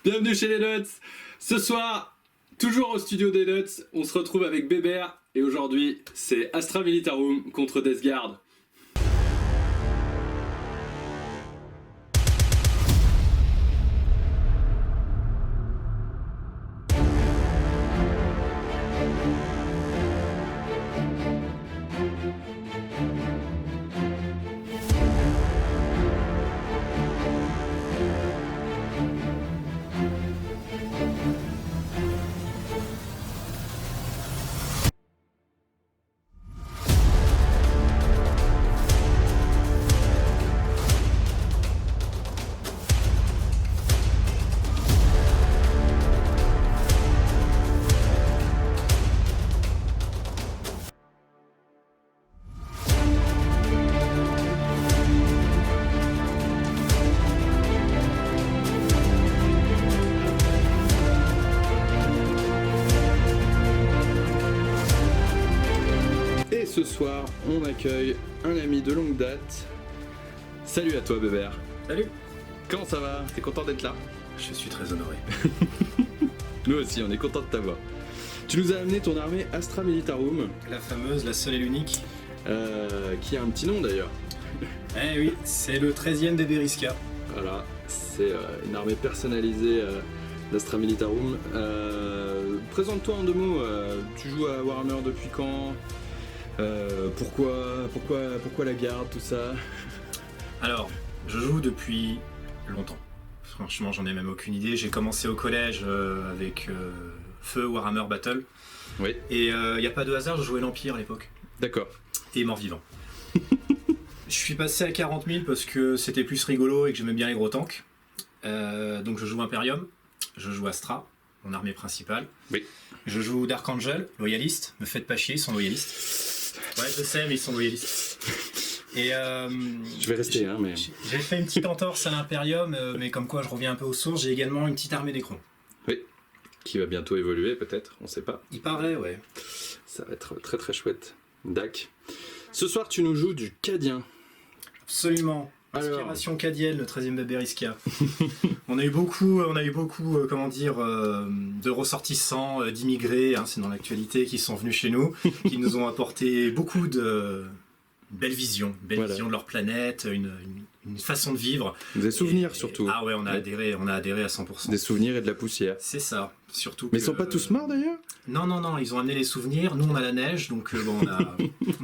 Bienvenue chez les Nuts. Ce soir, toujours au studio des Nuts, on se retrouve avec Bébert et aujourd'hui, c'est Astra Militarum contre Death Guard. Ce soir, on accueille un ami de longue date. Salut à toi, Bébert. Salut. Comment ça va? T'es content d'être là? Je suis très honoré. Nous aussi, on est content de t'avoir. Tu nous as amené ton armée Astra Militarum. La fameuse, la seule et l'unique. Qui a un petit nom d'ailleurs. Eh oui, c'est le 13e des Beriska. Voilà, c'est une armée personnalisée d'Astra Militarum. Présente-toi en 2 mots. Tu joues à Warhammer depuis quand? Pourquoi la garde, tout ça? Alors, je joue depuis longtemps. Franchement, j'en ai même aucune idée. J'ai commencé au collège avec Feu Warhammer Battle. Oui. Et il n'y a pas de hasard, je jouais l'Empire à l'époque. D'accord. Et mort-vivant. Je suis passé à 40 000 parce que c'était plus rigolo et que j'aimais bien les gros tanks. Donc je joue Imperium, je joue Astra, mon armée principale. Oui. Je joue Dark Angel, loyaliste. Me faites pas chier, ils sont loyalistes. Ouais, je sais, mais ils sont loyalistes. Et je vais rester, mais... J'ai fait une petite entorse à l'Imperium, mais comme quoi je reviens un peu aux sources. J'ai également une petite armée d'écrons. Oui, qui va bientôt évoluer peut-être, on sait pas. Il paraît, ouais. Ça va être très très chouette. Dac. Ce soir, tu nous joues du Cadien. Absolument. Inspiration cadienne, le 13e de Beriska. on a eu beaucoup, comment dire, de ressortissants, d'immigrés, c'est dans l'actualité, qui sont venus chez nous, qui nous ont apporté beaucoup de belles visions de leur planète, une façon de vivre. Des souvenirs surtout. Ah ouais, on a adhéré à 100%. Des souvenirs et de la poussière. C'est ça, surtout. Mais ils sont pas tous morts d'ailleurs? Non, ils ont amené les souvenirs, nous on a la neige, donc on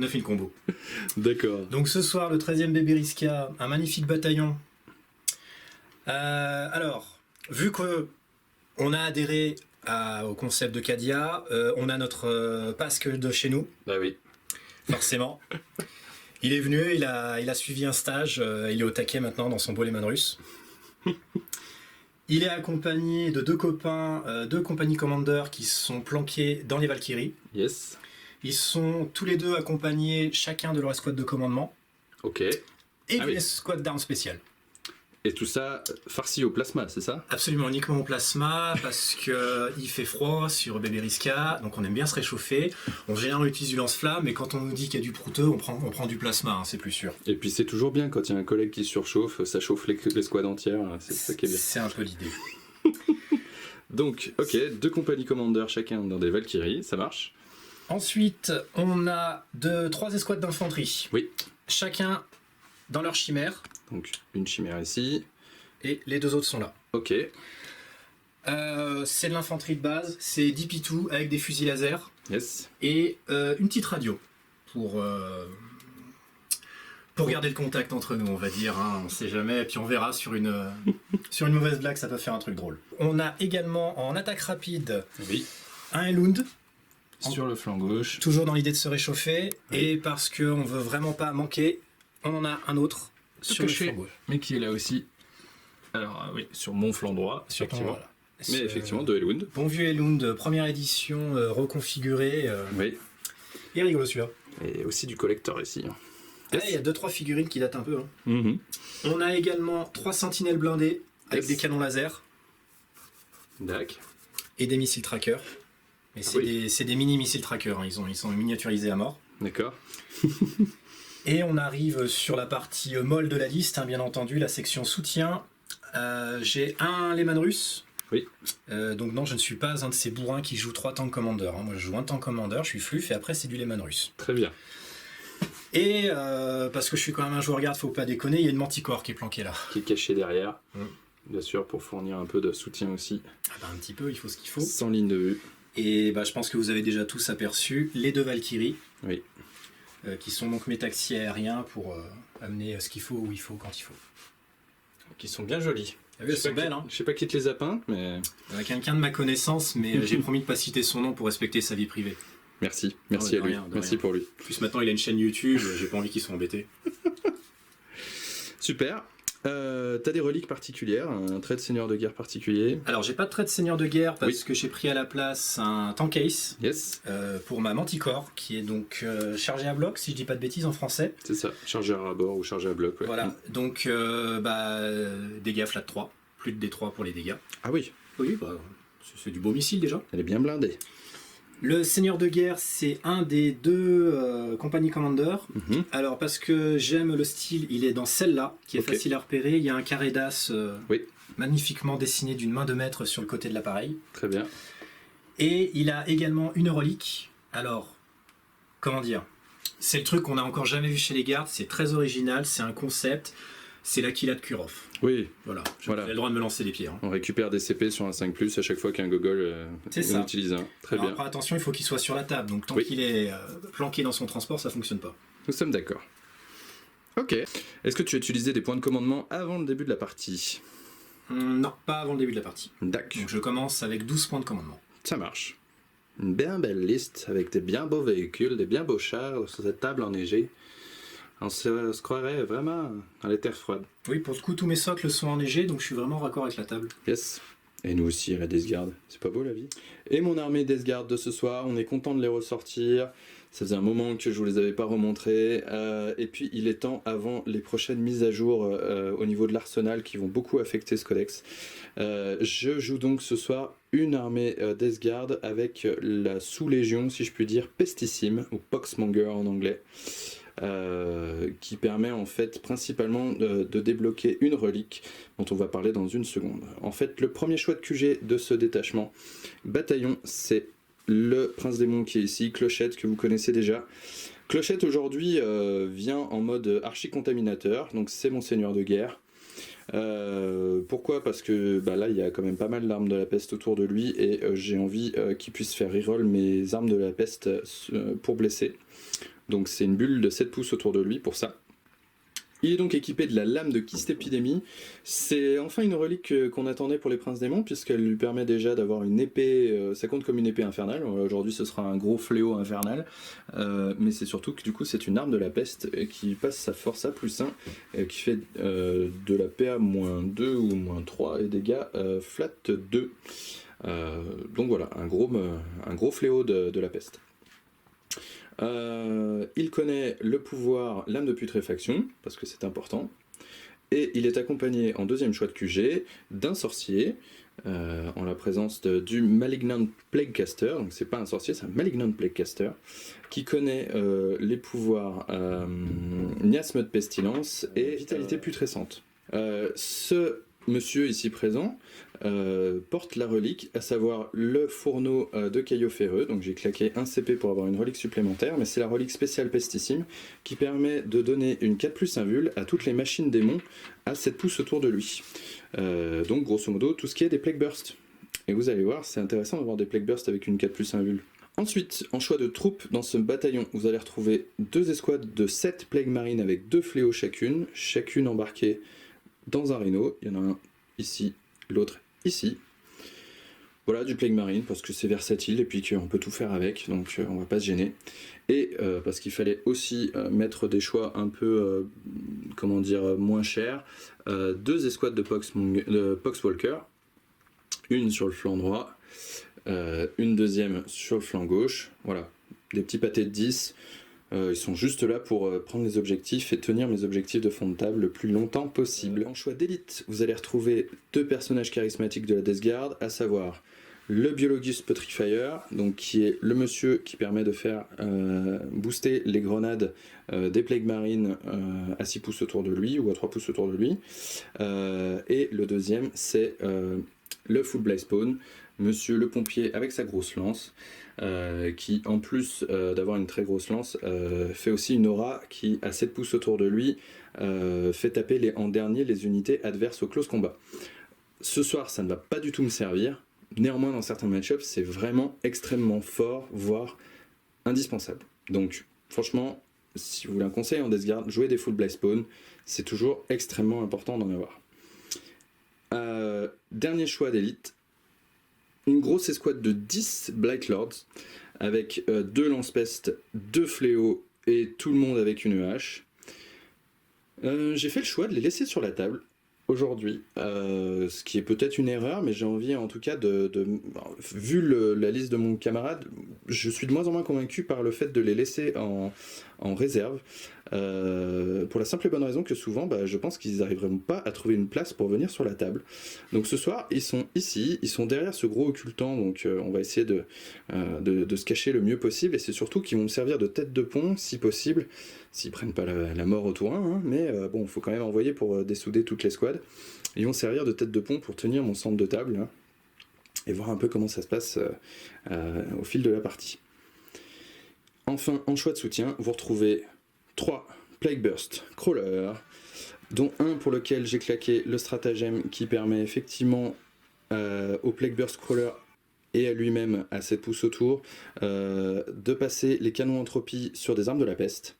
a fait une combo. D'accord. Donc ce soir, le 13e Beberiska, un magnifique bataillon. Alors, vu qu'on a adhéré au concept de Cadia, on a notre pasque de chez nous. Bah oui. Forcément. Il est venu, il a suivi un stage, il est au taquet maintenant dans son beau Lehman russe. Il est accompagné de 2 copains, 2 compagnies commanders qui sont planqués dans les Valkyries. Yes. Ils sont tous les 2 accompagnés chacun de leur escouade de commandement. Ok. Et une escouade d'armes spéciales. Et tout ça farci au plasma, c'est ça? Absolument, uniquement au plasma, parce qu'il fait froid sur Beberiska, donc on aime bien se réchauffer. En général, on utilise du lance-flamme, mais quand on nous dit qu'il y a du prouteux, on prend du plasma, c'est plus sûr. Et puis c'est toujours bien quand il y a un collègue qui surchauffe, ça chauffe l'escouade entière, c'est ça qui est bien. C'est un peu l'idée. Donc, ok, 2 compagnies commandeurs chacun dans des Valkyries, ça marche. Ensuite, on a 3 escouades d'infanterie. Oui. Chacun dans leur chimère. Donc une chimère ici. Et les 2 autres sont là. Ok. C'est de l'infanterie de base, c'est 10 pitous avec des fusils laser. Yes. Et une petite radio pour garder le contact entre nous, on va dire. On sait jamais, et puis on verra sur une mauvaise blague, ça peut faire un truc drôle. On a également en attaque rapide un Elund. Sur le flanc gauche. Toujours dans l'idée de se réchauffer. Oui. Et parce qu'on veut vraiment pas manquer, on en a un autre sur le flanc gauche. Mais qui est là aussi. Alors oui, sur mon flanc droit, effectivement. Voilà. Mais effectivement, de Elund. Bon vieux Elund, première édition, reconfiguré. Oui. Et rigolo celui-là. Et aussi du collector ici. Yes. Il y a 2-3 figurines qui datent un peu. On a également 3 sentinelles blindées avec des canons laser. Dac. Et des missiles trackers. Mais c'est des mini missiles trackers, ils sont miniaturisés à mort. D'accord. Et on arrive sur la partie molle de la liste, bien entendu, la section soutien. J'ai un Lehman russe, Oui. Donc non, je ne suis pas un de ces bourrins qui joue 3 tank commander. Moi, je joue un tank commander, je suis fluff, et après, c'est du Lehman russe. Très bien. Et parce que je suis quand même un joueur garde, faut pas déconner, il y a une manticore qui est planquée là. Qui est caché derrière, bien sûr, pour fournir un peu de soutien aussi. Ah bah, un petit peu, il faut ce qu'il faut. Sans ligne de vue. Et bah, je pense que vous avez déjà tous aperçu les 2 Valkyries. Oui. Qui sont donc mes taxis aériens pour amener ce qu'il faut où il faut quand il faut. Qui sont bien jolies. Ah oui, elles sont belles, hein. Je sais pas qui te les a peintes, mais... Quelqu'un de ma connaissance, mais j'ai promis de pas citer son nom pour respecter sa vie privée. Merci à lui. Merci pour lui. En plus maintenant il a une chaîne YouTube, j'ai pas envie qu'ils soient embêtés. Super. T'as des reliques particulières, un trait de seigneur de guerre particulier? Alors j'ai pas de trait de seigneur de guerre parce que j'ai pris à la place un tank ace pour ma manticore qui est donc chargé à bloc si je dis pas de bêtises en français. C'est ça, chargeur à bord ou chargé à bloc. Ouais. Voilà, donc dégâts flat 3, plus de D3 pour les dégâts. Ah oui. Oui, c'est du beau missile déjà. Elle est bien blindée. Le seigneur de guerre, c'est un des 2 compagnie commander. Alors parce que j'aime le style, il est dans celle-là, qui est facile à repérer. Il y a un carré d'as magnifiquement dessiné d'une main de maître sur le côté de l'appareil. Très bien. Et il a également une relique. Alors, comment dire? C'est le truc qu'on n'a encore jamais vu chez les gardes, c'est très original, c'est un concept. C'est l'Aquila de Kurov. Oui. Voilà. J'ai le droit de me lancer des pieds. Hein. On récupère des CP sur un 5+, à chaque fois qu'un gogol en utilise un. Très bien. Après, attention, il faut qu'il soit sur la table. Donc, tant qu'il est planqué dans son transport, ça fonctionne pas. Nous sommes d'accord. Ok. Est-ce que tu as utilisé des points de commandement avant le début de la partie? Non, pas avant le début de la partie. D'accord. Donc, je commence avec 12 points de commandement. Ça marche. Une bien belle liste avec des bien beaux véhicules, des bien beaux chars sur cette table enneigée. On se croirait vraiment dans les terres froides. Oui, pour le coup, tous mes socles sont enneigés, donc je suis vraiment raccord avec la table. Yes. Et nous aussi, à la Death Guard. C'est pas beau, la vie? Et mon armée Death Guard de ce soir, on est content de les ressortir. Ça faisait un moment que je vous les avais pas remontrés. Et puis, il est temps, avant les prochaines mises à jour au niveau de l'arsenal qui vont beaucoup affecter ce codex. Je joue donc ce soir une armée Death Guard avec la sous-légion, si je puis dire, Pestissime, ou Poxmonger en anglais. Qui permet en fait principalement de débloquer une relique dont on va parler dans une seconde. En fait, le premier choix de QG de ce détachement bataillon, c'est le Prince Démon qui est ici, Clochette, que vous connaissez déjà. Clochette aujourd'hui vient en mode archi-contaminateur, donc c'est mon seigneur de guerre. Pourquoi? Parce que là il y a quand même pas mal d'armes de la peste autour de lui et j'ai envie qu'il puisse faire reroll mes armes de la peste pour blesser. Donc c'est une bulle de 7 pouces autour de lui pour ça. Il est donc équipé de la lame de Kyste Épidémie. C'est enfin une relique qu'on attendait pour les Princes Démons, puisqu'elle lui permet déjà d'avoir une épée, ça compte comme une épée infernale. Aujourd'hui ce sera un gros fléau infernal, mais c'est surtout que du coup c'est une arme de la peste qui passe sa force à +1, qui fait de la PA -2 ou -3 et dégâts flat 2. Donc voilà, un gros fléau de la peste. Il connaît le pouvoir lame de putréfaction, parce que c'est important, et il est accompagné en deuxième choix de QG d'un sorcier, en la présence du Malignant Plaguecaster, donc c'est pas un sorcier, c'est un Malignant Plaguecaster, qui connaît les pouvoirs miasme de pestilence et vitalité putrescente. Ce monsieur ici présent porte la relique, à savoir le fourneau de caillots ferreux, donc j'ai claqué un CP pour avoir une relique supplémentaire, mais c'est la relique spéciale Pestissime qui permet de donner une 4+1 vul à toutes les machines démons à 7 pouces autour de lui. Donc grosso modo tout ce qui est des Plague Burst. Et vous allez voir, c'est intéressant d'avoir des Plague Burst avec une 4+1 vul. Ensuite, en choix de troupes, dans ce bataillon, vous allez retrouver 2 escouades de 7 Plague Marines avec 2 fléaux chacune embarquées dans un rhino. Il y en a un ici, l'autre ici. Voilà, du Plague Marine, parce que c'est versatile et puis qu'on peut tout faire avec, donc on va pas se gêner. Et parce qu'il fallait aussi mettre des choix un peu, comment dire, moins chers. 2 escouades de Poxwalker, une sur le flanc droit, une deuxième sur le flanc gauche. Voilà, des petits pâtés de 10. Ils sont juste là pour prendre les objectifs et tenir mes objectifs de fond de table le plus longtemps possible. En choix d'élite, vous allez retrouver 2 personnages charismatiques de la Death Guard, à savoir le Biologus Petrifier, donc qui est le monsieur qui permet de faire booster les grenades des Plague Marines à 6 pouces autour de lui, ou à 3 pouces autour de lui. Et le deuxième, c'est le Full Blaze Spawn, monsieur le pompier avec sa grosse lance, qui en plus d'avoir une très grosse lance, fait aussi une aura qui, à 7 pouces autour de lui, fait taper en dernier les unités adverses au close combat. Ce soir, ça ne va pas du tout me servir, néanmoins dans certains match-ups, c'est vraiment extrêmement fort, voire indispensable. Donc franchement, si vous voulez un conseil en Death Guard, jouer des Full Blaze Spawn, c'est toujours extrêmement important d'en avoir. Dernier choix d'élite, une grosse escouade de 10 Blight Lords avec 2 lance-peste, 2 fléaux et tout le monde avec une hache. J'ai fait le choix de les laisser sur la table aujourd'hui, ce qui est peut-être une erreur, mais j'ai envie en tout cas vu la liste de mon camarade, je suis de moins en moins convaincu par le fait de les laisser en réserve, pour la simple et bonne raison que souvent je pense qu'ils n'arriveront pas à trouver une place pour venir sur la table. Donc ce soir ils sont ici, ils sont derrière ce gros occultant, donc on va essayer de se cacher le mieux possible, et c'est surtout qu'ils vont me servir de tête de pont si possible, s'ils prennent pas la mort au tour 1, hein, mais bon, il faut quand même envoyer pour dessouder toute l'escouade. Ils vont servir de tête de pont pour tenir mon centre de table, hein, et voir un peu comment ça se passe au fil de la partie. Enfin, en choix de soutien, vous retrouvez 3 Plague Burst Crawler, dont un pour lequel j'ai claqué le stratagème qui permet effectivement au Plague Burst Crawler et à lui-même, à 7 pouces autour, de passer les canons entropie sur des armes de la peste.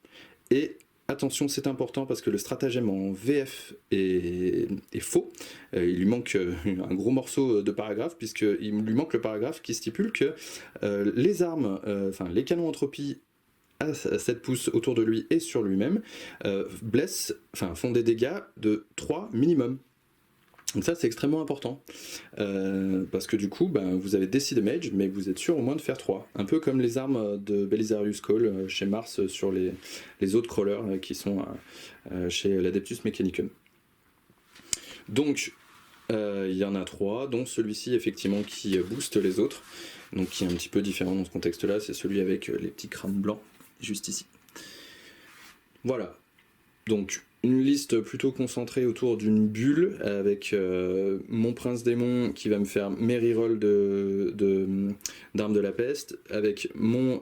Et attention, c'est important parce que le stratagème en VF est faux. Il lui manque un gros morceau de paragraphe, puisqu'il lui manque le paragraphe qui stipule que les armes, les canons entropie à 7 pouces autour de lui et sur lui-même, font des dégâts de 3 minimum. Donc ça c'est extrêmement important, parce que du coup vous avez des damage, mais vous êtes sûr au moins de faire 3, un peu comme les armes de Belisarius Call chez Mars sur les autres crawlers qui sont chez l'Adeptus Mechanicum. Donc il y en a 3, dont celui-ci effectivement qui booste les autres, donc qui est un petit peu différent dans ce contexte là, c'est celui avec les petits crânes blancs juste ici. Voilà, donc une liste plutôt concentrée autour d'une bulle avec mon prince démon qui va me faire mes rerolls d'armes de la peste, avec mon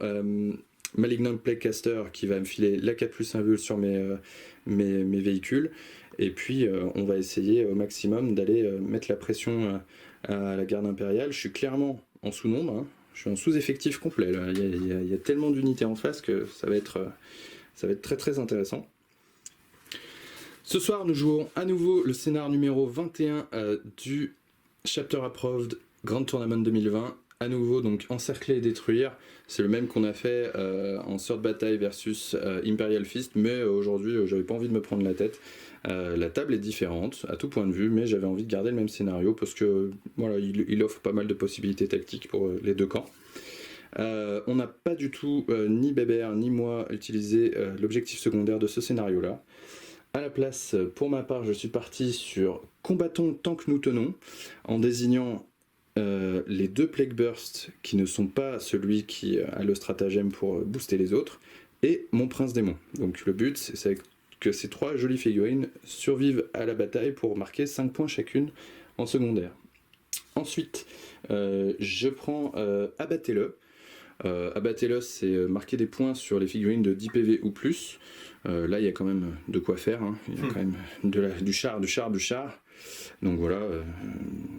Malignant Plaguecaster qui va me filer la 4+1 bulle sur mes véhicules, et puis on va essayer au maximum d'aller mettre la pression à la garde impériale. Je suis clairement en sous-nombre, hein. Je suis en sous-effectif complet là. Il y a tellement d'unités en face que ça va être très très intéressant. Ce soir, nous jouons à nouveau le scénar numéro 21 du Chapter Approved Grand Tournament 2020. À nouveau, donc encercler et détruire. C'est le même qu'on a fait en Third Bataille versus Imperial Fist, mais aujourd'hui, j'avais pas envie de me prendre la tête. La table est différente à tout point de vue, mais j'avais envie de garder le même scénario parce que voilà, il offre pas mal de possibilités tactiques pour les deux camps. On n'a pas du tout, ni Bébert ni moi, utilisé l'objectif secondaire de ce scénario-là. À la place, pour ma part, je suis parti sur combattons tant que nous tenons, en désignant les 2 Plague Burst qui ne sont pas celui qui a le stratagème pour booster les autres, et mon prince démon. Donc le but, c'est que ces 3 jolies figurines survivent à la bataille pour marquer 5 points chacune en secondaire. Ensuite, je prends Abattez-le. Abattez-le, c'est marquer des points sur les figurines de 10 PV ou plus. Là, il y a quand même de quoi faire, hein. Il y a quand même du char. Donc voilà,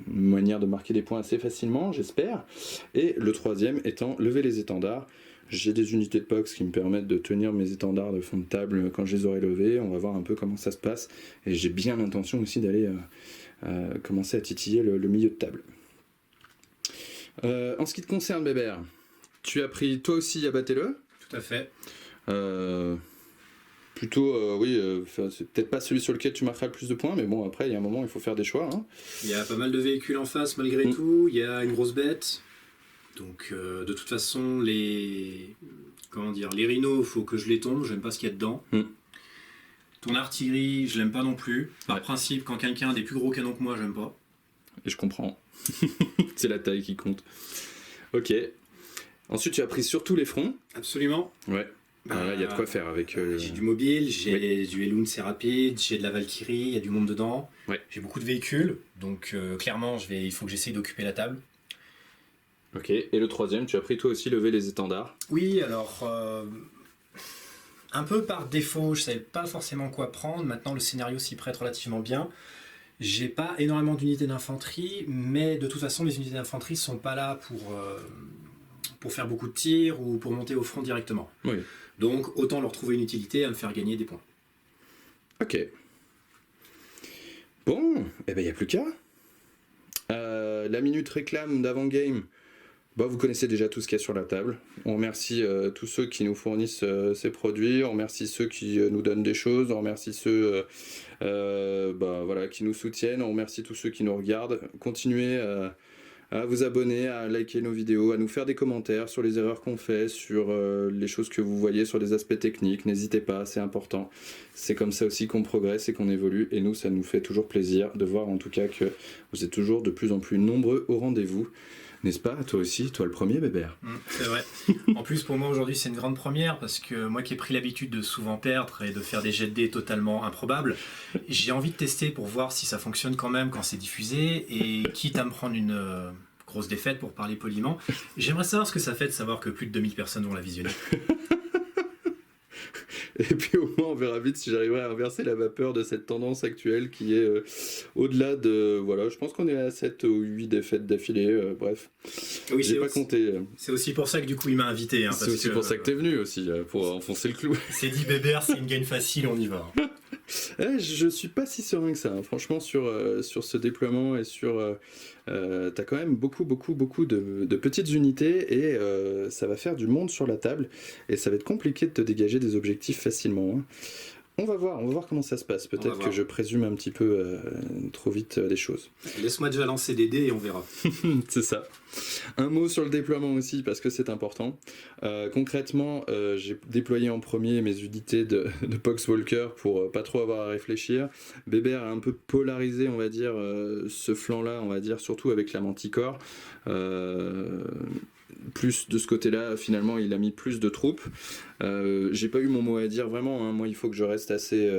une manière de marquer des points assez facilement, j'espère. Et le troisième étant lever les étendards. J'ai des unités de POX qui me permettent de tenir mes étendards de fond de table quand je les aurai levés. On va voir un peu comment ça se passe. Et j'ai bien l'intention aussi d'aller commencer à titiller le milieu de table. En ce qui te concerne, Bébert, tu as pris toi aussi Abattez-le. Tout à fait. C'est peut-être pas celui sur lequel tu marqueras le plus de points, mais bon, après, il y a un moment, il faut faire des choix. Hein. Il y a pas mal de véhicules en face, malgré tout. Il y a une grosse bête. Donc, de toute façon, les rhinos, faut que je les tombe. J'aime pas ce qu'il y a dedans. Ton artillerie, je l'aime pas non plus. Par principe, quand quelqu'un a des plus gros canons que moi, j'aime pas. Et je comprends. C'est la taille qui compte. Ok. Ensuite, tu as pris sur tous les fronts. Absolument. Ouais. Voilà, il y a de quoi faire avec... J'ai du mobile, j'ai du Elund, c'est rapide, j'ai de la Valkyrie, il y a du monde dedans. Ouais. J'ai beaucoup de véhicules, donc clairement, il faut que j'essaye d'occuper la table. Ok, et le troisième, tu as pris toi aussi lever les étendards. Oui, alors... un peu par défaut, je savais pas forcément quoi prendre. Maintenant, le scénario s'y prête relativement bien. J'ai pas énormément d'unités d'infanterie, mais de toute façon, les unités d'infanterie sont pas là pour faire beaucoup de tirs ou pour monter au front directement. Oui. Donc, autant leur trouver une utilité à me faire gagner des points. Ok. Bon, eh ben il n'y a plus qu'à. La minute réclame d'avant-game. Bah, vous connaissez déjà tout ce qu'il y a sur la table. On remercie tous ceux qui nous fournissent ces produits, on remercie ceux qui nous donnent des choses, on remercie ceux qui nous soutiennent, on remercie tous ceux qui nous regardent. Continuez à vous abonner, à liker nos vidéos, à nous faire des commentaires sur les erreurs qu'on fait, sur les choses que vous voyez, sur les aspects techniques. N'hésitez pas, c'est important. C'est comme ça aussi qu'on progresse et qu'on évolue. Et nous, ça nous fait toujours plaisir de voir en tout cas que vous êtes toujours de plus en plus nombreux au rendez-vous. N'est-ce pas? Toi aussi, toi le premier, Bébert. C'est vrai. En plus, pour moi, aujourd'hui, c'est une grande première parce que moi qui ai pris l'habitude de souvent perdre et de faire des jets de dés totalement improbables, j'ai envie de tester pour voir si ça fonctionne quand même quand c'est diffusé et quitte à me prendre une grosse défaite pour parler poliment, j'aimerais savoir ce que ça fait de savoir que plus de 2000 personnes vont la visionner. Et puis au moins on verra vite si j'arriverai à inverser la vapeur de cette tendance actuelle qui est au-delà de... Voilà, je pense qu'on est à 7 ou 8 défaites d'affilée, bref. Oui, j'ai pas compté. C'est aussi pour ça que du coup il m'a invité. Hein, c'est aussi pour ça que t'es venu aussi, pour enfoncer le clou. C'est dit Bébert, c'est une gagne facile, on y va. Je suis pas si serein que ça, hein. Franchement sur ce déploiement et sur... t'as quand même beaucoup de petites unités et ça va faire du monde sur la table et ça va être compliqué de te dégager des objectifs facilement, hein. On va voir comment ça se passe. Peut-être que je présume un petit peu trop vite les choses. Laisse-moi déjà lancer des dés et on verra. C'est ça. Un mot sur le déploiement aussi, parce que c'est important. Concrètement, j'ai déployé en premier mes unités de Poxwalker pour pas trop avoir à réfléchir. Bébert a un peu polarisé, on va dire, ce flanc-là, on va dire, surtout avec la Manticore. Plus de ce côté-là, finalement, il a mis plus de troupes. J'ai pas eu mon mot à dire vraiment, hein. Moi, il faut que je reste assez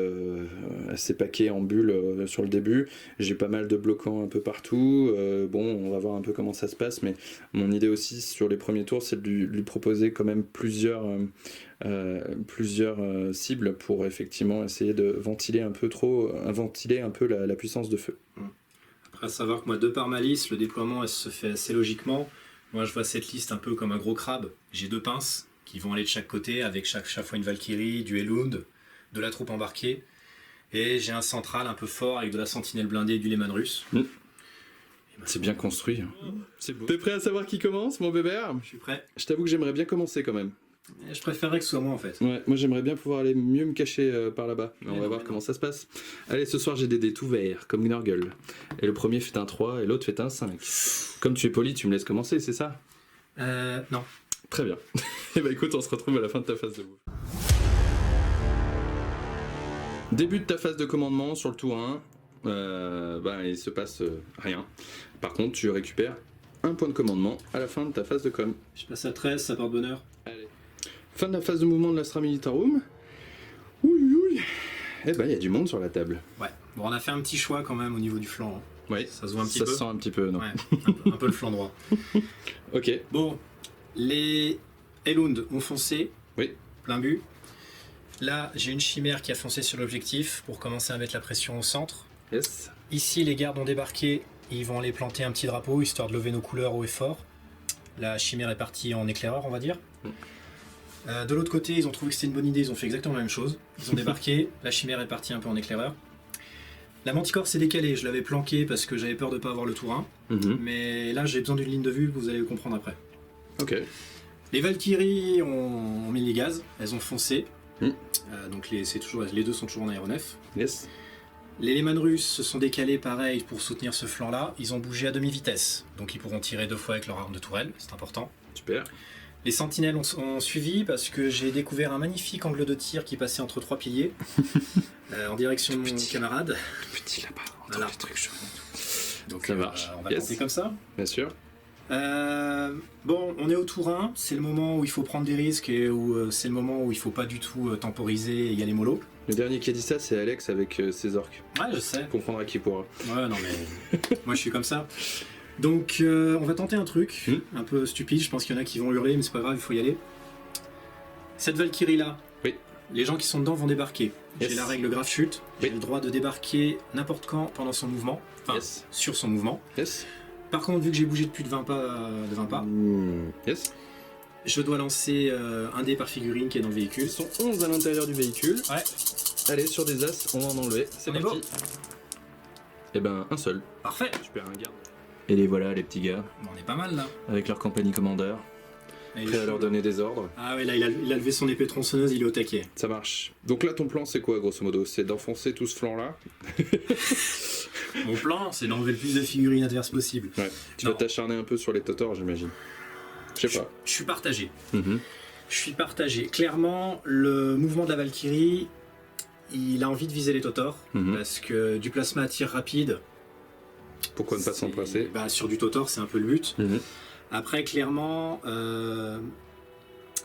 paquet en bulle sur le début. J'ai pas mal de bloquants un peu partout. On va voir un peu comment ça se passe, mais mon idée aussi sur les premiers tours, c'est de lui proposer quand même plusieurs cibles pour effectivement essayer de ventiler un peu la puissance de feu. Après, à savoir que moi, de par ma liste, le déploiement elle se fait assez logiquement. Moi, je vois cette liste un peu comme un gros crabe. J'ai 2 pinces qui vont aller de chaque côté, avec chaque fois une Valkyrie, du Elund, de la troupe embarquée. Et j'ai un central un peu fort avec de la sentinelle blindée et du Lehman russe. C'est bien construit. C'est beau. T'es prêt à savoir qui commence, mon Bébert? Je suis prêt. Je t'avoue que j'aimerais bien commencer quand même. Je préférerais que ce soit moi en fait. Ouais, moi j'aimerais bien pouvoir aller mieux me cacher par là-bas. On va voir comment ça se passe. Allez, ce soir j'ai des dés tout verts, comme Gnorgle. Et le premier fait un 3 et l'autre fait un 5. Comme tu es poli, tu me laisses commencer, c'est ça? Non. Très bien. Et bah écoute, on se retrouve à la fin de ta phase de move. Début de ta phase de commandement sur le tour 1. Il se passe rien. Par contre, tu récupères un point de commandement à la fin de ta phase de com. Je passe à 13, ça porte bonheur. Allez. Fin de la phase de mouvement de l'Astra Militarum. Oui. Eh ben, il y a du monde sur la table. Ouais. Bon, on a fait un petit choix quand même au niveau du flanc. Hein. Oui. Ça se voit un petit peu. Ça se sent un petit peu, non? Ouais, un peu le flanc droit. Ok. Bon, les Elund ont foncé. Oui. Plein but. Là, j'ai une chimère qui a foncé sur l'objectif pour commencer à mettre la pression au centre. Yes. Ici, les gardes ont débarqué. Ils vont aller planter un petit drapeau histoire de lever nos couleurs haut et fort. La chimère est partie en éclaireur, on va dire. De l'autre côté, ils ont trouvé que c'était une bonne idée, ils ont fait exactement la même chose. Ils ont débarqué, la chimère est partie un peu en éclaireur. La Manticore s'est décalée, je l'avais planquée parce que j'avais peur de ne pas avoir le tour 1. Mais là, j'ai besoin d'une ligne de vue, vous allez le comprendre après. Ok. Les Valkyries ont mis les gaz, elles ont foncé. Donc les deux sont toujours en aéronef. Yes. Les Lehman russes se sont décalés pareil pour soutenir ce flanc-là. Ils ont bougé à demi-vitesse, donc ils pourront tirer 2 fois avec leur arme de tourelle, c'est important. Super. Les sentinelles ont suivi parce que j'ai découvert un magnifique angle de tir qui passait entre 3 piliers en direction de mon camarade. Tout petit là-bas, entre voilà. les trucs chauds. Donc ça marche. on va tenter comme ça. Bien sûr. Bon, on est au tour 1, c'est le moment où il faut prendre des risques et où c'est le moment où il faut pas du tout temporiser et y aller mollo. Le dernier qui a dit ça, c'est Alex avec ses orques. Ouais, je sais. Comprendra qui pourra. Ouais, non mais moi je suis comme ça. Donc on va tenter un truc un peu stupide, je pense qu'il y en a qui vont hurler, mais c'est pas grave, il faut y aller. Cette Valkyrie là, oui. Les gens qui sont dedans vont débarquer. Yes. J'ai la règle grave chute, j'ai Oui. le droit de débarquer n'importe quand pendant son mouvement, enfin Yes. sur son mouvement. Yes. Par contre, vu que j'ai bougé de plus de 20 pas, Yes. je dois lancer un dé par figurine qui est dans le véhicule. Ils sont 11 à l'intérieur du véhicule. Ouais. Allez, sur des as, on va en enlever. C'est On est parti. beau. Et ben, un seul. Parfait. Super, un garde. Et les voilà, les petits gars, Bon, on est pas mal là. avec leur compagnie commandeur, Là, il prêts est à leur chaud, donner des ordres. là. Ah ouais, là il a levé son épée tronçonneuse, il est au taquet. Ça marche. Donc là, ton plan, c'est quoi, grosso modo? C'est d'enfoncer tout ce flanc-là. Mon plan, c'est d'enlever le plus de figurines adverses possible. Ouais. Tu Non. vas t'acharner un peu sur les totors, j'imagine. Je sais pas. Je suis partagé. Mhm. Je suis partagé. Clairement, le mouvement de la Valkyrie, il a envie de viser les Totors, Mhm. parce que du plasma à tir rapide. Pourquoi ne pas s'en passer? Bah, sur du Totor, c'est un peu le but. Mhm. Après, clairement,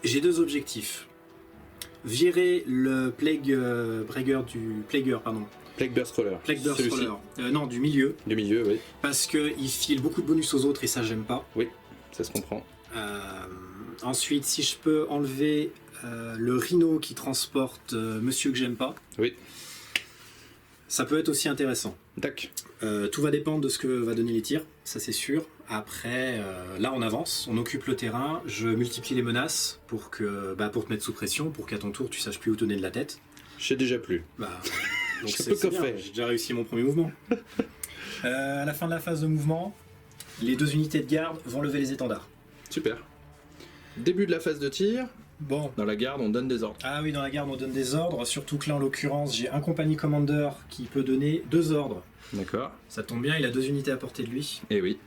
j'ai deux objectifs. Virer le Plague Plague Roller. Plague Burst Celui-ci. Roller. Non, du milieu, Du milieu, oui. parce qu'il file beaucoup de bonus aux autres et ça, j'aime pas. Ça se comprend. Ensuite, si je peux enlever le Rhino qui transporte Monsieur que j'aime pas, Oui. ça peut être aussi intéressant. Tac. Tout va dépendre de ce que va donner les tirs, ça c'est sûr. Après, là on avance, on occupe le terrain, je multiplie les menaces pour te mettre sous pression, pour qu'à ton tour tu saches plus où donner de la tête. Je sais déjà plus. Bah, donc Je c'est peux c'est qu'en bien, faire. j'ai déjà réussi mon premier mouvement. À la fin de la phase de mouvement, les deux unités de garde vont lever les étendards. Super. Début de la phase de tir. Bon. Dans la garde, on donne des ordres. Ah oui, dans la garde on donne des ordres, surtout que là en l'occurrence j'ai un compagnie commander qui peut donner 2 ordres. D'accord. Ça tombe bien, il a 2 unités à portée de lui. Et oui.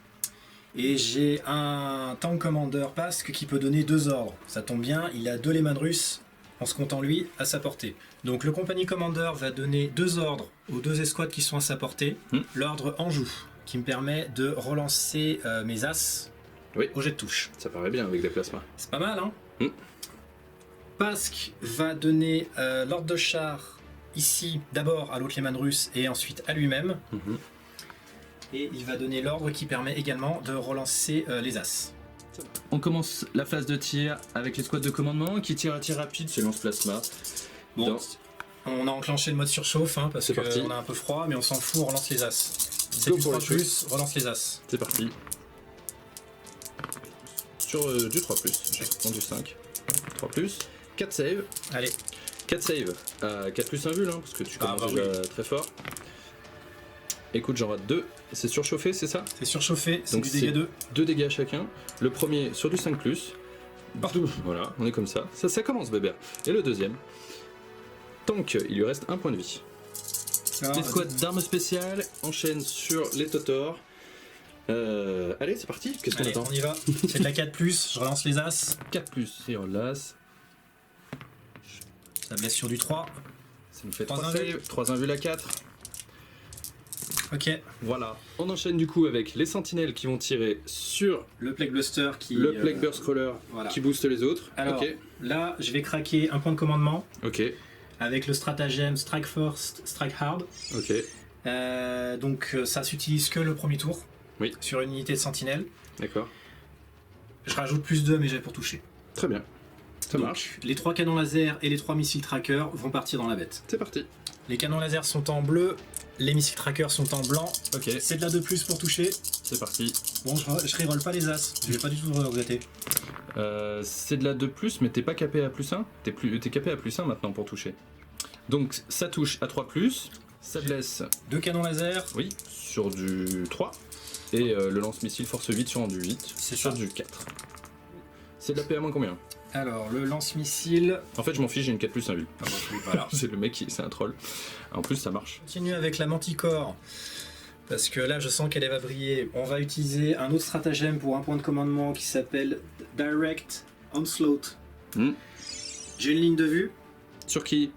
Et j'ai un tank commander Pasque qui peut donner 2 ordres. Ça tombe bien, il a 2 Lehman russes en se comptant lui à sa portée. Donc le compagnie commander va donner 2 ordres aux 2 escouades qui sont à sa portée. L'ordre Anjou qui me permet de relancer mes as Oui. au jet de touche. Ça paraît bien avec des plasmas. C'est pas mal, hein Mm. Pasque va donner l'ordre de char ici d'abord à l'autre Lehman russe et ensuite à lui-même. Mhm. Et il va donner l'ordre qui permet également de relancer les as. On commence la phase de tir avec l'escouade de commandement qui tire à tir rapide, c'est lance-plasma. Bon, Dans- on a enclenché le mode surchauffe parce C'est parti. qu'on a un peu froid, mais on s'en fout, on relance les as. C'est Go du pour 3 les plus, relance les as. C'est parti. Sur du 3+, je prends du 5. 3+, 4 save. Allez, 4 save. 4 plus 1 vul, hein, parce que tu commences bah déjà très fort. Écoute, j'en rate 2. C'est surchauffé, c'est ça? c'est surchauffé, c'est Donc du dégât 2. 2 dégâts chacun. Le premier sur du 5+. Partout. Voilà, on est comme ça. Ça commence, bébé. Et le deuxième. Tank, il lui reste 1 point de vie. L'escouade d'armes spéciales enchaîne sur les Totors. Allez, c'est parti. Qu'est-ce qu'on Allez, attend? on y va. C'est de la 4 plus, je relance les as. 4 plus, et on lasse. Ça blesse sur du 3. Ça nous fait 3 3 invus. saves. 3 invus à 4. Ok. Voilà. On enchaîne du coup avec les sentinelles qui vont tirer sur Le Plague Buster qui. le Plague Burst Crawler voilà. qui booste les autres. Alors, Ok. là, je vais craquer un point de commandement Ok. avec le stratagème Strike First, Strike Hard. Ok. Donc ça s'utilise que le premier tour. Oui. Sur une unité de sentinelle. D'accord. Je rajoute plus 2 mais j'ai pour toucher. Très bien. Ça Donc, marche. Les 3 canons laser et les 3 missiles tracker vont partir dans la bête. C'est parti. Les canons laser sont en bleu, les missiles tracker sont en blanc. Ok. C'est de la 2+ pour toucher. C'est parti. Bon, je reroll pas les as, je vais pas du tout regretter. C'est de la 2+, mais t'es pas capé à +1. T'es capé à +1 maintenant pour toucher. Donc ça touche à 3+, ça blesse, 2 canons laser, oui, sur du 3. Et le lance-missile force 8 sur du 8, C'est sur ça. du 4. C'est de la PA moins combien? alors le lance-missile. En fait, je m'en fiche, j'ai une 4 plus 1 vue. Ah bon, voilà. C'est le mec, c'est un troll. En plus, ça marche. Continue avec la manticore. Parce que là, je sens qu'elle va briller. On va utiliser un autre stratagème pour un point de commandement qui s'appelle Direct Onslaught. Hmm. J'ai une ligne de vue. Sur qui?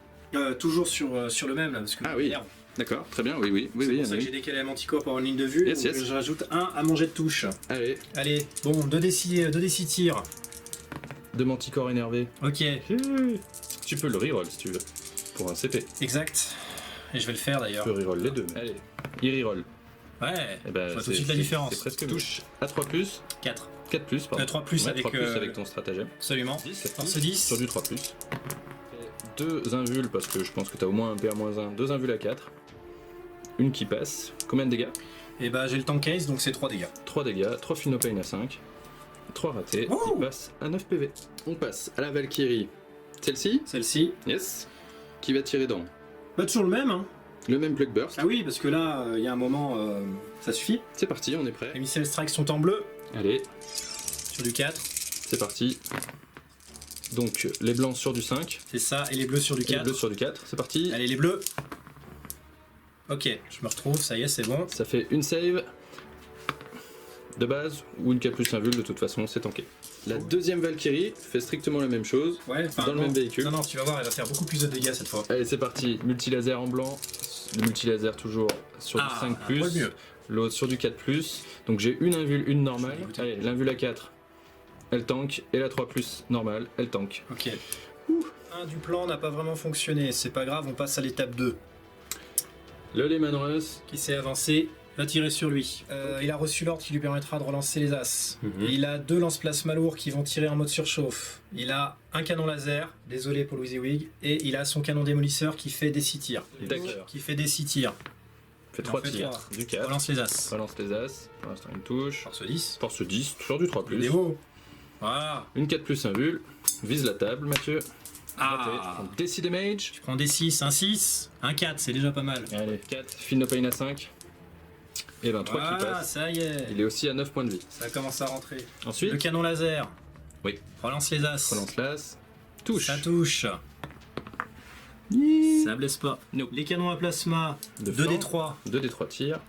Toujours sur le même, là, parce que Ah oui. merde. D'accord, très bien, oui. C'est pour ça que j'ai décalé la manticore pour avoir une ligne de vue. Yes, donc yes. je rajoute 1 à mon jet de touche. Allez, Allez, bon, 2d6 tirs. de manticore énervé. Ok, Tu peux le reroll si tu veux, pour un CP. exact. Et je vais le faire Tu d'ailleurs. peux reroll les deux. Allez, il reroll. Ouais, Eh ben, je vois tout c'est- de suite la c'est- différence. C'est presque touche à 3+, 4. 4+, pardon. 3+, Ouais, avec, 3+ avec ton stratagème. Absolument. 10, Force 10. sur du 3+. 2 invules, parce que je pense que t'as au moins un PA-1, 2 invules à 4. Une qui passe. Combien de dégâts? Et bah j'ai le tank case, donc c'est 3 dégâts. 3 dégâts, 3 Finopane à 5. 3 ratés, Oh, il passe à 9 PV. On passe à la Valkyrie. Celle-ci? celle-ci. Yes. Qui va tirer dans Bah toujours le même, hein. le même Plague Burst. Ah oui, parce que là, il y a un moment, ça suffit. C'est parti, on est prêt. Les missiles strikes sont en bleu, Allez, sur du 4. c'est parti. Donc les blancs sur du 5, C'est ça, et les bleus sur du et les 4. bleus sur du 4. C'est parti. Allez, les bleus. Ok, je me retrouve, ça y est, c'est bon. Ça fait une save de base ou une K plus invul, de toute façon, c'est tanké. La deuxième Valkyrie fait strictement la même chose. Ouais, enfin, Dans le non. même véhicule. Non, non, tu vas voir, elle va faire beaucoup plus de dégâts cette fois. Allez, c'est parti. Multilaser en blanc. Le multilaser toujours sur du 5 un poil mieux. l'autre sur du 4 Donc j'ai une invul, une normale. Écoutez. Allez, l'invul à 4, elle tank. Et la 3 normale, elle tank. Ok. Un du plan n'a pas vraiment fonctionné, c'est pas grave, on passe à l'étape 2. Le Lehman Russ. Qui s'est avancé, va tirer sur lui. Il a reçu l'ordre qui lui permettra de relancer les as. Mhm. Il a 2 lance-plasma lourds qui vont tirer en mode surchauffe. Il a un canon laser, désolé pour Louis Wig, et il a son canon démolisseur qui fait des 6 tirs. D'accord. Qui fait des 6 tirs. Fait Il en 3 fait tirs. trois. Du 4. Relance les as. Relance les as. Pour l'instant, une touche. Force 10. Force 10 sur du 3 Démo. Voilà. Une 4 invul. Vise la table, Mathieu. Ah. Raté. Décide damage. Tu prends des 6, un 6, un 4, c'est déjà pas mal. Allez, 4. Finopane à 5. Et ben 3 qui Voilà, passe. ça y est. Il est aussi à 9 points de vie. Ça commence à rentrer. Le Ensuite, canon laser. Oui. Relance les as. relance l'as. Touche. Ça touche. Ça blesse pas. No. Les canons à plasma. De 2d3. 2 des 3 tirs.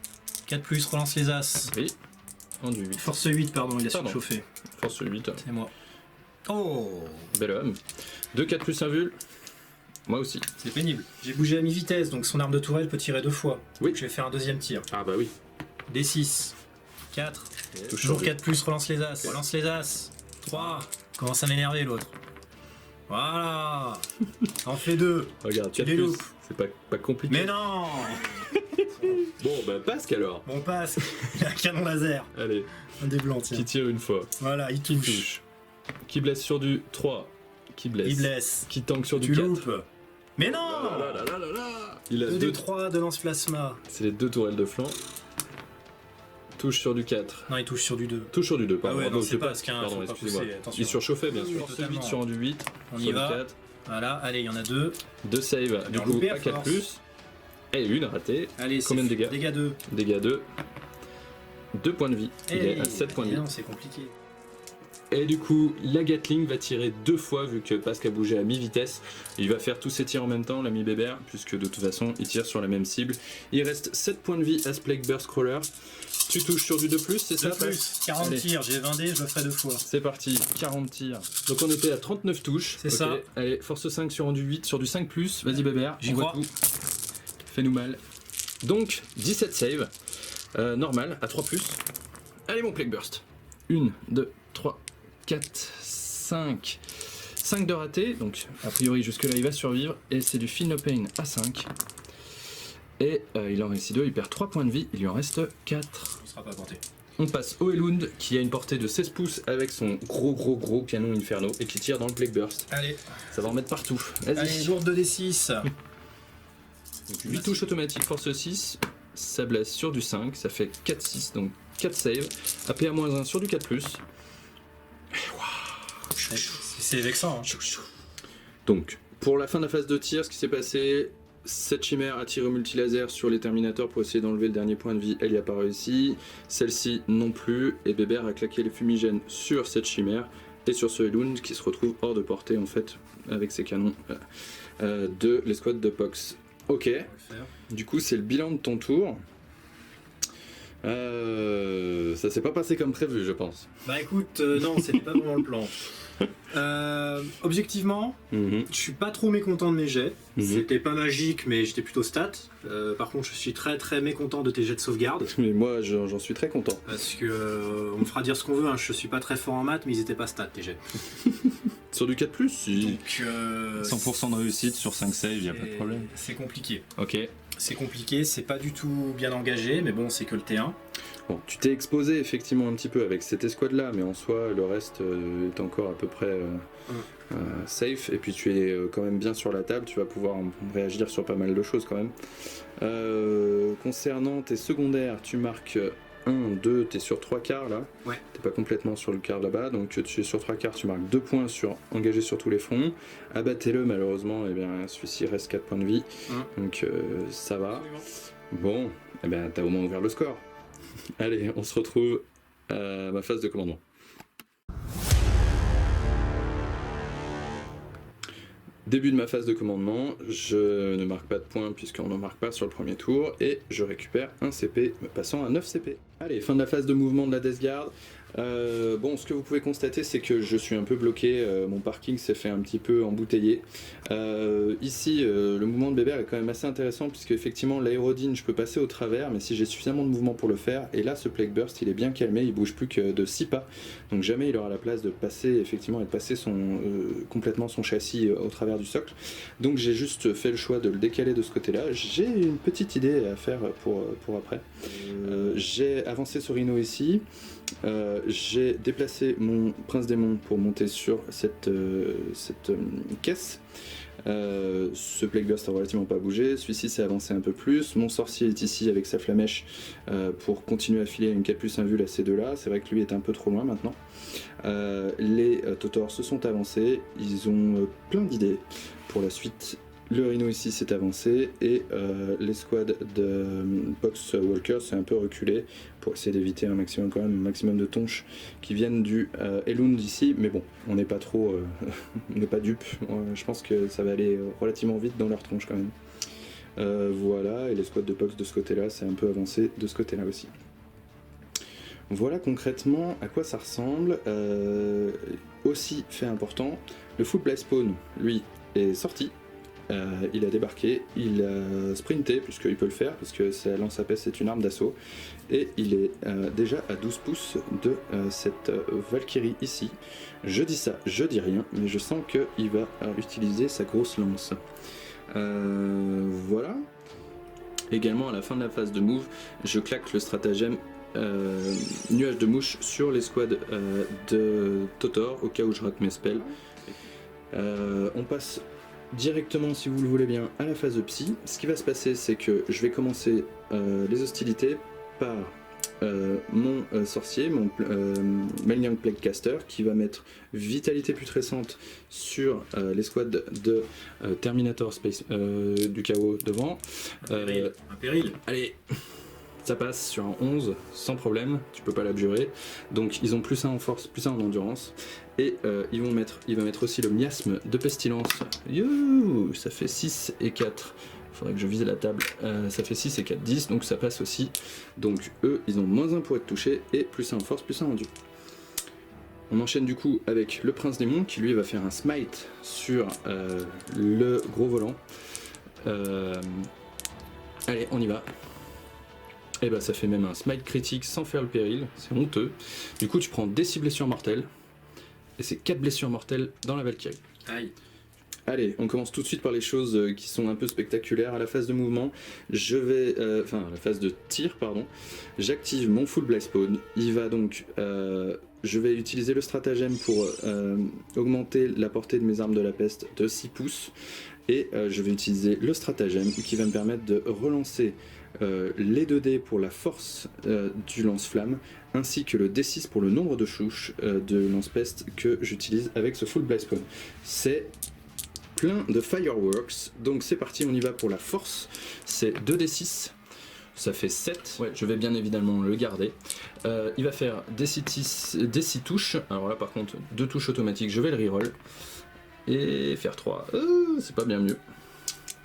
4 plus, relance les as. Oui. En du 8. Force 8, pardon, il a Pardon. surchauffé. Force 8. C'est moi. Oh, Bel homme. 2 4 plus invul. Moi aussi. c'est pénible. J'ai bougé à mi-vitesse, donc son arme de tourelle peut tirer 2 fois. Oui. Je vais faire un deuxième tir. Ah bah oui. D6. 4. Touche Toujours sur 4 plus, relance les as. Relance les as. 3. Commence à m'énerver l'autre. Voilà. En fait 2. Regarde, 4 les plus. loupes. C'est pas compliqué. Mais non. Bon, bah Pasque alors. On passe. Il a un canon laser. Allez, Un des blancs, tiens. qui tire une fois. Voilà, il touche. Touche. Qui blesse sur du 3. Qui blesse. Il blesse. Qui tank sur Tu du 4. loupes. Mais non. Ah là là là là. Il a 2 2. des 3 de lance-plasma. C'est les 2 tourelles de flanc. Touche sur du 4. Non, il touche sur du 2. Touche sur du 2, Ah pardon. ouais, non, Pardon, c'est je pas pas. ce qu'un. Pardon, faut pas excusez-moi. pousser, attention. Il surchauffait, bien Oui, sûr. oui, Force totalement. 8 sur un du 8. On sur y du va. 4. Voilà, allez, il y en a 2. 2 save, du en coup loupé à à 4 force. plus. Et une ratée. Allez, Combien de c'est dégâts Dégâts 2. Dégâts 2. 2 points de vie. Il est à 7 points de vie. Non, c'est compliqué. Et du coup, la Gatling va tirer 2 fois vu que Pasque a bougé à mi-vitesse. Il va faire tous ses tirs en même temps, l'ami Bébert, puisque de toute façon, il tire sur la même cible. Il reste 7 points de vie à ce Plague Burst Crawler. Tu touches sur du 2+, c'est ça 2 plus, 40 Allez. tirs, j'ai 20 dés, je le ferai 2 fois. C'est parti, 40 tirs. Donc on était à 39 touches. C'est ça. Allez, force 5 sur un du 8, sur du 5+. Vas-y Bébert, J'y on voit crois. tout. Fais-nous mal. Donc, 17 save. Normal, à 3+. Allez mon Plague Burst. 1, 2, 3, 4, 5. 5 de raté, donc a priori jusque là il va survivre. Et c'est du Finopane à 5. Et il en réussit 2, il perd 3 points de vie, il lui en reste 4. On sera pas porté. On passe au Elund qui a une portée de 16 pouces avec son gros canon Inferno et qui tire dans le Plague Burst. Allez, Ça va en mettre partout. allez, Vas-y. lourde 2d6. 8 touches automatiques, force 6. Ça blesse sur du 5, ça fait 4-6, donc 4 save. APA-1 sur du 4+. C'est vexant. Hein. Donc, pour la fin de la phase de tir, ce qui s'est passé, cette chimère a tiré au multilaser sur les Terminators pour essayer d'enlever le dernier point de vie, elle n'y a pas réussi. Celle-ci non plus, et Bébert a claqué les fumigènes sur cette chimère et sur ce Elund qui se retrouve hors de portée en fait avec ses canons de l'escouade de Pox. Ok, On va le faire. du coup c'est le bilan de ton tour. Ça s'est pas passé comme prévu, je pense. Bah écoute, non, c'était pas vraiment le plan. Objectivement, je suis pas trop mécontent de mes jets. C'était pas magique, mais j'étais plutôt stat. Par contre, je suis très très mécontent de tes jets de sauvegarde. Mais moi, j'en suis très content. Parce que on me fera dire ce qu'on veut, hein, je suis pas très fort en maths, mais ils étaient pas stats tes jets. Sur du 4+, si. Donc, 100% de réussite sur 5 saves, y a pas de problème. C'est compliqué. Ok. C'est compliqué, c'est pas du tout bien engagé, mais bon, c'est que le T1. Bon, tu t'es exposé effectivement un petit peu avec cette escouade-là, mais en soi, le reste est encore à peu près safe. Et puis tu es quand même bien sur la table, tu vas pouvoir réagir sur pas mal de choses quand même. Concernant tes secondaires, tu marques 1, 2, t'es sur 3 quarts là. Ouais. T'es pas complètement sur le quart là-bas, donc tu es sur 3 quarts, tu marques 2 points sur engagé sur tous les fronts. Abattez-le, malheureusement, et bien celui-ci reste 4 points de vie, donc ça va. Bon, et bien t'as au moins ouvert le score. Allez, on se retrouve à ma phase de commandement. Début de ma phase de commandement, je ne marque pas de points puisqu'on n'en marque pas sur le premier tour et je récupère un CP me passant à 9 CP. Allez, fin de la phase de mouvement de la Death Guard. Bon, ce que vous pouvez constater, c'est que je suis un peu bloqué, mon parking s'est fait un petit peu embouteiller. Ici, le mouvement de Bébert est quand même assez intéressant puisque effectivement l'aérodine, je peux passer au travers, mais si j'ai suffisamment de mouvement pour le faire, et là ce Plague Burst, il est bien calmé, il bouge plus que de 6 pas, donc jamais il aura la place de passer effectivement et de passer complètement son châssis au travers du socle. Donc j'ai juste fait le choix de le décaler de ce côté-là. J'ai une petite idée à faire pour après. J'ai avancé sur Rhino ici. J'ai déplacé mon Prince Démon pour monter sur cette caisse. Ce Plague Burst a relativement pas bougé, celui-ci s'est avancé un peu plus, mon sorcier est ici avec sa flamèche pour continuer à filer une 4+1 vue à ces deux-là, c'est vrai que lui est un peu trop loin maintenant. Les Totors se sont avancés, ils ont plein d'idées pour la suite. Le Rhino ici s'est avancé et l'escouade de Box Walker s'est un peu reculée pour essayer d'éviter un maximum de tonches qui viennent du Elund ici, mais bon, on n'est pas trop, on n'est pas dupes, je pense que ça va aller relativement vite dans leur tronche quand même. Voilà, et l'escouade de Box de ce côté-là s'est un peu avancée de ce côté-là aussi. Voilà concrètement à quoi ça ressemble. Aussi fait important, le Full Blast Spawn, lui, est sorti. Il a débarqué, il a sprinté, puisqu'il peut le faire, parce que sa lance à peste est une arme d'assaut, et il est déjà à 12 pouces de cette Valkyrie ici. Je dis ça, je dis rien, mais je sens qu'il va utiliser sa grosse lance. Voilà. Également à la fin de la phase de move, je claque le stratagème nuage de mouche sur l'escouade de Totor, au cas où je rate mes spells. On passe directement, si vous le voulez bien, à la phase de psy. Ce qui va se passer, c'est que je vais commencer les hostilités par mon sorcier, mon Malignant Plaguecaster, qui va mettre vitalité putrescente sur l'escouade de Terminator Space du chaos devant. Un péril. Allez, ça passe sur un 11 sans problème, tu peux pas l'abjurer. Donc ils ont plus 1 en force, plus 1 en endurance. Et il va mettre aussi le miasme de pestilence. Youhou, ça fait 6 et 4. Faudrait que je vise la table. Ça fait 6 et 4, 10, donc ça passe aussi. Donc eux, ils ont moins 1 pour être touchés et plus 1 en force, plus 1 en endurance. On enchaîne du coup avec le Prince Démon qui lui va faire un smite sur le gros volant. Allez, on y va. Et bah ça fait même un smite critique sans faire le péril, c'est honteux. Du coup tu prends des 6 blessures mortelles, et c'est 4 blessures mortelles dans la Valkyrie. Aïe. Allez, on commence tout de suite par les choses qui sont un peu spectaculaires. À la phase de mouvement, je vais... Enfin, à la phase de tir, pardon. J'active mon Full Blast Spawn. Il va donc... je vais utiliser le stratagème pour augmenter la portée de mes armes de la peste de 6 pouces. Et je vais utiliser le stratagème qui va me permettre de relancer les 2 dés pour la force du lance-flamme, ainsi que le D6 pour le nombre de chouches de lance-peste que j'utilise avec ce Full Blast Spawn. C'est plein de fireworks, donc c'est parti, on y va pour la force. C'est 2d6, ça fait 7, ouais, je vais bien évidemment le garder. Il va faire des 6 touches, alors là par contre 2 touches automatiques, je vais le reroll, et faire 3, c'est pas bien mieux.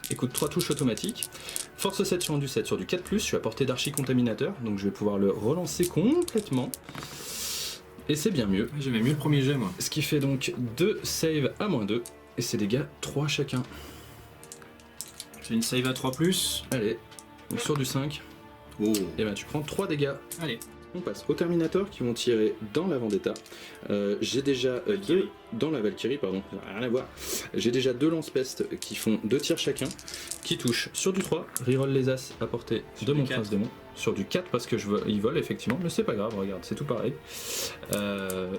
et coûte 3 touches automatiques. Force 7 sur rendu 7 sur du 4+, je suis à portée d'archi-contaminateur, donc je vais pouvoir le relancer complètement. Et c'est bien mieux. J'aimais mieux le premier jet, moi. Ce qui fait donc 2 saves à -2, et ses dégâts 3 chacun. J'ai une save à 3+. Allez, donc sur du 5, Oh. et ben tu prends 3 dégâts. Allez. On passe aux Terminators qui vont tirer dans la Vendetta. J'ai déjà deux dans la Valkyrie, pardon, rien à voir. J'ai déjà 2 lance-peste qui font 2 tirs chacun, qui touchent sur du 3, reroll les as à portée de mon prince démon. Sur du 4 parce que ils volent effectivement, mais c'est pas grave, regarde, c'est tout pareil.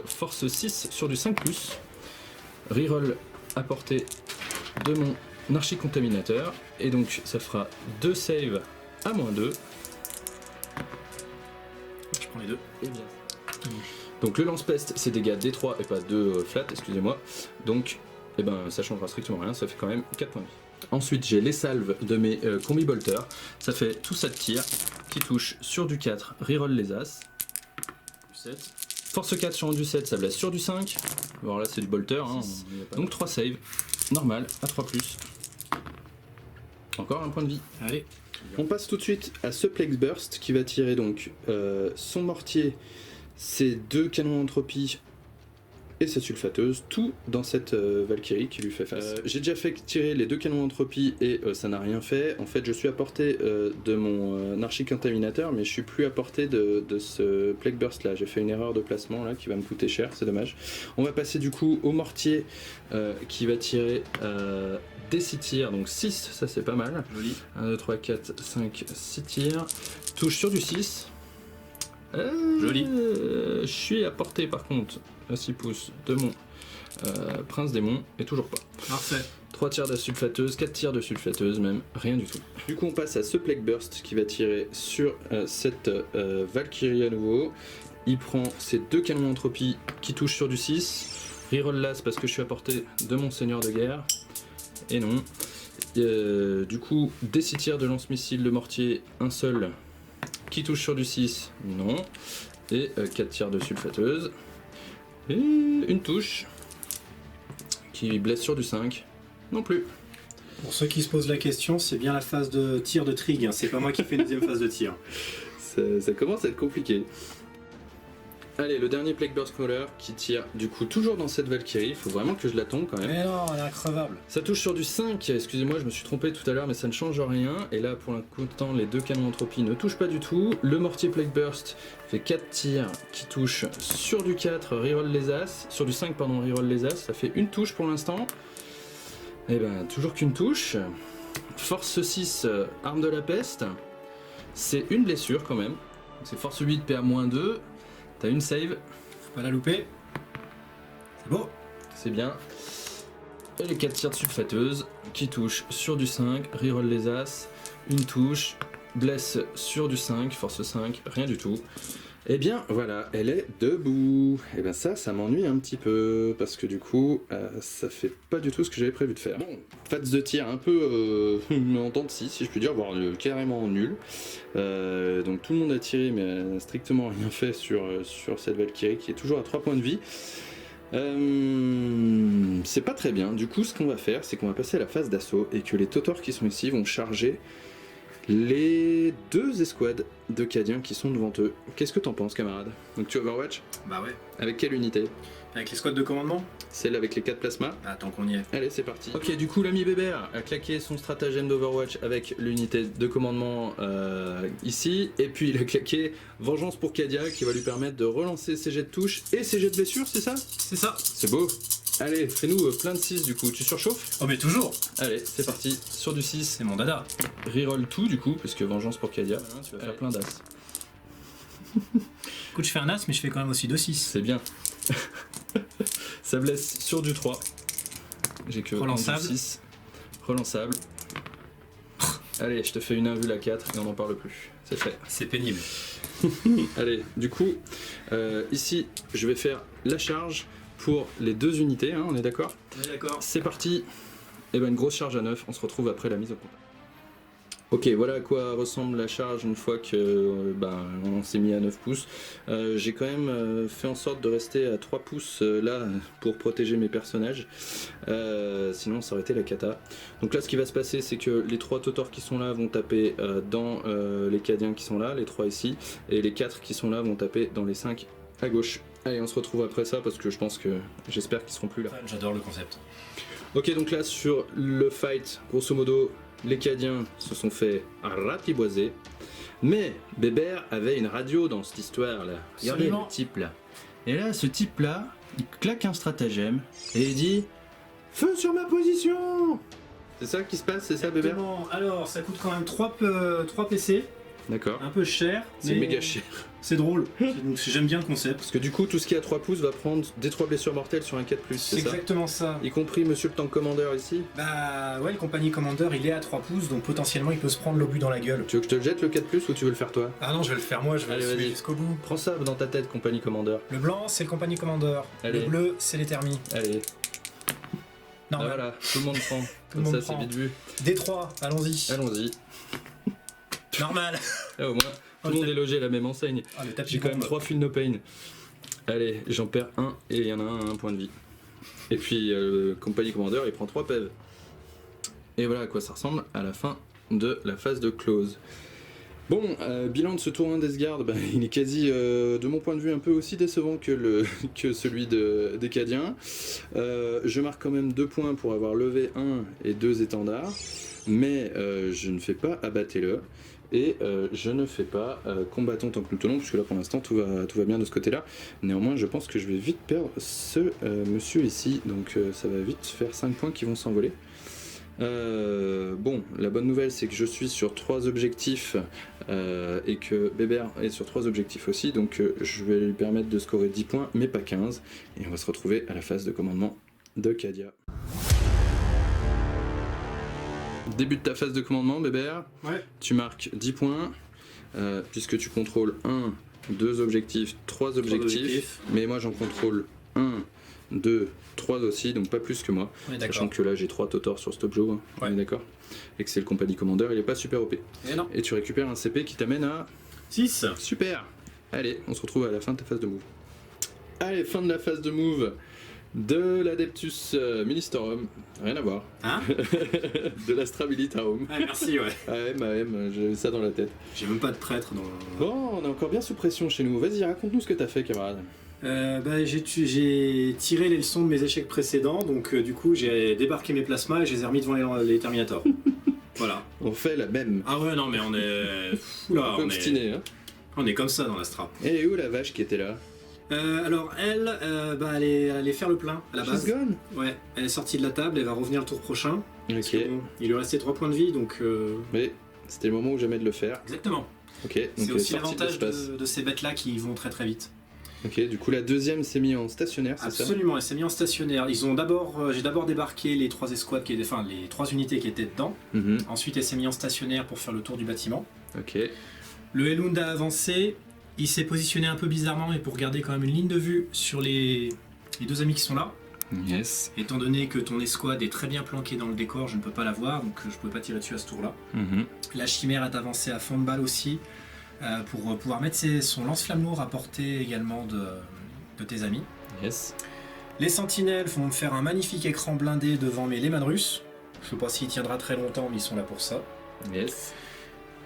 Force 6 sur du 5+, reroll à portée de mon archi-contaminateur, et donc ça fera 2 saves à -2. Je prends les 2. Et bien. Donc le lance-peste, c'est dégâts D3 et pas 2 flat, excusez-moi. Donc, eh ben, ça changera strictement rien, ça fait quand même 4 points de vie. Ensuite, j'ai les salves de mes combi-bolters. Ça fait tout ça de tir, qui touche sur du 4, reroll les as. 7. Force 4 sur du 7, ça blesse sur du 5. Alors là, c'est du bolter, hein, donc 3 saves, normal, à 3+. Encore un point de vie. Allez. On passe tout de suite à ce Plague Burst qui va tirer donc son mortier, ses 2 canons d'entropie et sa sulfateuse, tout dans cette Valkyrie qui lui fait face. J'ai déjà fait tirer les 2 canons d'entropie et ça n'a rien fait. En fait, je suis à portée de mon archi-contaminateur, mais je suis plus à portée de ce Plague Burst là. J'ai fait une erreur de placement là qui va me coûter cher, c'est dommage. On va passer du coup au mortier qui va tirer des 6 tirs, donc 6, ça c'est pas mal. Joli. 1, 2, 3, 4, 5, 6 tirs. Touche sur du 6. Joli. Je suis à portée par contre à 6 pouces de mon prince démon, et toujours pas. Parfait. 3 tirs de sulfateuse, 4 tirs de sulfateuse même, rien du tout. Du coup on passe à ce Plague Burst qui va tirer sur cette Valkyrie à nouveau. Il prend ses 2 canons d'entropie qui touchent sur du 6. Reroll l'as parce que je suis à portée de mon seigneur de guerre. Et non. Du coup, des 6 tirs de lance-missile de mortier, un seul qui touche sur du 6, non. Et 4 tirs de sulfateuse. Et une touche qui blesse sur du 5, non plus. Pour ceux qui se posent la question, c'est bien la phase de tir de Trig, hein. C'est pas moi qui fais une deuxième phase de tir. Ça commence à être compliqué. Allez, le dernier Plague Burst Crawler qui tire du coup toujours dans cette Valkyrie, il faut vraiment que je la tombe quand même. Mais non, elle est increvable. Ça touche sur du 5, excusez-moi je me suis trompé tout à l'heure mais ça ne change rien. Et là pour l'instant les 2 canons d'entropie ne touchent pas du tout. Le mortier Plague Burst fait 4 tirs qui touchent sur du 4, reroll les as. Sur du 5 pardon, reroll les as, ça fait une touche pour l'instant. Et ben toujours qu'une touche. Force 6, arme de la peste. C'est une blessure quand même. C'est force 8, PA-2. T'as une save. Faut pas la louper. C'est beau. C'est bien. Et les 4 tirs de sulfateuse qui touchent sur du 5, reroll les as, une touche, blesse sur du 5, force 5, rien du tout. Et bien voilà, elle est debout. Et bien ça m'ennuie un petit peu, parce que du coup, ça fait pas du tout ce que j'avais prévu de faire. Bon, phase de tir un peu en temps de 6, si je puis dire, voire carrément nul. Donc tout le monde a tiré, mais n'a strictement rien fait sur cette Valkyrie qui est toujours à 3 points de vie. C'est pas très bien. Du coup, ce qu'on va faire, c'est qu'on va passer à la phase d'assaut et que les Tautors qui sont ici vont charger les 2 escouades de Cadiens qui sont devant eux. Qu'est-ce que t'en penses, camarade? Donc tu Overwatch? Bah ouais. Avec quelle unité? Avec les squads de commandement? Celle avec les 4 plasmas? Ah, tant qu'on y est. Allez, c'est parti. Ok, du coup, l'ami Bébert a claqué son stratagème d'Overwatch avec l'unité de commandement ici, et puis il a claqué Vengeance pour Cadia qui va lui permettre de relancer ses jets de touche et ses jets de blessure, c'est ça? C'est ça. C'est beau. Allez, fais-nous plein de 6 du coup, tu surchauffes? Oh mais toujours. Allez, c'est parti, sur du 6. C'est mon dada. Reroll tout du coup, parce que Vengeance pour Cadia, tu vas faire plein d'as. Écoute, je fais un as, mais je fais quand même aussi 2-6. C'est bien. Ça blesse sur du 3. J'ai que relançable. Du 6. Relançable. Allez, je te fais une invule à 4 et on n'en parle plus. C'est fait. C'est pénible. Allez, du coup, ici, je vais faire la charge pour les 2 unités, hein, on est d'accord? Ouais, d'accord. C'est parti. Et ben une grosse charge à 9, on se retrouve après la mise au contact. Ok, voilà à quoi ressemble la charge une fois que on s'est mis à 9 pouces. J'ai quand même fait en sorte de rester à 3 pouces là pour protéger mes personnages. Sinon ça aurait été la cata. Donc là ce qui va se passer c'est que les 3 Totors qui sont là vont taper dans les Cadiens qui sont là, les 3 ici, et les 4 qui sont là vont taper dans les 5 à gauche. Allez, on se retrouve après ça parce que j'espère qu'ils seront plus là. J'adore le concept. Ok, donc là sur le fight, grosso modo, les Cadiens se sont fait ratiboiser, mais Bébert avait une radio dans cette histoire là. Regardez Absolument. le type là. Et là, ce type là, il claque un stratagème et il dit feu sur ma position. C'est ça qui se passe, c'est ça Bébert? Exactement. Alors, ça coûte quand même 3 PC, D'accord. un peu cher. C'est mais méga cher. C'est drôle. Donc, j'aime bien le concept. Parce que du coup, tout ce qui est à 3 pouces va prendre des 3 blessures mortelles sur un 4+, C'est c'est ça? exactement ça. Y compris Monsieur le Tank Commander ici. Bah ouais, le compagnie Commander, il est à 3 pouces, donc potentiellement il peut se prendre l'obus dans la gueule. Tu veux que je te le jette le 4+, ou tu veux le faire toi? Ah non, je vais le faire moi, je vais Allez, le suivre vas-y. jusqu'au bout. Prends ça dans ta tête, compagnie Commander. Le blanc, c'est le compagnie Commander. Allez. Le bleu, c'est les thermis. Allez. Non, Ah, voilà, tout le monde prend. le Comme monde ça, c'est prend. vite vu. D3, allons-y. Allons-y. Normal. Ah, au moins, tout le monde est logé à la même enseigne. Ah, le tapis J'ai quand même bombe. 3 feel no pain. Allez, j'en perds un et il y en a un point de vie. Et puis, le compagnie Commander, il prend 3 PEV. Et voilà à quoi ça ressemble à la fin de la phase de close. Bon, bilan de ce tour 1 d'Esgard, il est quasi, de mon point de vue, un peu aussi décevant que celui des Cadiens. Je marque quand même 2 points pour avoir levé 1 et 2 étendards, mais je ne fais pas abattez-le, et je ne fais pas combattant tant que nous tenons, puisque là pour l'instant tout va bien de ce côté-là. Néanmoins, je pense que je vais vite perdre ce monsieur ici, donc ça va vite faire 5 points qui vont s'envoler. Bon, la bonne nouvelle c'est que je suis sur 3 objectifs et que Bébert est sur 3 objectifs aussi, donc je vais lui permettre de scorer 10 points mais pas 15, et on va se retrouver à la phase de commandement de Cadia. Début de ta phase de commandement Bébert, Ouais. tu marques 10 points puisque tu contrôles 1, 2 objectifs, 3 objectifs, mais moi j'en contrôle 1, 2, 3 aussi, donc pas plus que moi. Ouais, Sachant d'accord. que là j'ai 3 Totors sur Stop Joe, on Ouais. est d'accord? Et que c'est le compagnie Commander, il est pas super OP. Et non. Et tu récupères un CP qui t'amène à 6. super. Allez, on se retrouve à la fin de ta phase de move. Allez, fin de la phase de move de l'Adeptus Ministorum. Rien à voir. Hein? De l'Astra Militarum. Ah, merci, ouais. AM, j'ai ça dans la tête. J'ai même pas de prêtre dans. Bon, on est encore bien sous pression chez nous. Vas-y, raconte-nous ce que t'as fait, camarade. J'ai tiré les leçons de mes échecs précédents, donc du coup j'ai débarqué mes plasmas et je les ai remis devant les Terminators. Voilà. On fait la même. Ah ouais, non mais on est... Oula, Un peu obstiné, hein. on est comme ça dans l'Astra. Et où la vache qui était là? Alors elle, elle allait faire le plein à la base. She's gone. Ouais, elle est sortie de la table, elle va revenir le tour prochain. Parce Ok. que bon, il lui restait 3 points de vie, donc... Mais c'était le moment où jamais de le faire. Exactement. Ok, donc C'est elle est aussi sortie de l'avantage l'espace. de ces bêtes-là qui vont très très vite. Ok, du coup la deuxième s'est mise en stationnaire, c'est ça? Absolument, elle s'est mise en stationnaire. J'ai d'abord débarqué les 3 escouades, enfin les 3 unités qui étaient dedans. Mhm. Ensuite, elle s'est mise en stationnaire pour faire le tour du bâtiment. Ok. Le Elund a avancé. Il s'est positionné un peu bizarrement, mais pour garder quand même une ligne de vue sur les 2 amis qui sont là. Yes. Étant donné que ton escouade est très bien planquée dans le décor, je ne peux pas la voir, donc je ne peux pas tirer dessus à ce tour-là. Mhm. La chimère est avancée à fond de balle aussi, pour pouvoir mettre son lance-flamme lourd à portée également de tes amis. Yes. Les sentinelles vont me faire un magnifique écran blindé devant mes Lehman russes. Je ne sais pas s'il tiendra très longtemps, mais ils sont là pour ça. Yes.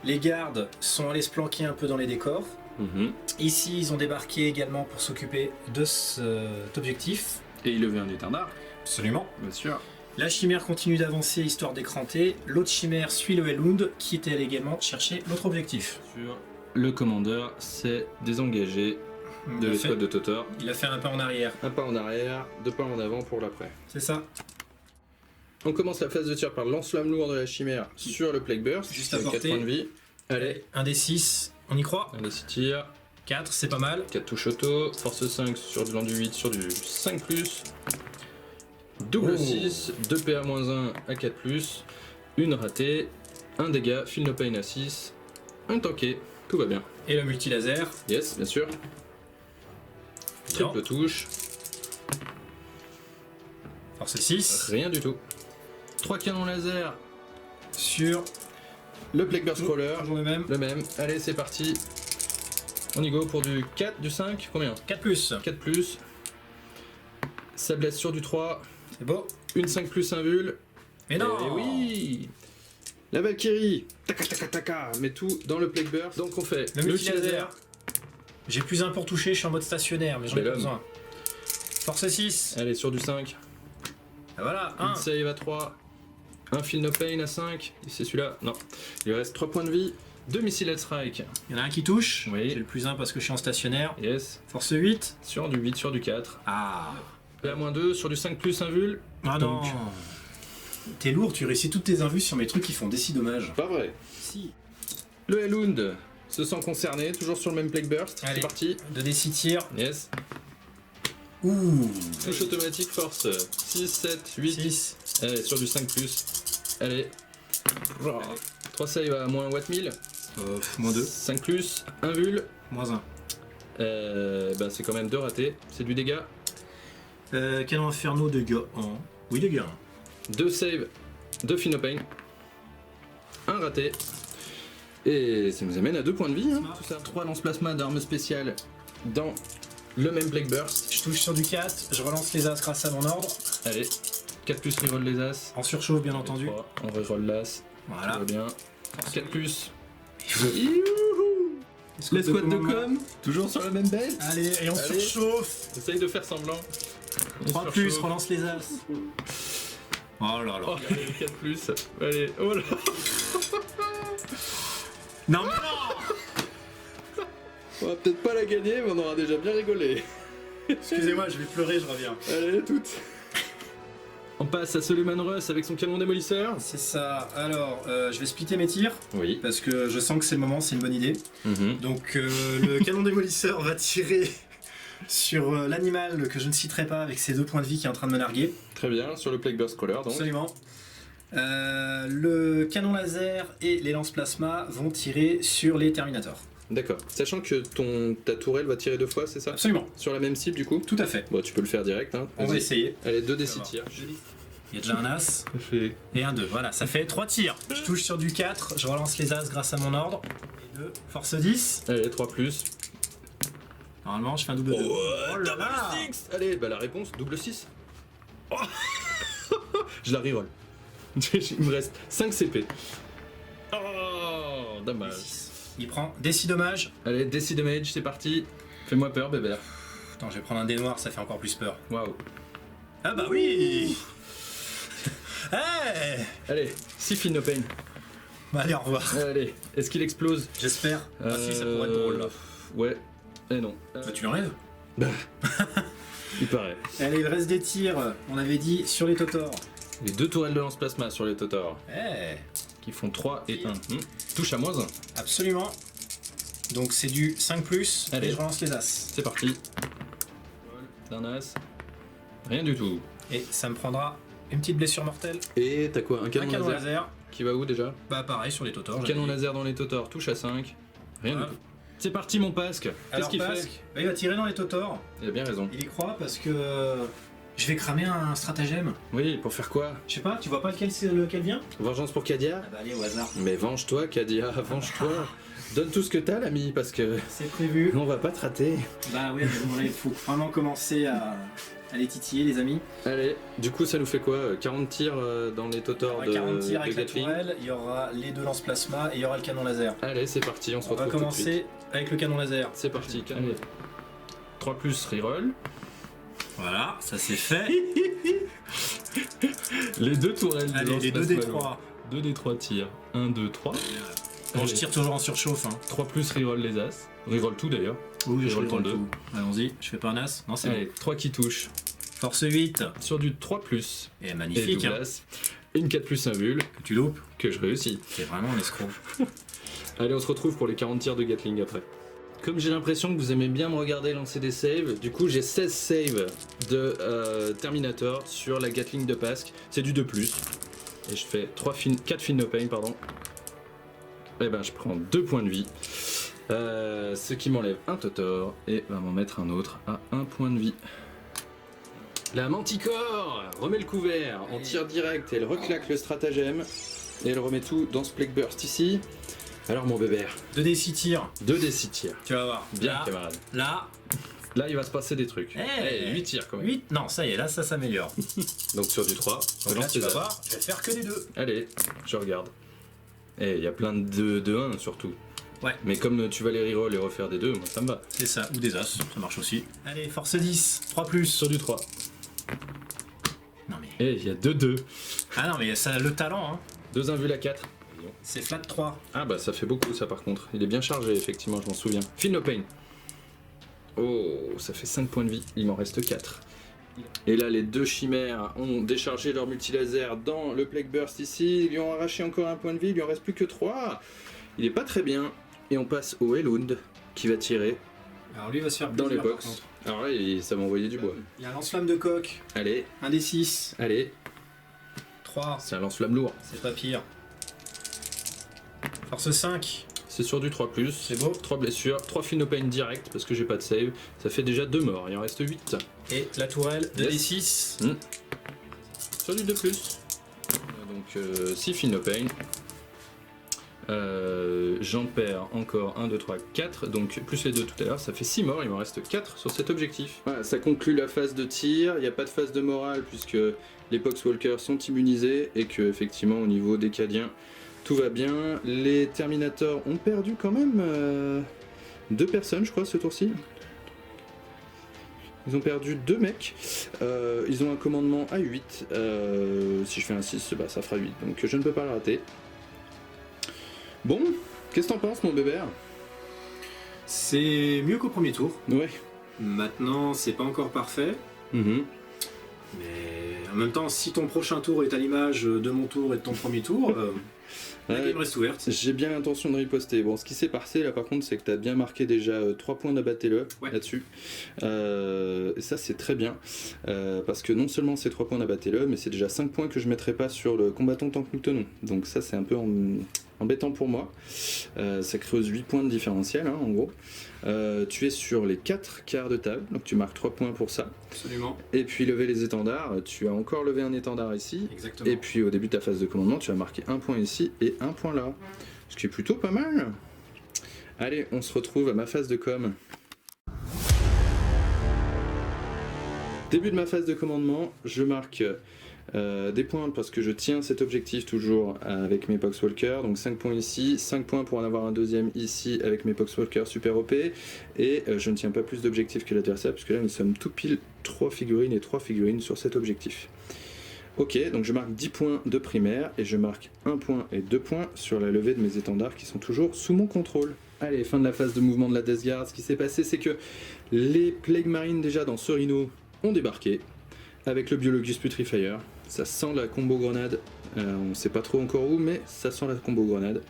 Les gardes sont allés se planquer un peu dans les décors. Mhm. Ici, ils ont débarqué également pour s'occuper de cet objectif. Et il levait un étendard, Absolument. bien sûr. La chimère continue d'avancer histoire d'écranter. L'autre chimère suit le Elund qui était allé également chercher l'autre objectif. Sur Le commandeur s'est désengagé de l'escouade de Totor. Il a fait un pas en arrière. Un pas en arrière, 2 pas en avant pour l'après. C'est ça. On commence la phase de tir par le lance-flamme lourd de la chimère sur le Plague Burst. Juste à avec 4 portée. points de vie. Allez, Un des 6, on y croit. allez, 6 tirs. 4, c'est pas mal. 4 touches auto, force 5 sur de l'endu 8 sur du 5+, double Oh. 6, 2 PA-1 à 4+, une ratée, un dégât, feel no pain à 6, un tanké, tout va bien. Et le multilaser. Yes, bien sûr. Triple touche, Force 6. rien du tout. 3 canons laser Sur Le Plague Burst Crawler, Toujours le même. le même. Allez, c'est parti. On y go pour du 4, du 5, combien? 4 plus. 4 plus. Ça blesse sur du 3. C'est beau. Une 5 plus, un vul. Mais non. Eh oui. La Valkyrie. Taka taka taka. Met tout dans le Plague Burst. Donc on fait Le multi-laser. J'ai plus un pour toucher, je suis en mode stationnaire, mais j'en ai Bel pas homme. besoin. Force 6. Allez, sur du 5. Ah, voilà, Un 1. save à 3. Un Feel No Pain à 5. C'est celui-là. Non. Il lui reste 3 points de vie. 2 Missile Strike. Il y en a un qui touche. Oui. J'ai le plus 1 parce que je suis en stationnaire. Yes. Force 8. Sur du 8, sur du 4. Ah. PA-2, sur du 5 plus, un vul. Ah Donc. non. T'es lourd, tu réussis toutes tes invus sur mes trucs qui font des si dommages. Pas vrai. Si. Le Hellhound se sent concerné. Toujours sur le même Plague Burst. C'est Allez. parti. 2d6 tir. Yes. Ouh. Touche automatique, force 6, 7, 8. 6. Allez, sur du 5 plus. Allez. 3 save à moins watt 1000. Moins 2. 5 plus, 1 vul. Moins 1. Bah c'est quand même 2 ratés. C'est du dégât. Canon Inferno de gars 1. Oui, de gars 2 save, 2 Feel No Pain. 1 raté. Et ça nous amène à 2 points de vie. Hein, tout ça. 3 lance-plasma d'armes spéciales dans le même Plague Burst. Je touche sur du 4. Je relance les as grâce à mon ordre. Allez. 4 plus, reroll les as. En surchauffe, bien entendu. 3, on reroll l'as. Voilà. Ça va bien. 4 plus. Escouade Les squads de commandement. com, toujours sur la même belle. Allez, et on Allez. surchauffe. Essaye de faire semblant. On 3 surchauffe. plus, relance les as. Oh là là. Oh, 4 plus. Allez, oh là. Non mais non. On va peut-être pas la gagner, mais on aura déjà bien rigolé. Excusez-moi, je vais pleurer, je reviens. Allez, toutes. On passe à Suleiman Russ avec son canon démolisseur. C'est ça. Alors, je vais splitter mes tirs Oui. parce que je sens que c'est le moment, c'est une bonne idée. Donc, le canon démolisseur va tirer sur l'animal que je ne citerai pas avec ses 2 points de vie qui est en train de me narguer. Très bien, sur le Plague Burst Crawler donc. Absolument. Le canon laser et les lance-plasma vont tirer sur les Terminators. D'accord. Sachant que ta tourelle va tirer 2 fois, c'est ça? Absolument. Sur la même cible du coup? Tout à fait. Bon, tu peux le faire direct. Hein. On va Vas-y. essayer. Allez, 2 On va d6 voir. tirs. Il y a déjà un as et un 2. Voilà, ça fait 3 tirs. Je touche sur du 4, je relance les as grâce à mon ordre. Et 2, force 10. Allez, 3 plus. Normalement, je fais un double 2. Oh là là. Allez, bah la réponse, double 6. Oh. Je la reroll. Il me reste 5 CP. Oh, dommage. Il prend des 6 dommages. Allez, DC damage, c'est parti. Fais-moi peur, bébé. Attends, je vais prendre un dé noir, ça fait encore plus peur. Waouh. Ah bah oui. Hey. Allez, 6 Feel No Pain. Bah allez, au revoir. Allez, est-ce qu'il explose? J'espère. Ah si, ça pourrait être drôle là. Ouais. Eh non. Bah tu l'enlèves. Il paraît. Allez, il reste des tirs, on avait dit, sur les Totors. Les 2 tourelles de lance-plasma sur les Totors. Eh, Qui font 3 et 1. Touche à moins 1. absolument. Donc c'est du 5+, Allez. et je relance les as. C'est parti. D'un as. Rien du tout. Et ça me prendra une petite blessure mortelle. Et t'as quoi? Un Un canon, canon laser, laser. qui va où déjà? Bah pareil sur les Totors. Canon j'avais dit. laser dans les Totors, touche à 5. Rien Voilà. du tout. C'est parti mon Pasque. Qu'est-ce Alors qu'il Pasque, fait? bah, il va tirer dans les Totors. Il a bien raison. Il y croit parce que je vais cramer un stratagème. Oui, pour faire quoi? Je sais pas, tu vois pas lequel vient? Vengeance pour Kadia? Ah bah allez au hasard. Mais venge-toi Kadia, venge-toi. Donne tout ce que t'as l'ami, parce que C'est prévu. on va pas te rater. Bah oui, il faut vraiment commencer à les titiller les amis. Allez, du coup ça nous fait quoi? 40 tirs dans les Il y Totors aura de, 40 tirs de avec la Gatling. tourelle, il y aura les 2 lance-plasma et il y aura le canon laser. Allez, c'est parti, on se On va retrouve tout de suite. commencer avec le canon laser. C'est parti, allez. 3 plus reroll. Voilà, ça c'est fait. Les 2 tourelles de Allez, les 2 lance-plasma. D3. 2 D3 tirs. 1, 2, 3. Bon, je tire toujours en surchauffe. Hein. 3 plus reroll les as. Reroll tout d'ailleurs. Oui, je reroll tout. Allons-y, je fais pas un as. Non, c'est bon. Allez, 3 qui touchent. Force 8. Sur du 3 plus. Et Et magnifique, double hein. as. Une 4 plus un vul. Que tu loupes. Que je réussis. C'est vraiment un escroc. Allez, on se retrouve pour les 40 tirs de Gatling après. Comme j'ai l'impression que vous aimez bien me regarder lancer des saves, du coup j'ai 16 saves de Terminator sur la Gatling de Pasque. C'est du 2+. Et je fais 4 Feel No Pain, pardon. Et ben je prends 2 points de vie. Ce qui m'enlève un Totor et va m'en mettre un autre à 1 point de vie. La Manticore remet le couvert, on tire direct et elle reclaque le stratagème. Et elle remet tout dans ce Plague Burst ici. Alors mon bébert, 2d 6 tirs. 2d 6 tirs. Tu vas voir. Bien Là, camarade. Là, Il va se passer des trucs. 8 tirs quand même. 8. Non, ça y est, là, ça s'améliore. Donc sur du 3, Donc là, tu vas voir, je vais faire que des 2. Allez, je regarde. Et il y a plein de 1 surtout. Ouais. Mais comme tu vas les reroll et refaire des 2, moi ça me va. C'est ça, ou des As, ça marche aussi. Allez, force 10, 3 plus. Sur du 3. Non mais... Et il y a 2-2. Ah non mais ça a le talent, hein. 2 invul à 4. C'est flat 3. Ah bah ça fait beaucoup ça par contre. Il est bien chargé effectivement, je m'en souviens. Feel no pain. Oh, ça fait 5 points de vie, il m'en reste 4. Et là les 2 chimères ont déchargé leur multilaser dans le Plague Burst ici. Ils lui ont arraché encore un point de vie, il lui en reste plus que 3. Il est pas très bien. Et on passe au Elund qui va tirer Alors lui va se faire dans les plaisir, par box. contre. Alors là ça m'a envoyé du bois. Il y a un lance-flamme de coq, Allez, un des 6, allez, 3, c'est un lance-flamme lourd. c'est pas pire. Force 5, C'est sur du 3+, c'est beau. 3 blessures, 3 Feel no pain direct parce que j'ai pas de save. Ça fait déjà 2 morts, il en reste 8. Et la tourelle, 2 des Yes. 6. Sur du 2+. Donc 6 Feel no pain. J'en perds encore 1, 2, 3, 4, donc plus les 2 tout à l'heure, ça fait 6 morts, il m'en reste 4 sur cet objectif. Voilà, ça conclut la phase de tir, il n'y a pas de phase de morale puisque les Poxwalkers sont immunisés et que effectivement au niveau des Cadiens, tout va bien. Les Terminators ont perdu quand même 2 personnes je crois ce tour-ci. Ils ont perdu 2 mecs, ils ont un commandement à 8, si je fais un 6, bah, ça fera 8, donc je ne peux pas le rater. Bon, qu'est-ce que t'en penses mon bébert? C'est mieux qu'au premier tour. Ouais. Maintenant, c'est pas encore parfait. Mhm. Mais en même temps, si ton prochain tour est à l'image de mon tour et de ton premier tour, la Ouais. game reste ouverte. J'ai bien l'intention de riposter. Bon, ce qui s'est passé là par contre, c'est que t'as bien marqué déjà 3 points d'abatté-le là-dessus. Et ça, c'est très bien. Parce que non seulement c'est 3 points d'abatté-le, mais c'est déjà 5 points que je mettrai pas sur le combattant tant que nous tenons. Donc ça, c'est un peu embêtant pour moi. Ça creuse 8 points de différentiel, hein, en gros. Tu es sur les 4 quarts de table, donc tu marques 3 points pour ça. Absolument. Et puis lever les étendards, tu as encore levé un étendard ici. Exactement. Et puis au début de ta phase de commandement, tu as marqué un point ici et un point là. Ce qui est plutôt pas mal. Allez, on se retrouve à ma phase de com. Début de ma phase de commandement, je marque des points parce que je tiens cet objectif toujours avec mes Poxwalkers, donc 5 points ici, 5 points pour en avoir un deuxième ici avec mes Poxwalkers super OP, et je ne tiens pas plus d'objectifs que l'adversaire puisque là nous sommes tout pile 3 figurines et 3 figurines sur cet objectif. Ok, donc je marque 10 points de primaire et je marque 1 point et 2 points sur la levée de mes étendards qui sont toujours sous mon contrôle. Allez, fin de la phase de mouvement de la Death Guard. Ce qui s'est passé, c'est que les Plague Marines déjà dans ce Rhino ont débarqué avec le Biologus Putrifier. Ça sent la combo grenade, on sait pas trop encore où, mais ça sent la combo grenade.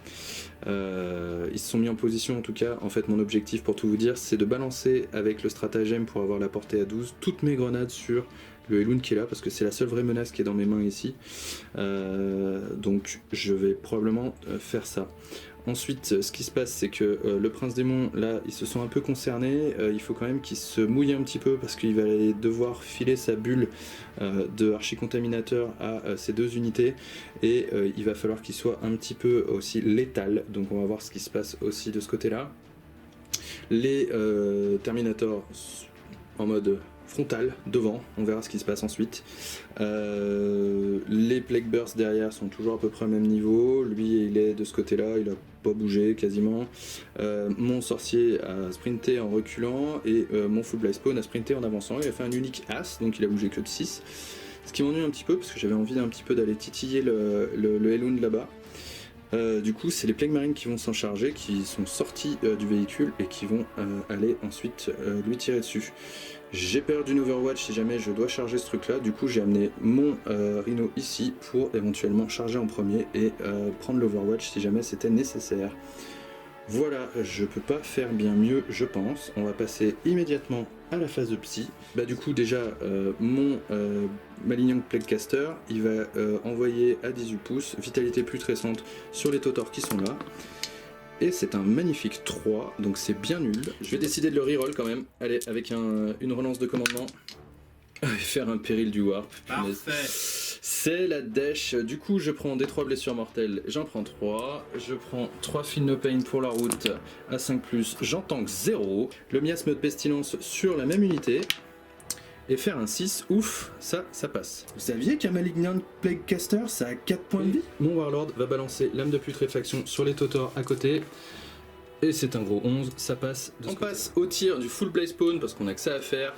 Ils se sont mis en position, en tout cas, en fait mon objectif pour tout vous dire, c'est de balancer avec le stratagème pour avoir la portée à 12 toutes mes grenades sur le Elund qui est là, parce que c'est la seule vraie menace qui est dans mes mains ici. Donc je vais probablement faire ça. Ensuite, ce qui se passe, c'est que le Prince Démon, là, ils se sont un peu concernés. Il faut quand même qu'il se mouille un petit peu parce qu'il va devoir filer sa bulle de archicontaminateur à ces 2 unités. Et il va falloir qu'il soit un petit peu aussi létal. Donc on va voir ce qui se passe aussi de ce côté-là. Les Terminators en mode frontal, devant, on verra ce qui se passe ensuite. Les Plague Bursts derrière sont toujours à peu près au même niveau, lui il est de ce côté là, il a pas bougé quasiment. Mon sorcier a sprinté en reculant et mon Full Blast Spawn a sprinté en avançant, il a fait un unique as, donc il a bougé que de 6. Ce qui m'ennuie un petit peu parce que j'avais envie un petit peu d'aller titiller le Elund là-bas. Du coup, c'est les Plague Marines qui vont s'en charger, qui sont sortis du véhicule et qui vont aller ensuite lui tirer dessus. J'ai perdu une Overwatch si jamais je dois charger ce truc là, du coup j'ai amené mon Rhino ici pour éventuellement charger en premier et prendre l'Overwatch si jamais c'était nécessaire. Voilà, je peux pas faire bien mieux je pense, on va passer immédiatement à la phase de psy. Bah du coup déjà mon Malignant Plaguecaster il va envoyer à 18 pouces, vitalité putrescente sur les Totors qui sont là. Et c'est un magnifique 3, donc c'est bien nul. Je vais décider de le reroll quand même. Allez, avec une relance de commandement. Faire un péril du warp. Parfait. C'est la dèche. Du coup, je prends des 3 blessures mortelles, j'en prends 3. Je prends 3 feel no pain pour la route à 5+, j'en tank 0. Le miasme de pestilence sur la même unité. Et faire un 6, ouf, ça passe. Vous saviez qu'un Malignant Plague Caster, ça a 4 points de vie? Mon Warlord va balancer lame de putréfaction sur les Totors à côté. Et c'est un gros 11, ça passe. On passe au tir du full blaze spawn parce qu'on a que ça à faire.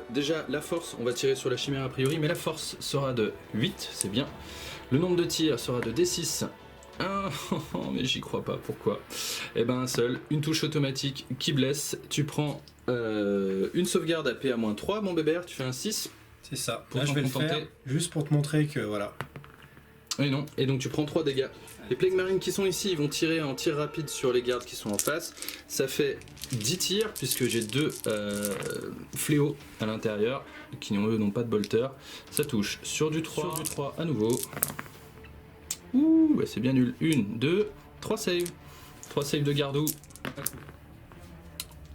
Déjà, la force, on va tirer sur la chimère a priori, mais la force sera de 8, c'est bien. Le nombre de tirs sera de D6. Ah, mais j'y crois pas, pourquoi? Eh ben un seul, une touche automatique qui blesse, tu prends une sauvegarde à PA-3, mon bébé, tu fais un 6. C'est ça, Pour là je vais le contenter. faire juste pour te montrer que voilà. Et non, et donc tu prends 3 dégâts. Les Plague Marines qui sont ici, ils vont tirer en tir rapide sur les gardes qui sont en face. Ça fait 10 tirs, puisque j'ai 2 fléaux à l'intérieur, qui n'ont pas de bolter. Ça touche sur du 3 à nouveau. Ouh, bah c'est bien nul. 1, 2, 3 saves. 3 saves de gardou.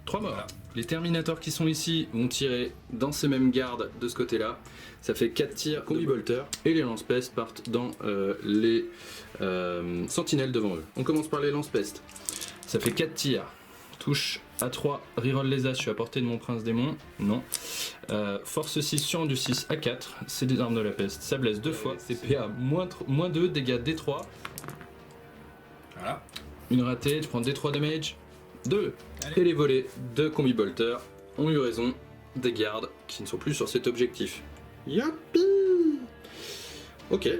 3 morts. Voilà. Les Terminators qui sont ici vont tirer dans ces mêmes gardes de ce côté-là. Ça fait 4 tirs combi bolter. Et les lance-pestes partent dans les sentinelles devant eux. On commence par les lance-pestes. Ça fait 4 tirs. Touche à 3. Reroll les as, je suis à portée de mon prince démon. Non. Force 6 sur du 6 à 4. C'est des armes de la peste. Ça blesse 2 fois. C'est PA moins 2, dégâts D3. Voilà. Une ratée, tu prends D3 damage. 2. Allez. Et les volets de combi bolter ont eu raison des gardes qui ne sont plus sur cet objectif. Youpi! Ok.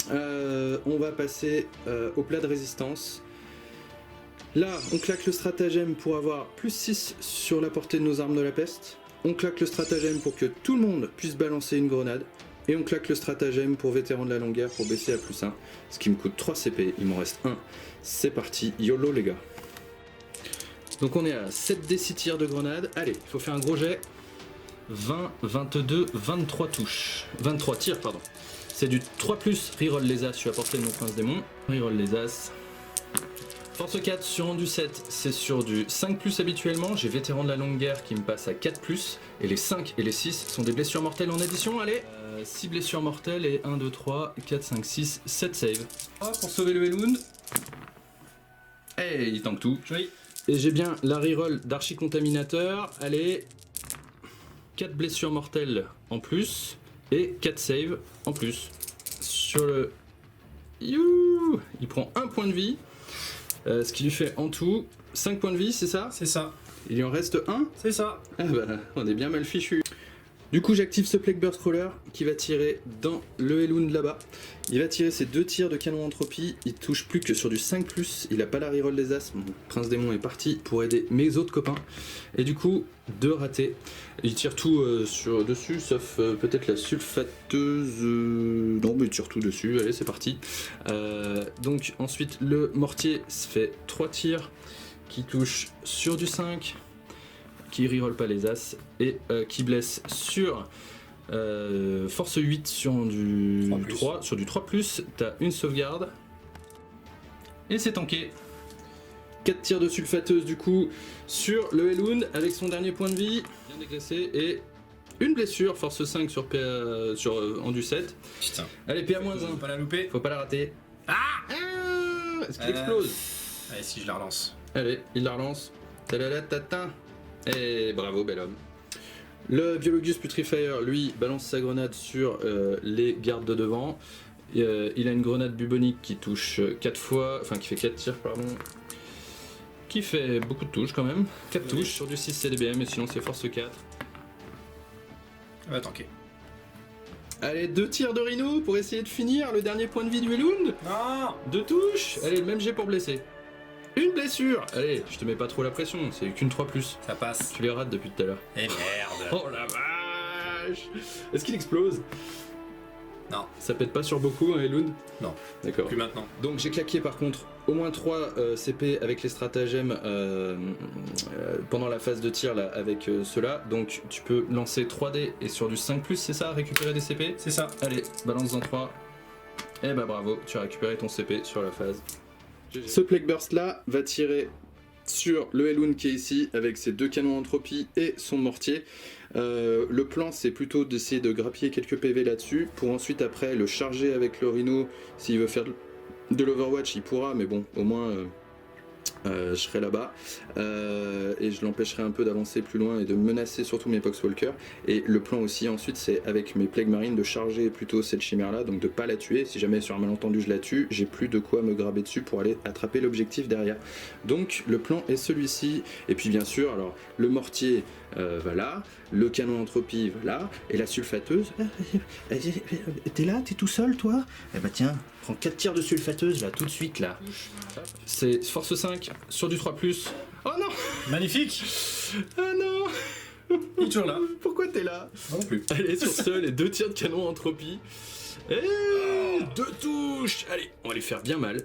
On va passer au plat de résistance. Là, on claque le stratagème pour avoir plus 6 sur la portée de nos armes de la peste. On claque le stratagème pour que tout le monde puisse balancer une grenade. Et on claque le stratagème pour vétéran de la longueur pour baisser à +1. Ce qui me coûte 3 CP, il m'en reste 1. C'est parti, YOLO les gars. Donc on est à 7d6 tirs de grenade. Allez, il faut faire un gros jet. 20, 22, 23 touches. 23 tirs, pardon. C'est du 3+, reroll les as, je suis à portée de mon prince démon. Reroll les as. Force 4 sur rendu 7, c'est sur du 5+ habituellement. J'ai vétéran de la longue guerre qui me passe à 4+. Et les 5 et les 6 sont des blessures mortelles en addition. Allez, 6 blessures mortelles et 1, 2, 3, 4, 5, 6, 7 saves. Oh, pour sauver le Hellwound. Hey, il tank tout. Joli. Et j'ai bien la reroll d'archi-contaminateur. Allez, 4 blessures mortelles en plus et 4 saves en plus. Sur le... Youh, il prend 1 point de vie, ce qui lui fait en tout 5 points de vie, c'est ça? C'est ça. Il lui en reste 1? C'est ça. Ah bah, on est bien mal fichu. Du coup, j'active ce Plague Burst Crawler qui va tirer dans le Hellwound là-bas. Il va tirer ses 2 tirs de canon entropie. Il touche plus que sur du 5+. Il a pas la reroll des as. Mon prince démon est parti pour aider mes autres copains. Et du coup, 2 ratés. Il tire tout dessus, sauf peut-être la sulfateuse. Non, mais il tire tout dessus. Allez, c'est parti. Donc, ensuite, le mortier se fait 3 tirs qui touchent sur du 5. Qui reroll pas les as et qui blesse sur force 8 sur du 3, sur du 3+, t'as une sauvegarde et c'est tanké. 4 tirs de sulfateuse du coup sur le Hellwound avec son dernier point de vie, bien dégraissé, et une blessure, force 5 sur PA, en du 7. Putain. Allez, PA-1, Faut pas la louper. faut pas la rater. Est-ce qu'il explose? Allez, si je la relance. Allez, il la relance. Tadadadata. Et bravo, bel homme. Le Biologus Putrifier, lui, balance sa grenade sur les gardes de devant. Il a une grenade bubonique qui touche 4 fois, enfin qui fait 4 tirs, pardon. Qui fait beaucoup de touches quand même. 4 touches sur du 6 CDBM, et sinon c'est force 4. Ah, tanké. Allez, 2 tirs de Rhino pour essayer de finir le dernier point de vie du Hellwound. Non. 2 touches. Allez, le même jet pour blesser. Une blessure. Allez, je te mets pas trop la pression, c'est qu'une 3+. Ça passe. Tu les rates depuis tout à l'heure. Eh merde. Oh la vache! Est-ce qu'il explose? Non. Ça pète pas sur beaucoup, hein, Hellwound? Non. D'accord. Plus maintenant. Donc j'ai claqué par contre au moins 3 CP avec les stratagèmes pendant la phase de tir là avec ceux-là. Donc tu peux lancer 3D et sur du 5+, c'est ça? Récupérer des CP? C'est ça. Allez, balance dans 3. Et bah bravo, tu as récupéré ton CP sur la phase. Ce Plague Burst là va tirer sur le Hellwound qui est ici avec ses 2 canons entropie et son mortier. Le plan, c'est plutôt d'essayer de grappiller quelques PV là-dessus, pour ensuite après le charger avec le Rhino. S'il veut faire de l'Overwatch, il pourra, mais bon, au moins je serai là-bas et je l'empêcherai un peu d'avancer plus loin et de menacer surtout mes Poxwalkers. Et le plan aussi ensuite, c'est avec mes Plague Marines de charger plutôt cette chimère là, donc de pas la tuer. Si jamais sur un malentendu je la tue, j'ai plus de quoi me graber dessus pour aller attraper l'objectif derrière. Donc le plan est celui-ci. Et puis bien sûr, alors le mortier va là, le canon entropie va là, et la sulfateuse. T'es là, t'es tout seul toi? Eh bah tiens, prends 4 tirs de sulfateuse là tout de suite là. C'est force 5 sur du 3+. Oh non! Magnifique. Ah non! Il est toujours là. Pourquoi t'es là? Non plus. Allez, sur ce, les 2 tirs de canon entropie. Et 2 touches! Allez, on va lui faire bien mal.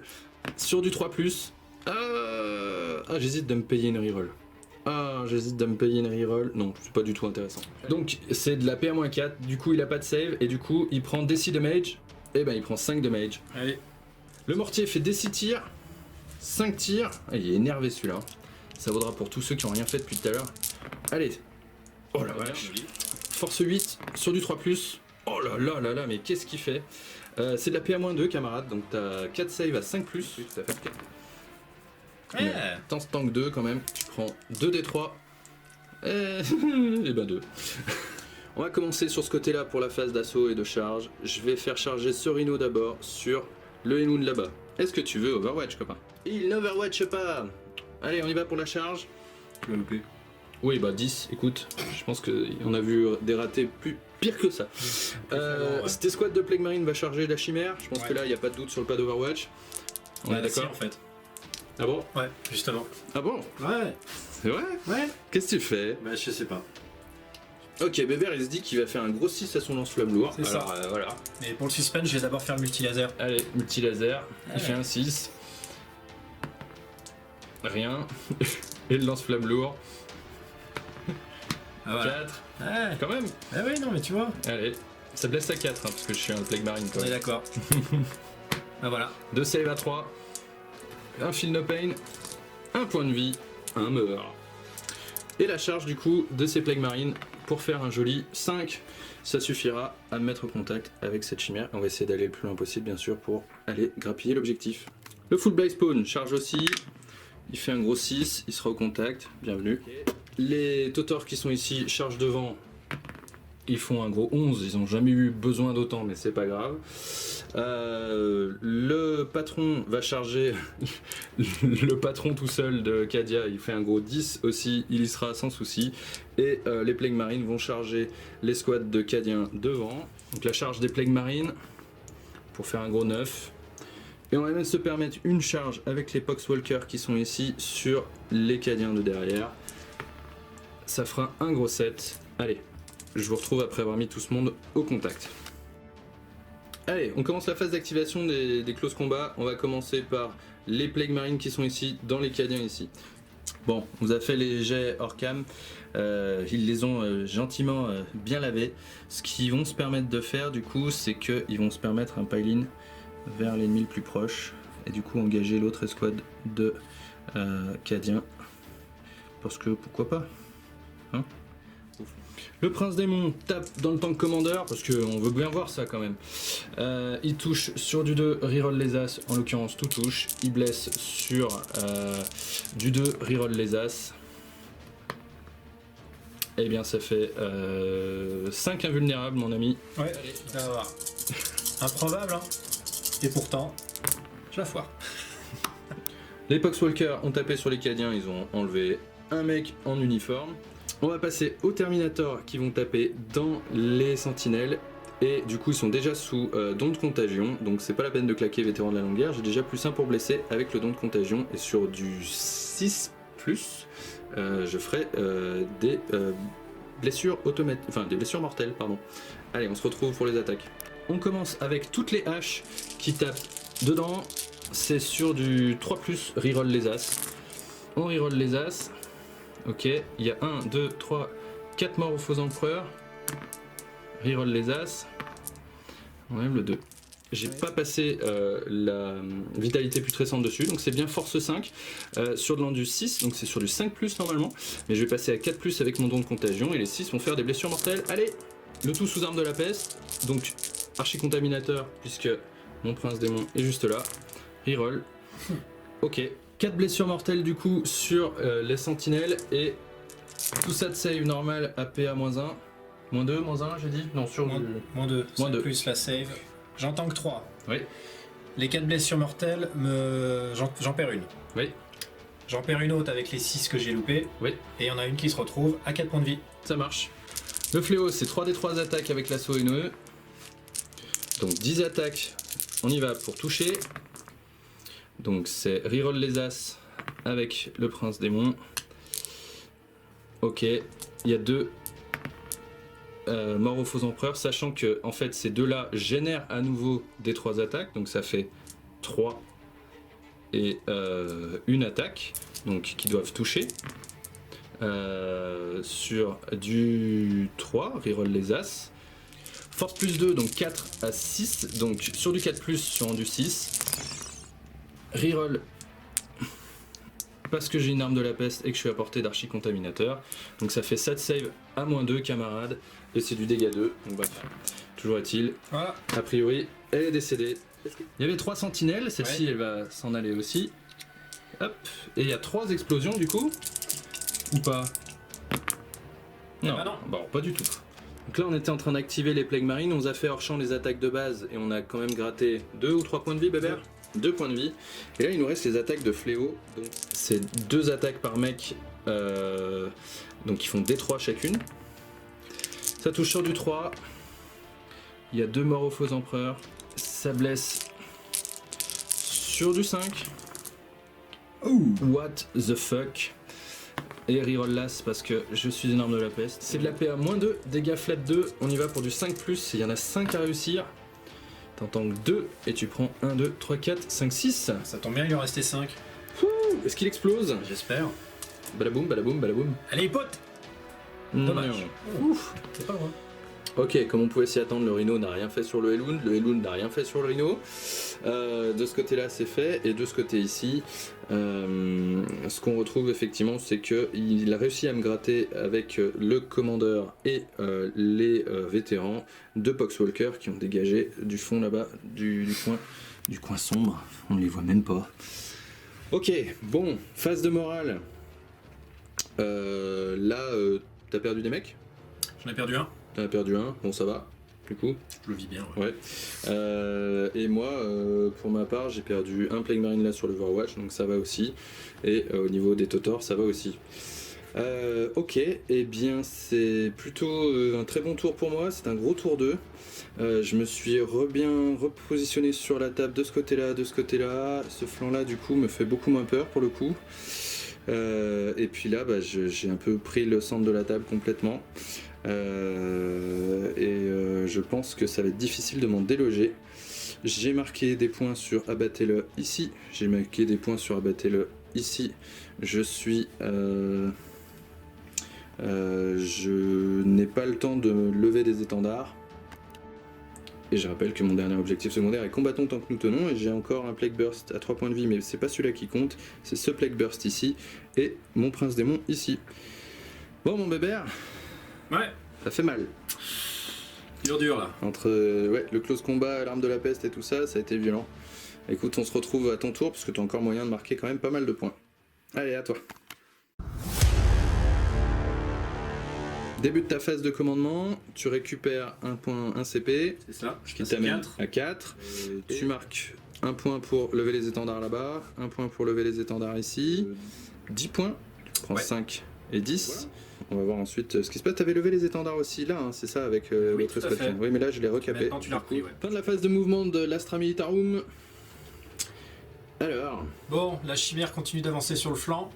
Sur du 3+. J'hésite de me payer une reroll. J'hésite de me payer une reroll. Non, c'est pas du tout intéressant. Donc, c'est de la PA-4. Du coup, il a pas de save. Et du coup, il prend DC damage. Et ben, il prend 5 damage. Allez. Le mortier fait des 6 tirs. 5 tirs. Ah, il est énervé celui-là. Ça vaudra pour tous ceux qui ont rien fait depuis tout à l'heure. Allez. Oh la vache. Force 8 sur du 3+. Oh là là là là, mais qu'est-ce qu'il fait? C'est de la PA-2, camarade. Donc t'as 4 saves à 5+. Oui, tout à fait. T'en tank 2 quand même. Tu prends 2 D3. Et ben 2. On va commencer sur ce côté-là pour la phase d'assaut et de charge. Je vais faire charger ce Rhino d'abord sur le Henoun là-bas. Est-ce que tu veux Overwatch, copain? Il n'Overwatch pas. Allez, on y va pour la charge. Tu l'as loupé. Oui, bah 10, écoute, je pense qu'on a vu des ratés pire que ça. Cette escouade de Plague Marine va charger la chimère. Je pense que là, il n'y a pas de doute sur le pas d'Overwatch. On est d'accord en fait. Ah bon? Ouais, justement. Ah bon? Ouais. C'est vrai? Ouais. Qu'est-ce que tu fais? Bah, je sais pas. Ok, Bébert, il se dit qu'il va faire un gros 6 à son lance-flamme lourd. C'est ça. Voilà. Mais pour le suspense, je vais d'abord faire le multi-laser. Allez, multi-laser. Ouais. Il fait un 6. Rien. Et le lance-flamme lourd. Ah, voilà. 4. Ouais. Quand même. Ah oui, non, mais tu vois. Allez. Ça blesse à 4, parce que je suis un Plague Marine quand On est même. d'accord. Ah voilà. 2 save à 3. Un feel no pain. Un point de vie. Un meurt. Et la charge du coup de ces Plague Marines pour faire un joli 5. Ça suffira à me mettre au contact avec cette chimère. On va essayer d'aller le plus loin possible bien sûr pour aller grappiller l'objectif. Le full blaze spawn charge aussi. Il fait un gros 6, il sera au contact, bienvenue. Les Totors qui sont ici chargent devant, ils font un gros 11, ils n'ont jamais eu besoin d'autant mais c'est pas grave. Le patron va charger, le patron tout seul de Cadia, il fait un gros 10 aussi, il y sera sans souci. Et les Plague Marines vont charger les squads de Cadiens devant. Donc la charge des Plague Marines pour faire un gros 9. Et on va même se permettre une charge avec les Poxwalkers qui sont ici sur les Cadiens de derrière. Ça fera un gros 7. Allez, je vous retrouve après avoir mis tout ce monde au contact. Allez, on commence la phase d'activation des close combats. On va commencer par les Plague Marines qui sont ici, dans les Cadiens ici. Bon, on vous a fait les jets hors cam. Ils les ont gentiment bien lavés. Ce qu'ils vont se permettre de faire du coup, c'est qu'ils vont se permettre un pile-in vers l'ennemi le plus proche et du coup engager l'autre escouade de Cadiens parce que pourquoi pas hein. Le prince démon tape dans le tank commander parce qu'on veut bien voir ça quand même. Il touche sur du 2, reroll les as, en l'occurrence tout touche. Il blesse sur du 2, reroll les as. Et bien ça fait 5 invulnérables mon ami. Ouais, on va voir. Improbable, hein. Et pourtant, je la foire. Les Poxwalkers ont tapé sur les Cadiens, ils ont enlevé un mec en uniforme. On va passer aux Terminators qui vont taper dans les Sentinelles. Et du coup ils sont déjà sous don de contagion, donc c'est pas la peine de claquer vétéran de la longue guerre. J'ai déjà plus 1 pour blesser avec le don de contagion. Et sur du 6+, je ferai des blessures automatiques, enfin des blessures mortelles, pardon. Allez, on se retrouve pour les attaques. On commence avec toutes les haches qui tapent dedans. C'est sur du 3+, reroll les as. On reroll les as. Ok, il y a 1, 2, 3, 4 morts aux faux empereurs. Reroll les as. On enlève le 2. j'ai pas passé la vitalité putrescente dessus, donc c'est bien force 5 sur de l'endu 6, donc c'est sur du 5+, normalement, mais je vais passer à 4+, avec mon don de contagion, et les 6 vont faire des blessures mortelles. Allez, le tout sous arme de la peste, donc archicontaminateur, puisque mon prince démon est juste là. Reroll. Ok, 4 blessures mortelles du coup sur les sentinelles, et tout ça de save normal à PA -1. -2, -1 j'ai dit. Non, sur -2, Moins deux. plus la save. J'en tank 3. Oui. Les 4 blessures mortelles, j'en perds une. Oui. J'en perds une autre avec les 6 que j'ai loupés. Oui. Et il y en a une qui se retrouve à 4 points de vie. Ça marche. Le fléau, c'est 3d3 attaques avec l'assaut haineux. Donc 10 attaques, on y va pour toucher. Donc c'est reroll les as avec le prince démon. Ok, il y a 2 morts aux faux empereurs, sachant que en fait ces deux-là génèrent à nouveau des 3 attaques, donc ça fait 3 et une attaque, donc qui doivent toucher. Sur du 3, reroll les as. Force plus 2, donc 4 à 6, donc sur du 4+, sur un du 6. Reroll parce que j'ai une arme de la peste et que je suis à portée d'archicontaminateur. Donc ça fait 7 save à -2, camarades, et c'est du dégât 2. Donc bref, toujours est-il. Voilà. A priori, elle est décédée. Il y avait 3 sentinelles, celle-ci elle va s'en aller aussi. Hop, et il y a 3 explosions du coup. Ou pas? Non, bah non. Bon, pas du tout. Donc là on était en train d'activer les plagues marines, on nous a fait hors champ les attaques de base et on a quand même gratté 2 ou 3 points de vie, Bébert? 2 points de vie. Et là il nous reste les attaques de fléau. Donc c'est 2 attaques par mec, donc ils font D3 chacune. Ça touche sur du 3. Il y a 2 morts aux faux empereurs. Ça blesse sur du 5. Ouh. What the fuck? Et reroll las parce que je suis une arme de la peste. C'est de la PA -2, dégâts flat 2, on y va pour du 5+, il y en a 5 à réussir. T'en tanques 2 et tu prends 1, 2, 3, 4, 5, 6. Ça tombe bien, il en restait 5. Est-ce qu'il explose? J'espère. Balaboum, balaboum, balaboum. Allez, potes. Dommage. Ouf. C'est pas loin. Ok, comme on pouvait s'y attendre, le Rhino n'a rien fait sur le Elund n'a rien fait sur le Rhino. De ce côté-là, c'est fait, et de ce côté ici, ce qu'on retrouve effectivement, c'est qu'il a réussi à me gratter avec le commandeur et les vétérans de Poxwalker qui ont dégagé du fond là-bas, du coin sombre. On ne les voit même pas. Ok, bon, phase de morale. Là, t'as perdu des mecs? J'en ai perdu un. T'en as perdu un, bon ça va, du coup. Je le vis bien. Ouais. Et moi, pour ma part, j'ai perdu un Plague Marine là sur le Overwatch, donc ça va aussi. Et au niveau des Totors, ça va aussi. Ok, et bien c'est plutôt un très bon tour pour moi, c'est un gros tour 2. Je me suis bien repositionné sur la table de ce côté-là, de ce côté-là. Ce flanc-là, du coup, me fait beaucoup moins peur pour le coup. Et puis là, bah, j'ai un peu pris le centre de la table complètement. Je pense que ça va être difficile de m'en déloger. J'ai marqué des points sur abattez-le ici. J'ai marqué des points sur abattez-le ici. Je n'ai pas le temps de me lever des étendards. Et je rappelle que mon dernier objectif secondaire est combattons tant que nous tenons, et j'ai encore un Plague Burst à 3 points de vie, mais c'est pas celui-là qui compte, c'est ce Plague Burst ici, et mon Prince Démon ici. Bon mon bébert, Ouais. ça fait mal. Dur là. Entre le close combat, l'arme de la peste et tout ça, ça a été violent. Écoute, on se retrouve à ton tour, parce que t'as encore moyen de marquer quand même pas mal de points. Allez, à toi. Début de ta phase de commandement, tu récupères un point, un CP, C'est ça. Je qui passe à t'amène 4. à 4. Tu marques un point pour lever les étendards là-bas, un point pour lever les étendards ici, 10 points, tu prends Ouais. 5 et 10. On va voir ensuite ce qui se passe. T'avais levé les étendards aussi là, hein, c'est ça, avec Oui, l'autre tout à fait. escadron. Oui, mais là je l'ai recapé. Maintenant tu l'as repris, ouais. Fin de la phase de mouvement de l'Astra Militarum. Alors, Bon, la chimère continue d'avancer sur le flanc.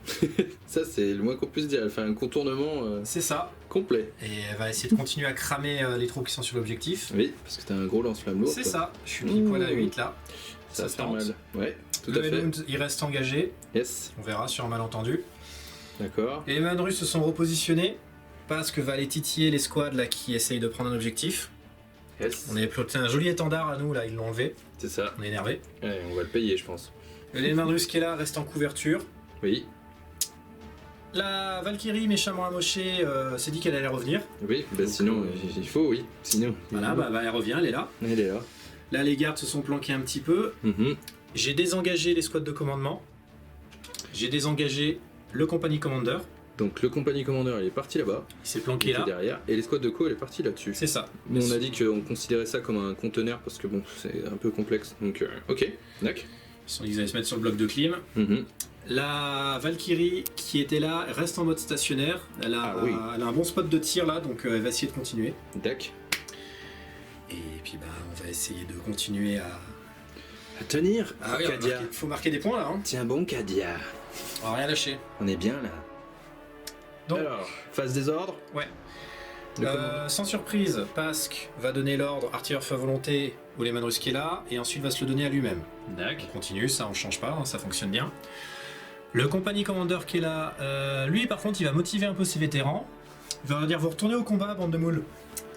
ça c'est le moins qu'on puisse dire. Elle fait un contournement C'est ça. complet. Et elle va essayer de continuer à cramer les troupes qui sont sur l'objectif. Oui, parce que t'as un gros lance-flamme lourd. C'est toi. ça. Je suis pile poil à 8 là. Ça va se faire tente. mal. Ouais, tout Le à fait. Elund, il reste engagé. Yes, On verra sur un malentendu. d'accord. Et les Manrus se sont repositionnés parce que va aller titiller les squads là qui essayent de prendre un objectif. Yes. On avait ploté un joli étendard à nous, là, ils l'ont enlevé. C'est ça. On est énervé. Ouais, on va le payer, je pense. Le Lehman russe qui est là reste en couverture. Oui. La Valkyrie méchamment amochée s'est dit qu'elle allait revenir. Oui, bah sinon, il faut, oui. Sinon. Voilà, bah, elle revient, elle est là. Elle est là. Là, les gardes se sont planqués un petit peu. Mhm. J'ai désengagé les squads de commandement. J'ai désengagé le compagnie commander. Donc le compagnie commander, il est parti là-bas. Il s'est Il planqué était là. derrière. Et les squads de co, elle est partie là-dessus. C'est ça. Mais on a dit qu'on considérait ça comme un conteneur parce que bon, c'est un peu complexe. Donc, ok, d'accord. Ils se sont dit qu'ils allaient se mettre sur le bloc de clim. Mhm. La Valkyrie qui était là reste en mode stationnaire. Elle a, elle a un bon spot de tir là, donc elle va essayer de continuer. D'accord. Et puis bah, on va essayer de continuer à tenir. Ah oui, Cadia. faut marquer des points là. Hein. Tiens bon, Cadia. On va rien lâcher. On est bien là. Donc, Alors, phase des ordres. ouais. Le commandant. Sans surprise, Pasque va donner l'ordre artilleur feu volonté au Lehman russe qui est là, et ensuite va se le donner à lui-même. D'accord. On continue, ça on change pas, hein, ça fonctionne bien. Le compagnie commander qui est là, lui par contre il va motiver un peu ses vétérans. Il va leur dire vous retournez au combat, bande de moules.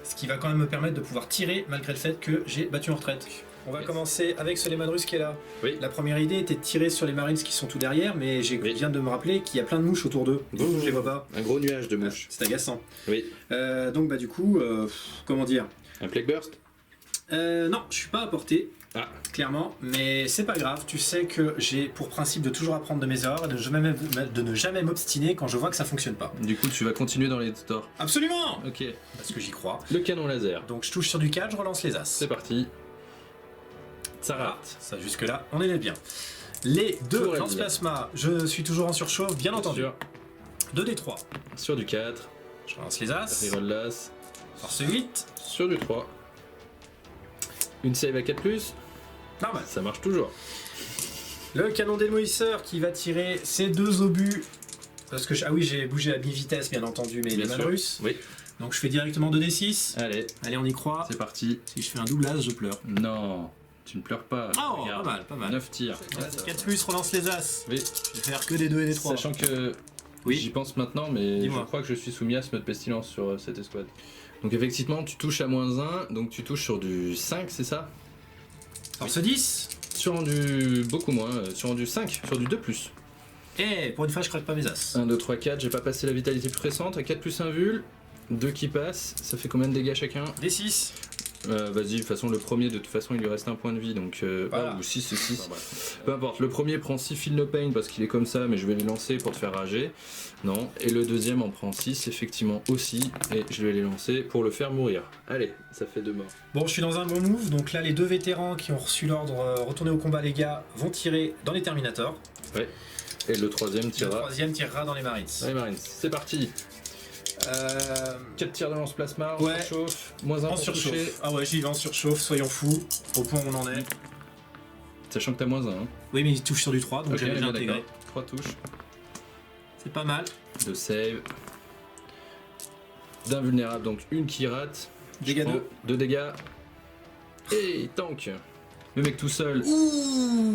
Ce qui va quand même me permettre de pouvoir tirer malgré le fait que j'ai battu en retraite. On va commencer avec ce Lehman russe qui est là. Oui. La première idée était de tirer sur les marines qui sont tout derrière, mais je viens de me rappeler qu'il y a plein de mouches autour d'eux. Je les vois pas. Un gros nuage de mouches. C'est agaçant. Oui. Donc bah du coup, comment dire Un plague burst. Non, je suis pas à portée. Ah. Clairement, mais c'est pas grave, tu sais que j'ai pour principe de toujours apprendre de mes erreurs et de ne jamais m'obstiner quand je vois que ça fonctionne pas. Du coup, tu vas continuer dans les stores. Absolument. Ok. Parce que j'y crois. Le canon laser. Donc je touche sur du 4, je relance les As. C'est parti. Ça Voilà, rate. ça jusque là, on est bien. Les deux Tourelle. lance-plasma, je suis toujours en surchauffe, bien entendu. Sûr. 2d3, Sur du 4. je relance les As. Reroll l'as. Force 8, Sur du 3. Une save à 4+. normal. Ça marche toujours. Le canon démolisseur qui va tirer ces deux obus. Parce que ah oui, j'ai bougé à mi-vitesse, bien entendu, mais Bien les sûr. russes. Oui. Donc je fais directement 2d6. Allez, Allez, on y croit. c'est parti. Si je fais un double as, je pleure. Non, tu ne pleures pas. Oh, Regarde. pas mal, pas mal. 9 tirs. 4 plus, relance les as. Oui. Je vais faire que des 2 et des 3. Sachant que Oui. j'y pense maintenant, mais Dis-moi. je crois que je suis soumis à ce mode pestilence sur cette escouade. Donc effectivement, tu touches à -1, donc tu touches sur du 5, c'est ça? Force 10. Sur du beaucoup moins, sur du 5, sur du 2+. Et pour une fois, je craque pas mes as. 1, 2, 3, 4, j'ai pas passé la vitalité plus récente, à 4 plus 1 vul, 2 qui passent, ça fait combien de dégâts chacun? Des 6. Vas-y, de toute façon, le premier, de toute façon, il lui reste un point de vie, donc... Voilà. ou 6, c'est 6. Peu importe, le premier prend 6 feel no pain parce qu'il est comme ça, mais je vais les lancer pour te faire rager. Non, et le deuxième en prend 6, effectivement, aussi, et je vais les lancer pour le faire mourir. Allez, ça fait 2 morts. Bon, je suis dans un bon move, donc là, les deux vétérans qui ont reçu l'ordre retourner au combat, les gars, vont tirer dans les Terminators. Ouais. Et le troisième Le tirera... troisième tirera dans les Marines. Allez, Marines, c'est parti. 4 tirs de lance-plasma, on Ouais. surchauffe, moins 1 En pour toucher. surchauffe. Ah ouais, j'y vais en surchauffe, soyons fous. Au point où on en est. Sachant que t'as -1. Hein. Oui, mais il touche sur du 3, donc Ok, j'avais déjà bien intégré. d'accord. 3 touches. C'est pas mal. 2 save. D'invulnérable, donc une qui rate. Dégâts 2. 2 dégâts. Et tank. Le mec tout seul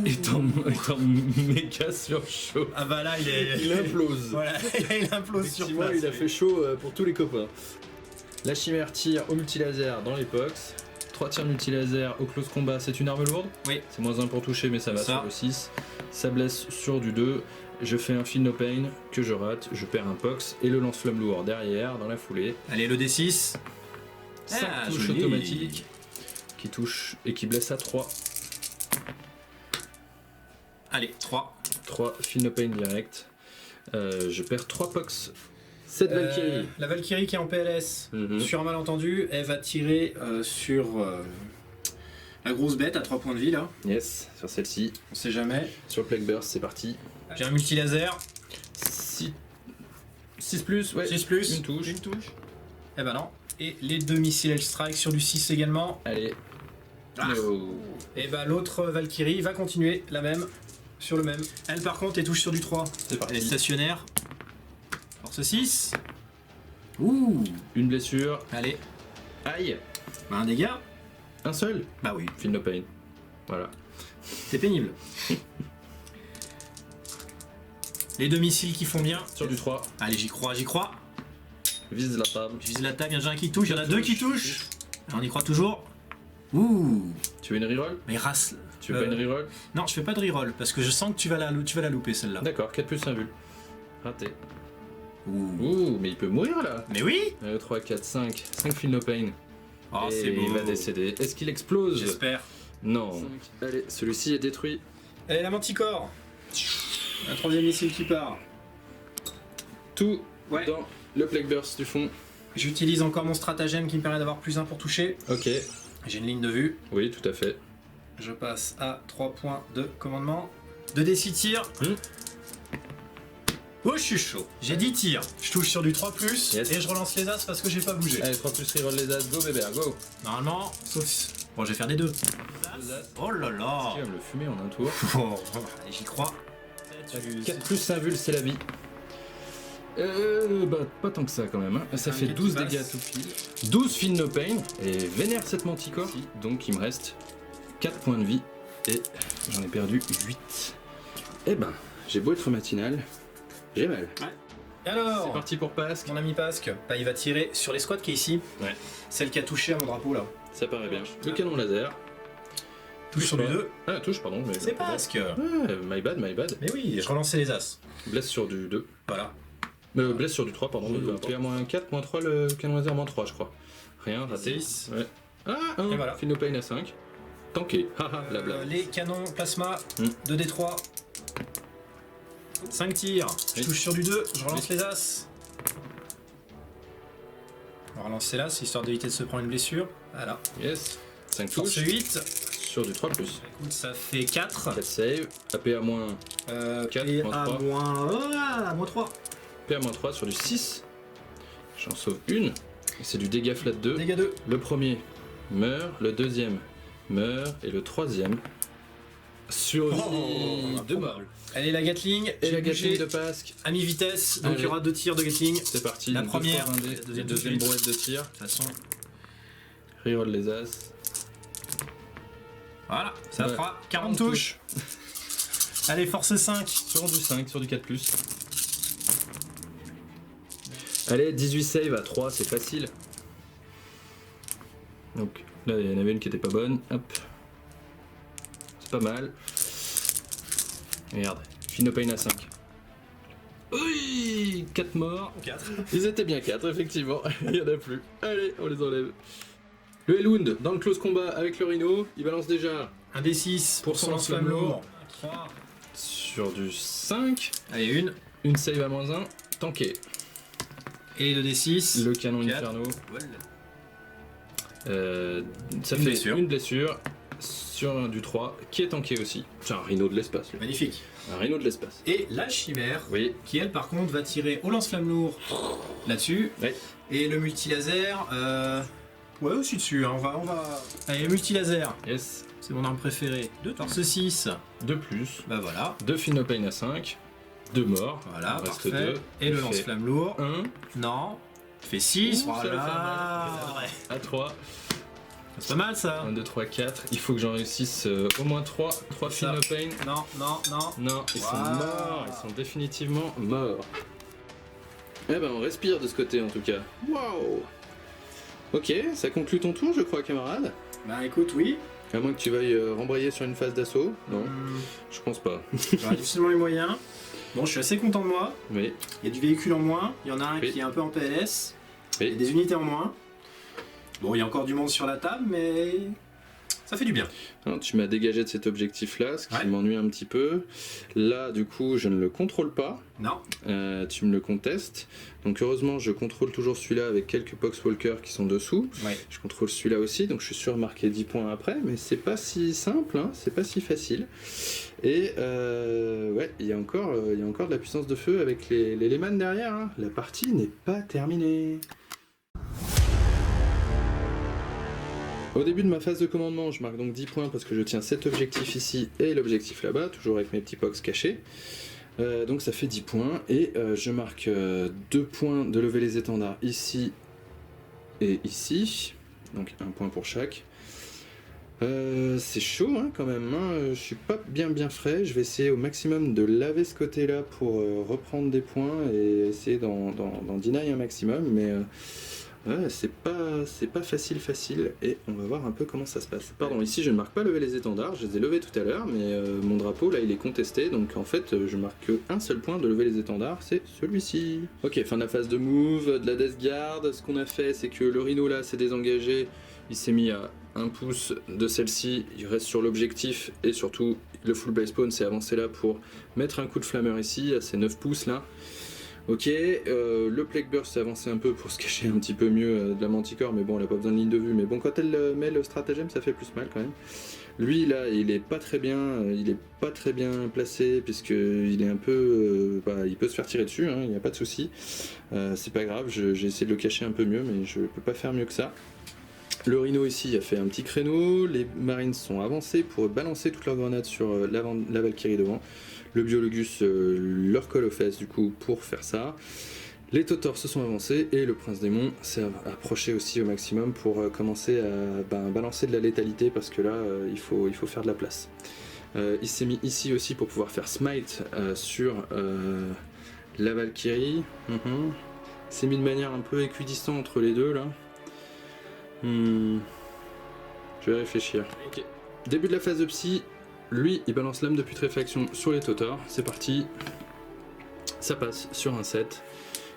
est en méga surchauffe. Ah bah là, il est. Il implose. Voilà, il implose sur Effectivement, place. il a fait chaud pour tous les copains. La chimère tire au multilaser dans les pox. 3 tirs multilaser au close combat, c'est une arme lourde. Oui. C'est -1 pour toucher, mais ça va Ça. sur le 6. Ça blesse sur du 2. Je fais un feel no pain que je rate. Je perds un pox et le lance-flamme lourd derrière dans la foulée. Allez, le D6. 5 Ah, touches joli. automatiques qui touchent et qui blessent à 3. Allez, 3. 3 feel no pain direct. Je perds 3 pox. 7 Valkyrie. La Valkyrie qui est en PLS, Mhm. sur un malentendu, elle va tirer sur la grosse bête à 3 points de vie là. Yes, sur celle-ci. On sait jamais. Sur Plague Burst, c'est parti. J'ai un multilaser. 6 plus, ouais. 6 plus. Une touche. Une touche. Eh ben non. Et les deux missiles L-Strike sur du 6 également. Allez. Ah. No. Et bah l'autre Valkyrie va continuer la même. Sur le même. Elle par contre elle touche sur du 3. C'est parti. Elle est stationnaire. Force 6. Ouh. Une blessure. Allez. Aïe. Bah un dégât. Un seul. Bah oui. Feel no pain. Voilà. C'est pénible. Les deux missiles qui font bien. Sur du 3. Allez, j'y crois, j'y crois. Vise la table. Je vise la table, il y en a un qui touche, il y en a deux qui touchent. On y croit toujours. Ouh. Tu veux une reroll? Mais race. Tu veux pas une reroll? Non, je fais pas de reroll parce que je sens que tu vas la louper celle-là. D'accord, 4 plus 1 vul. Raté. Ouh. Ouh, mais il peut mourir là. Mais oui. 3, 4, 5. 5 feel no pain. Oh, Et c'est beau. il va décéder. Est-ce qu'il explose? J'espère. Non. Allez, celui-ci est détruit. Allez, la manticore. Un troisième missile qui part. Tout Ouais. dans le Plague Burst du fond. J'utilise encore mon stratagème qui me permet d'avoir plus 1 pour toucher. Ok. J'ai une ligne de vue. Oui, tout à fait. Je passe à 3 points de commandement. 2d6 tirs. Oh, je suis chaud. J'ai 10 tirs. Je touche sur du 3+, Yes. et je relance les as parce que j'ai pas bougé. Allez, 3 plus reroll les as. Go bébé, go. Normalement, sauf... Bon, je vais faire des 2. Oh là là. Tu vas me le fumer en un tour. Oh, allez, j'y crois. 4 plus 1 vul, c'est la vie. Bah, pas tant que ça quand même. Hein. Ça fait 12 dégâts à tout pile. 12 feel no pain. Et vénère cette manticore. Donc il me reste 4 points de vie. Et j'en ai perdu 8. Eh ben, j'ai beau être matinal. J'ai mal. Et alors, C'est parti pour Pasque. mon ami Pasque, bah, il va tirer sur les squads qui est ici. Ouais. Celle qui a touché à mon drapeau là. Ça paraît bien. Le canon laser. Touche sur du 2. Ah, touche, pardon. Mais... C'est Pasque. Ouais, my bad, my bad. Mais oui, je relançais les as. Blesse sur du 2. Voilà. Blesse sur du 3, pardon. PA moins 4, moins 3, le canon laser moins 3, je crois. Rien, raté. 6. Ouais. Ah, 1. Et voilà. Feel no pain à 5. Tanké. Haha, la blague. Les canons plasma, Hmm. 2d3. 5 tirs. Je Oui. touche sur du 2, je relance Oui. les as. On va relancer l'as, histoire d'éviter de se prendre une blessure. Voilà. Yes. 5 Force touches. 8. Sur du 3+. Écoute, ça fait 4. 4 save. APA moins 4, moins 3. moins 3. PA moins 3 sur du 6. J'en sauve une. C'est du dégât flat 2. Dégâts 2. Le premier meurt. Le deuxième meurt. Et le troisième survit de mort. Allez, la Gatling. Et j'ai la Gatling bougé de Pasque. à mi-vitesse, donc il y Allez. aura 2 tirs de Gatling. De C'est parti. La donc première, 2 fois 20 dés, la deuxième la deuxième tout de brouette de tir. toute façon, Reroll les as. voilà, ça Ouais. fera 40 touches. Allez, force 5. Sur du 5, sur du 4+. Allez, 18 save à 3, c'est facile. Donc là, il y en avait une qui était pas bonne. Hop. C'est pas mal. Regarde, Feel no pain à 5. Oui, 4 morts. 4. Ils étaient bien 4, effectivement. Il y en a plus. Allez, on les enlève. Le Hellwound, dans le close combat avec le Rhino, il balance déjà Un D6 Pour son lance-flamme lance-flamme lourd. 3. sur du 5. Allez, Une save à moins 1. Tanké. Et 2 D6. Le canon 4. Inferno. Voilà. Ça Une fait blessure. une blessure sur un du 3 qui est tanké aussi. C'est un rhino de l'espace. lui. Magnifique. Un rhino de l'espace. Et la chimère, Oui. qui elle par contre va tirer au lance-flamme lourd là-dessus. Ouais. Et le multilaser, ouais aussi dessus, hein. on va... Allez, le multilaser, Yes. c'est mon arme préférée. 2 torse 6, 2 plus. bah voilà, 2 Feel no pain à 5. 2 morts. voilà, Il reste parfait. 2. Et le lance-flamme lourd, 1 non, fait 6, Ouh, ça va voilà. faire mal. à 3. C'est pas mal ça. 1, 2, 3, 4. Il faut que j'en réussisse au moins 3. 3 C'est Feel ça. no pain. Non, non, non. Non, ils sont Waouh. morts. Ils sont définitivement morts. Eh ben, on respire de ce côté en tout cas. Waouh. Ok, ça conclut ton tour, je crois, camarade. Bah écoute, oui. À moins que tu veuilles rembrayer sur une phase d'assaut. Non, Hum, je pense pas. J'aurai difficilement les moyens. Bon, je suis assez content de moi. Oui. Il y a du véhicule en moins. Il y en a un Oui. qui est un peu en PLS. Oui. Il y a des unités en moins. Bon, il y a encore du monde sur la table, mais ça fait du bien. Alors, tu m'as dégagé de cet objectif-là, ce qui Ouais. m'ennuie un petit peu. Là, du coup, je ne le contrôle pas. Non. Tu me le contestes. Donc, heureusement, je contrôle toujours celui-là avec quelques Poxwalkers qui sont dessous. Ouais. Je contrôle celui-là aussi, donc je suis sûr de marquer 10 points après, mais c'est pas si simple, hein, c'est pas si facile. Et ouais, il y a encore de la puissance de feu avec les Lehman derrière. Hein. La partie n'est pas terminée. Au début de ma phase de commandement, je marque donc 10 points parce que je tiens cet objectif ici et l'objectif là-bas, toujours avec mes petits pox cachés. Donc ça fait 10 points et je marque 2 points de lever les étendards ici et ici, donc 1 point pour chaque. C'est chaud hein, quand même, hein. Je suis pas bien frais, je vais essayer au maximum de laver ce côté là pour reprendre des points et essayer d'en deny un maximum, mais Ouais, c'est pas facile, et on va voir un peu comment ça se passe. Pardon, ici je ne marque pas lever les étendards, je les ai levés tout à l'heure, mais mon drapeau là il est contesté, donc en fait je marque qu'un seul point de lever les étendards, c'est celui-ci. Ok, fin de la phase de move, de la Death Guard, ce qu'on a fait c'est que le Rhino là s'est désengagé, il s'est mis à 1 pouce de celle-ci, il reste sur l'objectif, et surtout le Full Blaze Spawn s'est avancé là pour mettre un coup de flammeur ici, à ces 9 pouces là. Ok, le Plague Burst s'est avancé un peu pour se cacher un petit peu mieux de la Manticore, mais bon, elle a pas besoin de ligne de vue, mais bon, quand elle met le stratagème, ça fait plus mal quand même. Lui, là, il est pas très bien placé, puisqu'il est un peu... il peut se faire tirer dessus, il n'y a pas de souci. C'est pas grave, j'ai essayé de le cacher un peu mieux, mais je peux pas faire mieux que ça. Le Rhino ici a fait un petit créneau, les Marines sont avancés pour balancer toutes leurs grenades sur la Valkyrie devant. Le Biologus leur colle aux fesses du coup pour faire ça. Les Tautors se sont avancés et le Prince Démon s'est approché aussi au maximum pour commencer à balancer de la létalité parce que là il faut faire de la place. Il s'est mis ici aussi pour pouvoir faire smite sur la Valkyrie. Il s'est mis de manière un peu équidistante entre les deux là. Je vais réfléchir. Ok. Début de la phase de psy. Lui, il balance l'âme de putréfaction sur les Tautors, c'est parti. Ça passe sur un 7,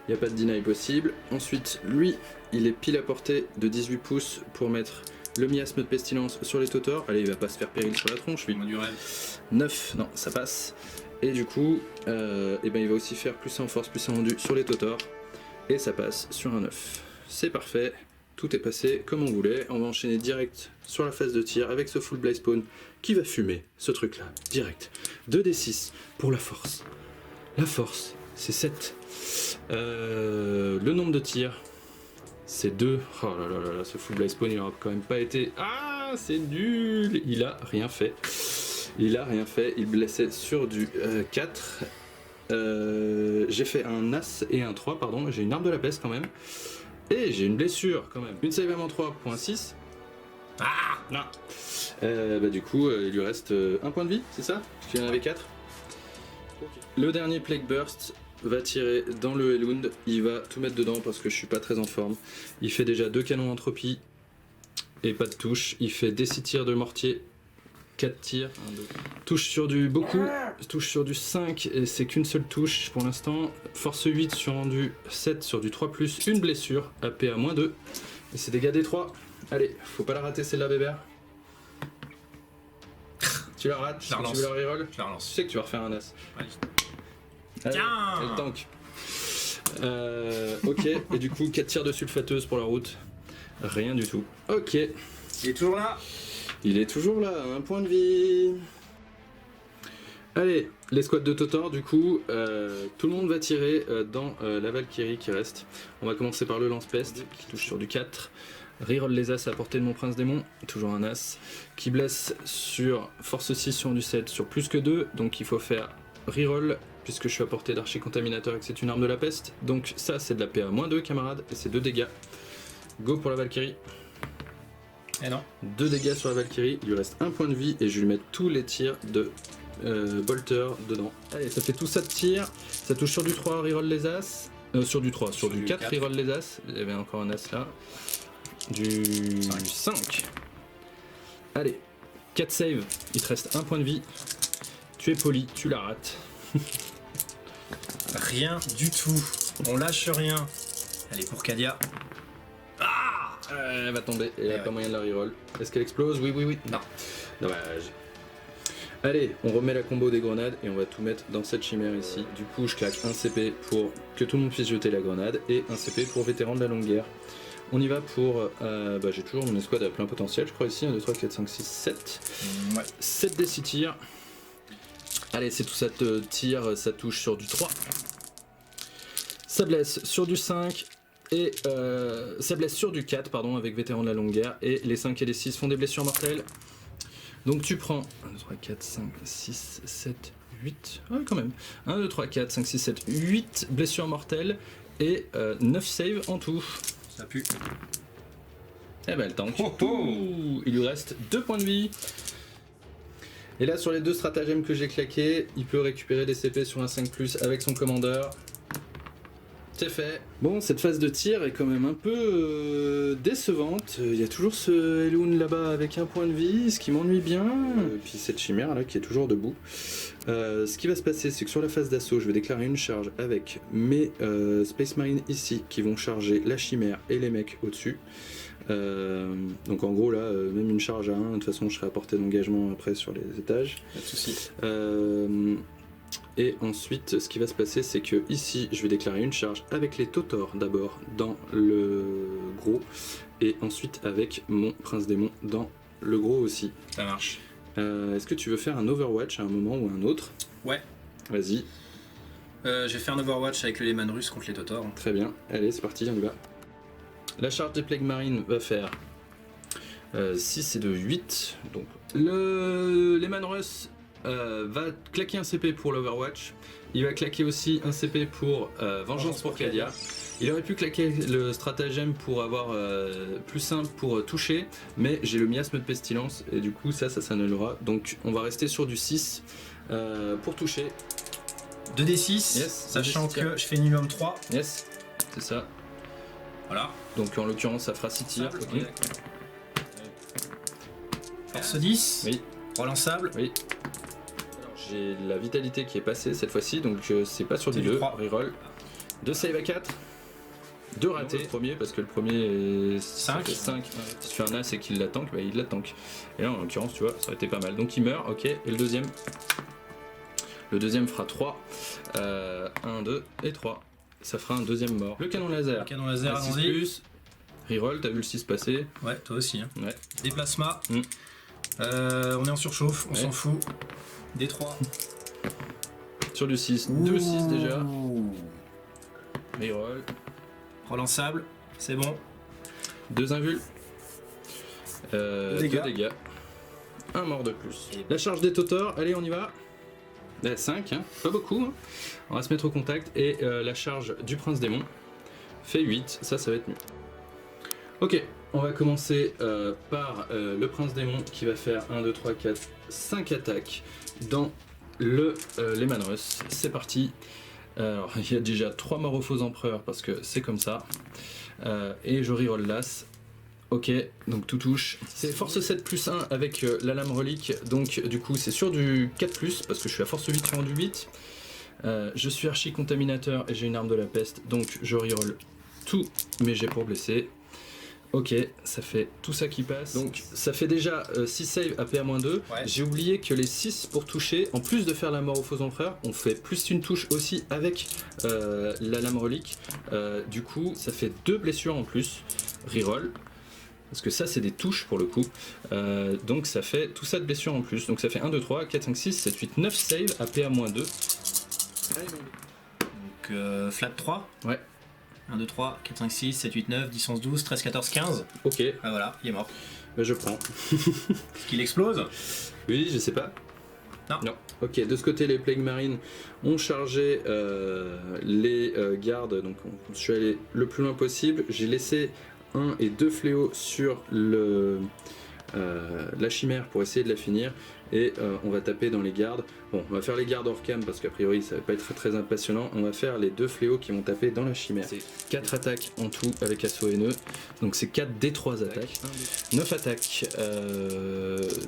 il n'y a pas de deny possible. Ensuite, lui, il est pile à portée de 18 pouces pour mettre le miasme de pestilence sur les Tautors. Allez, il va pas se faire péril sur la tronche, lui. Du rêve. 9, non, ça passe. Et du coup, il va aussi faire plus 1 en force, plus 1 en rendu sur les Tautors. Et ça passe sur un 9. C'est parfait. Tout est passé comme on voulait, on va enchaîner direct sur la phase de tir avec ce Full Blaze Spawn qui va fumer ce truc là, direct. 2d6 pour la force. La force, c'est 7. Le nombre de tirs, c'est 2. Oh là là là là, ce Full Blaze Spawn il aura quand même pas été... Ah, c'est nul. Il a rien fait, il blessait sur du 4. J'ai fait un As et un 3, pardon, j'ai une arme de la peste quand même. Et j'ai une blessure quand même. Une save avant 3.6. Ah non. Du coup, il lui reste 1 point de vie, c'est ça? Parce qu'il y en avait 4. Okay. Le dernier Plague Burst va tirer dans le Elund. Il va tout mettre dedans parce que je suis pas très en forme. Il fait déjà 2 canons entropie et pas de touche. Il fait des 6 tirs de mortier. 4 tirs, 1, 2. Touche sur du beaucoup, touche sur du 5 et c'est qu'une seule touche pour l'instant. Force 8 sur rendu 7 sur du 3+, une blessure, AP à -2. Et c'est dégâts des 3. Allez, faut pas la rater celle-là bébert. Tu la rates, je la relance. Tu veux la reroll? Je la relance. Tu sais que tu vas refaire un as. Allez. Tiens, elle tank. Ok, et du coup 4 tirs de sulfateuse pour la route. Rien du tout. Ok. Il est toujours là. Il est toujours là, 1 point de vie. Allez, l'escouade de Tautor, du coup, tout le monde va tirer dans la Valkyrie qui reste. On va commencer par le lance-peste, qui touche sur du 4. Reroll les as à portée de mon Prince Démon, toujours un as. Qui blesse sur force 6 sur du 7 sur plus que 2, donc il faut faire reroll, puisque je suis à portée d'archi-contaminateur et que c'est une arme de la peste. Donc ça, c'est de la PA -2, camarades, et c'est 2 dégâts. Go pour la Valkyrie. Et non. 2 dégâts sur la Valkyrie, il lui reste 1 point de vie et je vais lui mettre tous les tirs de bolter dedans. Allez, ça fait tout ça de tir, ça touche sur du 3, reroll les as, sur du 3, sur du 4, reroll les as, il y avait encore un as là, du 5. Allez, 4 save, il te reste 1 point de vie, tu es poli, tu la rates. Rien du tout, on lâche rien. Allez, pour Kadia. Elle va tomber et il n'y a pas moyen de la reroll. Est-ce qu'elle explose? Oui, oui, oui. Non. Dommage. Allez, on remet la combo des grenades et on va tout mettre dans cette chimère ici. Du coup, je claque un CP pour que tout le monde puisse jeter la grenade et un CP pour vétéran de la longue guerre. On y va pour... j'ai toujours mon escouade à plein potentiel, je crois ici. 1, 2, 3, 4, 5, 6, 7. Ouais. 7 des 6 tirs. Allez, c'est tout ça te tire, ça touche sur du 3. Ça blesse sur du 5. Et ça blesse sur du 4, pardon, avec vétéran de la longue guerre. Et les 5 et les 6 font des blessures mortelles. Donc tu prends 1, 2, 3, 4, 5, 6, 7, 8. Ah, quand même. 1, 2, 3, 4, 5, 6, 7, 8 blessures mortelles. Et 9 saves en tout. Ça pue. Eh ben, elle tank. Il lui reste 2 points de vie. Et là, sur les 2 stratagèmes que j'ai claqués, il peut récupérer des CP sur un 5+, avec son commandeur. C'est fait. Bon, cette phase de tir est quand même un peu décevante. Il y a toujours ce Elune là-bas avec un point de vie, ce qui m'ennuie bien. Et puis cette chimère là qui est toujours debout. Ce qui va se passer, c'est que sur la phase d'assaut, je vais déclarer une charge avec mes Space Marines ici qui vont charger la chimère et les mecs au-dessus. Donc en gros là, même une charge à 1, de toute façon je serai à portée d'engagement après sur les étages. Pas de soucis. Et ensuite, ce qui va se passer, c'est que ici, je vais déclarer une charge avec les Totors d'abord dans le gros, et ensuite avec mon Prince Démon dans le gros aussi. Ça marche. Est-ce que tu veux faire un Overwatch à un moment ou à un autre? Ouais. Vas-y. Je vais faire un Overwatch avec le Lehman russe contre les Totors. Très bien. Allez, c'est parti, on y va. La charge des Plague Marines va faire 6 et de 8. Donc, le Lehman russe va claquer un CP pour l'Overwatch. Il va claquer aussi un CP pour Vengeance pour Cadia. Il aurait pu claquer le stratagème pour avoir plus simple pour toucher, mais j'ai le miasme de pestilence et du coup ça s'annulera. Donc on va rester sur du 6 pour toucher. 2d6, Yes, sachant 2d6, que je fais minimum 3. Yes, c'est ça. Voilà. Donc en l'occurrence ça fera 6 tirs. Ok. Force 10. Oui. Relançable. Oui. J'ai la vitalité qui est passée cette fois-ci, donc c'est pas sur du C'est du 2, 3. reroll. 2 save à 4. 2 ratés, le premier, parce que le premier est 5. 5. Si tu fais un as et qu'il la tank, bah il la tank. Et là en l'occurrence, tu vois, ça aurait été pas mal. Donc il meurt, ok. Et le deuxième fera 3. 1, 2 et 3. Ça fera un deuxième mort. Le canon laser. Le canon laser, Un 6 allons-y. plus. Reroll, t'as vu le 6 passer. Ouais, toi aussi. Hein. Ouais. Des plasmas. Mm. On est en surchauffe, on Ouais. s'en fout. Des 3. Sur du 6, 2 6 déjà. Ouh. Reroll. Relançable, c'est bon. 2 invuls. 2 dégâts. dégâts. Un mort de plus. Et- La charge des Totors, allez on y va. 5, hein, pas beaucoup. Hein. On va se mettre au contact et la charge du Prince Démon fait 8, ça va être mieux. Ok, on va commencer par le Prince Démon qui va faire 1, 2, 3, 4, 5 attaques dans le Lehman Russ. C'est parti. Alors, il y a déjà 3 morts aux faux empereurs parce que c'est comme ça. Et je reroll l'as. Ok, donc tout touche. C'est force 7 plus 1 avec la lame relique, donc du coup c'est sur du 4 plus parce que je suis à force 8 sur du 8. Je suis archi contaminateur et j'ai une arme de la peste, donc je reroll tous mes jets pour blesser. Ok, ça fait tout ça qui passe. Donc ça fait déjà 6 saves à PA-2. Ouais. J'ai oublié que les 6 pour toucher, en plus de faire la mort aux faux empereurs, on fait plus une touche aussi avec la lame relique. Du coup, ça fait 2 blessures en plus. Reroll. Parce que ça, c'est des touches pour le coup. Donc ça fait tout ça de blessures en plus. Donc ça fait 1, 2, 3, 4, 5, 6, 7, 8, 9 save à PA-2. Donc flat 3. Ouais. 1, 2, 3, 4, 5, 6, 7, 8, 9, 10, 11, 12, 13, 14, 15. Ok, Ah voilà, il est mort. bah, je prends. Est-ce qu'il explose? Oui, je sais pas. Non. Ok, de ce côté, les Plague Marines ont chargé les gardes. Donc je suis allé le plus loin possible. J'ai laissé 1 et 2 fléaux sur la chimère pour essayer de la finir. Et on va taper dans les gardes. Bon, on va faire les gardes hors cam parce qu'a priori ça va pas être très impressionnant. On va faire les 2 fléaux qui vont taper dans la chimère. C'est 4 attaques en tout avec assaut haineux. Donc c'est 4 D3 attaques. 9 attaques.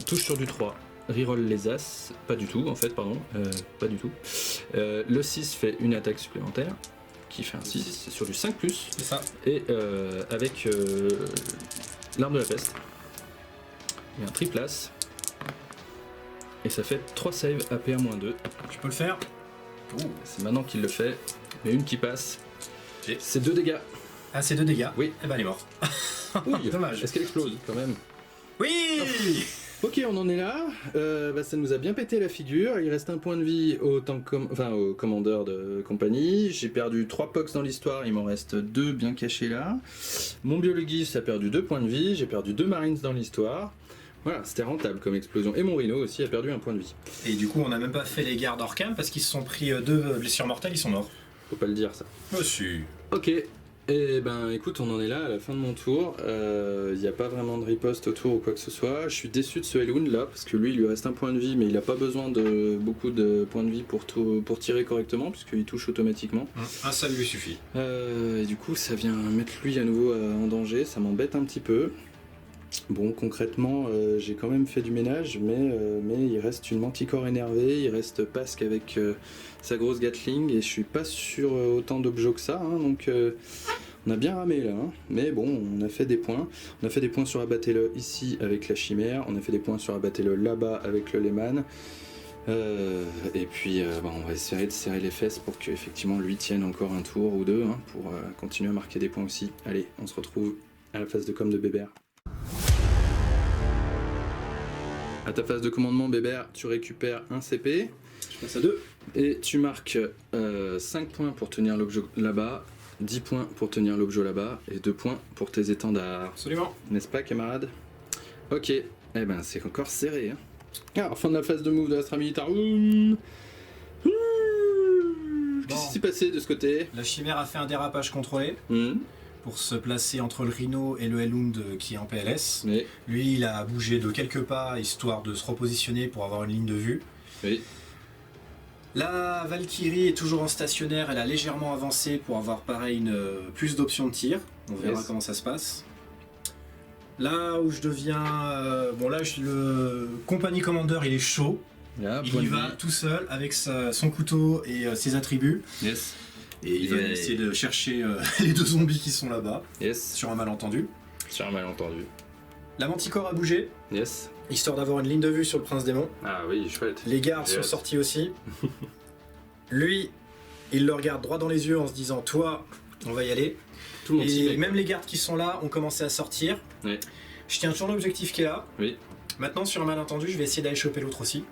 Touche sur du 3. Reroll les as. Pas du tout en fait, pardon. Pas du tout. Le 6 fait une attaque supplémentaire. Qui fait un 6. C'est sur du 5+. C'est ça. Et avec l'arme de la peste. Il y a un triple as. Et ça fait 3 saves à PA-2. Tu peux le faire? C'est maintenant qu'il le fait. Mais une qui passe. J'ai- C'est 2 dégâts. Ah, c'est 2 dégâts. Oui. Eh ben, elle est morte. Oui. Dommage. Est-ce qu'elle explose quand même? Oui! Ok, on en est là. Ça nous a bien pété la figure. Il reste un point de vie au commandeur de compagnie. J'ai perdu 3 pox dans l'histoire. Il m'en reste 2 bien cachés là. Mon biologiste a perdu 2 points de vie. J'ai perdu 2 marines dans l'histoire. Voilà, c'était rentable comme explosion. Et mon rhino aussi a perdu un point de vie. Et du coup, on n'a même pas fait les gardes hors cam parce qu'ils se sont pris 2 blessures mortelles, ils sont morts. Faut pas le dire ça. Oh, si. Ok, Et ben écoute, on en est là à la fin de mon tour. Il n'y a pas vraiment de riposte autour ou quoi que ce soit. Je suis déçu de ce Elwood là, parce que lui il lui reste un point de vie, mais il n'a pas besoin de beaucoup de points de vie pour tirer correctement, puisqu'il touche automatiquement. Un seul lui suffit. Et du coup, ça vient mettre lui à nouveau en danger, ça m'embête un petit peu. Bon, concrètement, j'ai quand même fait du ménage, mais il reste une Manticore énervée, il reste Pasque avec sa grosse Gatling, et je suis pas sur autant d'objets que ça, hein, donc on a bien ramé là, hein. Mais bon, on a fait des points. On a fait des points sur Abattez-le ici avec la Chimère, on a fait des points sur Abattez-le là-bas avec le Lehman. Et puis on va essayer de serrer les fesses pour qu'effectivement lui tienne encore un tour ou deux, hein, pour continuer à marquer des points aussi. Allez, on se retrouve à la phase de com de Bébert. À ta phase de commandement, Bébert, tu récupères un CP. Je passe à 2. Et tu marques 5 points pour tenir l'objet là-bas, 10 points pour tenir l'objet là-bas, et 2 points pour tes étendards. Absolument. N'est-ce pas, camarade? Ok, eh ben c'est encore serré. Hein. Alors, fin de la phase de move de l'Astra Militar. Qu'est-ce qui s'est passé de ce côté? La chimère a fait un dérapage contrôlé pour se placer entre le Rhino et le Elwood qui est en PLS. Oui. Lui, il a bougé de quelques pas histoire de se repositionner pour avoir une ligne de vue. Oui. La Valkyrie est toujours en stationnaire, elle a légèrement avancé pour avoir pareil plus d'options de tir. On verra comment ça se passe. Là où je deviens... le Company Commander il est chaud. Là, il y va tout seul avec son couteau et ses attributs. Yes. Et il va essayer de chercher les 2 zombies qui sont là-bas. Yes. Sur un malentendu. Sur un malentendu. La Manticore a bougé. Yes. Histoire d'avoir une ligne de vue sur le Prince Démon. Ah oui, chouette. Les gardes sont sortis aussi. Lui, il le regarde droit dans les yeux en se disant « Toi, on va y aller ». Tout le monde s'y Et fait, même quoi. les gardes qui sont là ont commencé à sortir. Oui. Je tiens toujours l'objectif qui est là. Oui. Maintenant, sur un malentendu, je vais essayer d'aller choper l'autre aussi.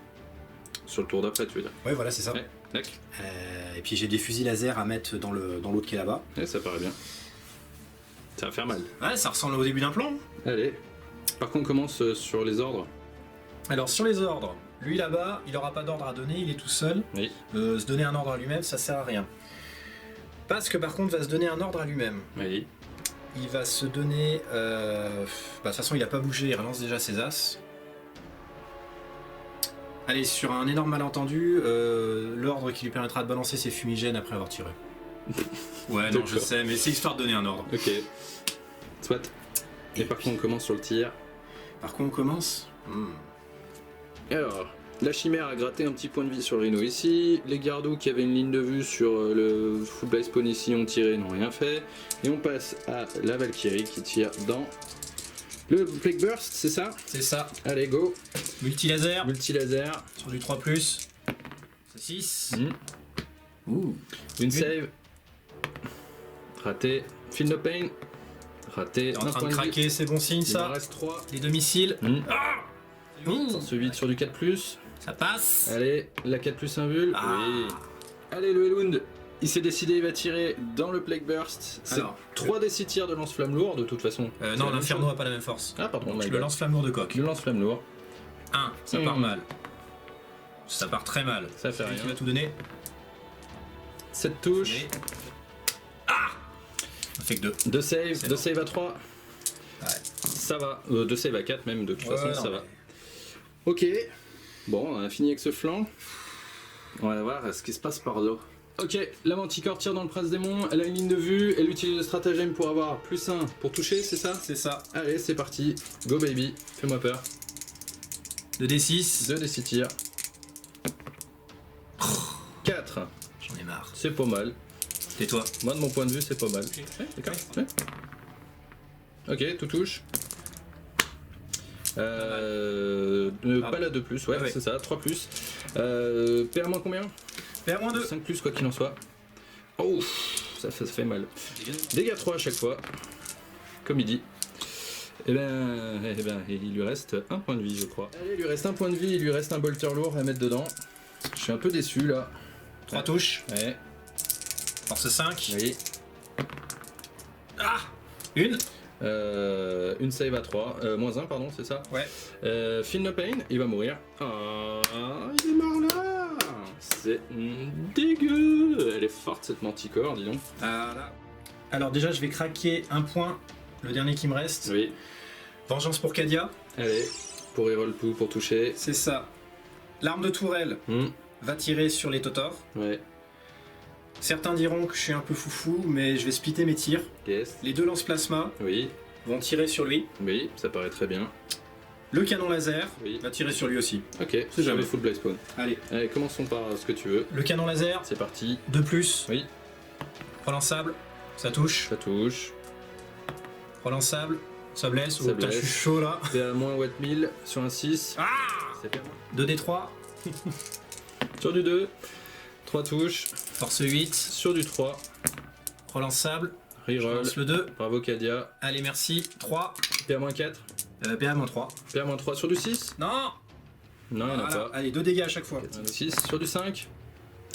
Sur le tour d'après, tu veux dire? Ouais, voilà, c'est ça. Ouais, d'accord. Et puis j'ai des fusils laser à mettre dans l'autre qui est là-bas. Ouais, ça paraît bien. Ça va faire mal. Ouais, ça ressemble au début d'un plan. Allez. Par contre, on commence sur les ordres. Alors, sur les ordres, lui là-bas, il n'aura pas d'ordre à donner, il est tout seul. Oui. Se donner un ordre à lui-même, ça sert à rien. Parce que par contre, va se donner un ordre à lui-même. Oui. Il va se donner... de toute façon, il n'a pas bougé, il relance déjà ses as. Allez, sur un énorme malentendu, l'ordre qui lui permettra de balancer ses fumigènes après avoir tiré. Ouais, non, je sais, mais c'est histoire de donner un ordre. Ok. Soit. Et par contre, on commence sur le tir. Par contre, on commence. Alors, la chimère a gratté un petit point de vie sur le Rhino ici. Les gardos qui avaient une ligne de vue sur le full blind spawn ici ont tiré, n'ont rien fait. Et on passe à la Valkyrie qui tire dans le Plague Burst, c'est ça? C'est ça. Allez, go. Multi-laser. Multi-laser. Sur du 3+. C'est 6. Une save. Raté. Feel no pain. Raté. T'es en train de craquer, c'est bon signe Il en ça. reste 3. Les deux missiles. Celui sur du 4+. Ça passe. Allez, la 4+ invul. Oui. Allez, le Elwood. Il s'est décidé, il va tirer dans le Plague Burst. C'est Alors, 3 des 6 tirs de lance-flamme lourd de toute façon. Non, l'Inferno a pas la même force. Ah, pardon, Donc, my le bad. lance-flamme lourd de coq. Le lance-flamme lourd. 1, ça part mal. Ça part très mal. Ça fait Celui rien. qui va tout donner. 7 touches. Et... Ça fait que 2. 2 saves, C'est 2 bon. saves à 3. Ouais. Ça va. 2 saves à 4 même, de toute façon, ça va. Mais... Ok. Bon, on a fini avec ce flanc. On va voir ce qui se passe par là. Ok, la Manticore tire dans le Prince Démon, elle a une ligne de vue, elle utilise le stratagème pour avoir +1 pour toucher, c'est ça? C'est ça. Allez, c'est parti. Go baby, fais-moi peur. 2d6. 2 des 6 tirs. 4. J'en ai marre. C'est pas mal. Tais-toi. Moi, de mon point de vue, c'est pas mal. Ouais, d'accord. Ouais. Ok, tout touche. Pas la 2+, ouais, Ah ouais. c'est ça, 3+. PA- combien? PA-2. 5+, quoi qu'il en soit. Oh, ça fait mal. Dégâts 3 à chaque fois, comme il dit. Et ben, il lui reste un point de vie, je crois. Allez, il lui reste un point de vie, il lui reste un bolter lourd à mettre dedans. Je suis un peu déçu là. 3 touches. Ouais, Force 5. oui. Une. Une save à 3, -1 pardon, c'est ça? Ouais. Feel no pain, il va mourir. Ah, il est mort là. C'est dégueu. Elle est forte cette Manticore, dis donc. Voilà. Alors déjà, je vais craquer un point, le dernier qui me reste. Oui. Vengeance pour Cadia. Allez, pour reroll tout, pour toucher. C'est ça. L'arme de tourelle va tirer sur les Totors. Ouais. Certains diront que je suis un peu foufou, mais je vais splitter mes tirs. Yes. Les deux lance-plasma Oui. vont tirer sur lui. Oui, ça paraît très bien. Le canon laser Oui. va tirer sur lui aussi. Ok, C'est jamais. full black spawn. Allez, Allez, commençons par ce que tu veux. le canon laser, C'est parti. 2+. Oui. Relançable, ça touche. Ça touche. Relançable, ça blesse. Ça Oh putain, je blesse. suis chaud là. PA moins watt 1000 sur un 6. Ah, C'est bien. 2d3, Sur du 2. 3 touches. force 8, Sur du 3. relançable, je Reroll. lance le 2. Bravo Cadia. Allez, merci. 3, PA moins 4. PA-3. PA moins 3 sur du 6. Non. Non, il n'y en a Voilà. pas. Allez, 2 dégâts à chaque fois. 6 sur du 5.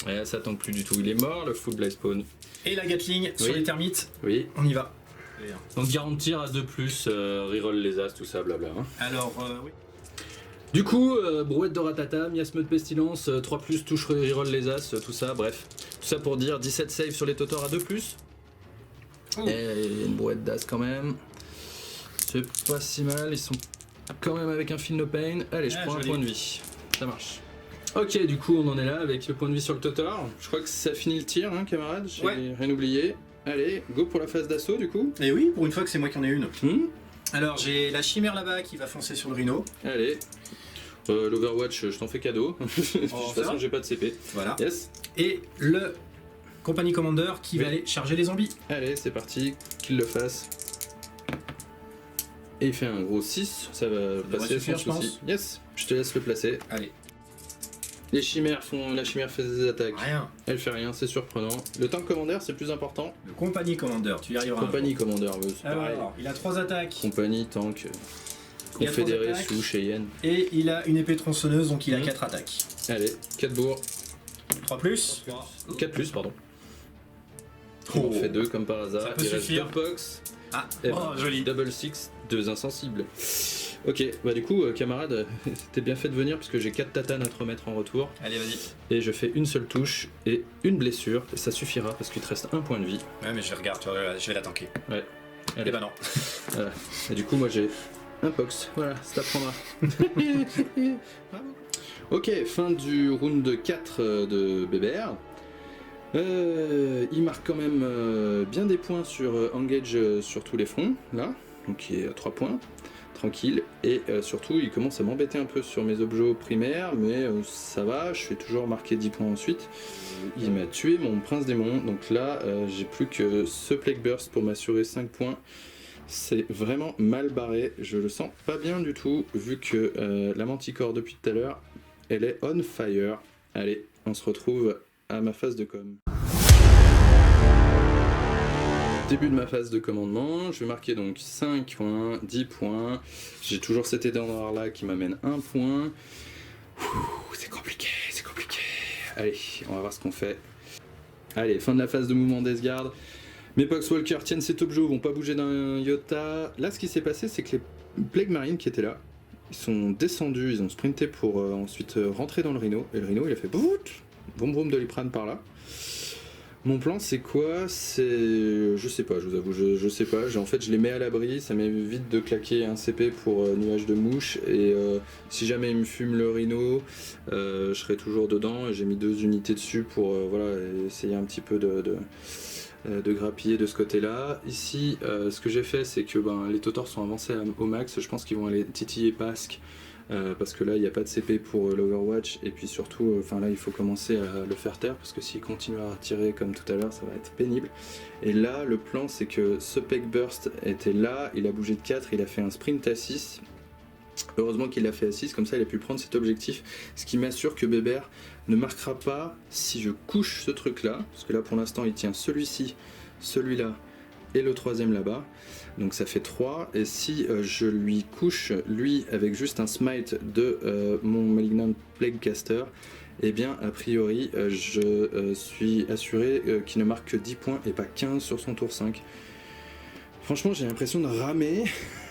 Et ça tank plus du tout. Il est mort le full black spawn. Et la Gatling sur Oui. les termites, Oui. on y va. Donc garantir à 2+, reroll les as, tout ça, blabla. Hein. Alors, oui. Du coup, brouette de ratata, miasme de pestilence, 3+, touche reroll les as, tout ça, bref. Tout ça pour dire 17 save sur les Totors à 2+. Oh. Et une brouette d'as quand même. C'est pas si mal, ils sont quand même avec un feel no pain. Allez, je prends un joli. point de vie. Ça marche. Ok, du coup, on en est là avec le point de vie sur le Totor. Je crois que ça finit le tir, hein, camarades. J'ai Ouais. rien oublié. Allez, go pour la phase d'assaut, du coup. Et oui, pour une fois que c'est moi qui en ai une. Hmm. Alors, j'ai la chimère là-bas qui va foncer sur le rhino. Allez. L'Overwatch, je t'en fais cadeau. De toute ça façon, va. j'ai pas de CP. Voilà. Yes. Et le compagnie commander qui va Oui. aller charger les zombies. Allez, c'est parti, qu'il le fasse. Et il fait un gros 6, ça va passer suffire, sans je souci. Yes, je te laisse le placer. Allez. La chimère fait des attaques. Rien. Elle fait rien, c'est surprenant. Le tank commander, c'est plus important. Le compagnie commander, tu y arriveras. Compagnie commander, c'est pareil. Alors, il a 3 attaques. Compagnie, tank, Il a confédéré, 3 attaques. sous Cheyenne. Et il a une épée tronçonneuse, donc il a 4 attaques. Allez, 4 bourgs. 3+. 4+, pardon. Oh. On fait 2 comme par hasard. Ça peut Il reste suffire. 2 box. Ah, Et oh, joli. Double 6, 2 insensibles. Ok, bah du coup, camarade, t'es bien fait de venir parce que j'ai 4 tatanes à te remettre en retour. Allez, vas-y. Et je fais une seule touche et une blessure. Et ça suffira parce qu'il te reste un point de vie. Ouais, mais je regarde, je vais la tanker. Ouais. Eh ben non. Voilà. Et du coup, moi j'ai un pox. Voilà, ça t'apprendra. Ok, fin du round 4 de BBR. Il marque quand même bien des points sur Engage sur tous les fronts, là. Donc il est à 3 points. Tranquille. Et surtout, il commence à m'embêter un peu sur mes objets primaires, mais ça va, je fais toujours marquer 10 points ensuite. Il m'a tué mon prince démon, donc là, j'ai plus que ce Plague Burst pour m'assurer 5 points. C'est vraiment mal barré, je le sens pas bien du tout, vu que la manticore depuis tout à l'heure, elle est on fire. Allez, on se retrouve à ma phase de com. Début de ma phase de commandement, je vais marquer donc 5 points, 10 points. J'ai toujours cet étendard là qui m'amène 1 point. C'est compliqué, c'est compliqué. Allez, on va voir ce qu'on fait. Allez, fin de la phase de mouvement d'Esgard. Mes Poxwalkers tiennent cet objet, vont pas bouger d'un iota. Là, ce qui s'est passé, c'est que les Plague Marines qui étaient là, ils sont descendus, ils ont sprinté pour ensuite rentrer dans le Rhino. Et le Rhino, il a fait boum boum de Liprane par là. Mon plan, c'est quoi? C'est... Je sais pas, je vous avoue, je sais pas. En fait, je les mets à l'abri, ça m'évite de claquer un CP pour nuage de mouche. Et si jamais il me fume le Rhino, je serai toujours dedans. Et j'ai mis 2 unités dessus pour voilà, essayer un petit peu de grappiller de ce côté-là. Ici, ce que j'ai fait, c'est que les Totors sont avancés au max. Je pense qu'ils vont aller titiller Pasque. Parce que là il n'y a pas de CP pour l'Overwatch et puis surtout là il faut commencer à le faire taire parce que s'il continue à tirer comme tout à l'heure ça va être pénible. Et là le plan c'est que ce Peg Burst était là, il a bougé de 4, il a fait un sprint à 6. Heureusement qu'il l'a fait à 6, comme ça il a pu prendre cet objectif, ce qui m'assure que Bébert ne marquera pas si je couche ce truc là, parce que là pour l'instant il tient celui-ci, celui-là et le 3ème là-bas. Donc ça fait 3, et si je lui couche, lui, avec juste un smite de mon Malignant Plague Caster, eh bien, a priori, je suis assuré qu'il ne marque que 10 points et pas 15 sur son tour 5. Franchement, j'ai l'impression de ramer.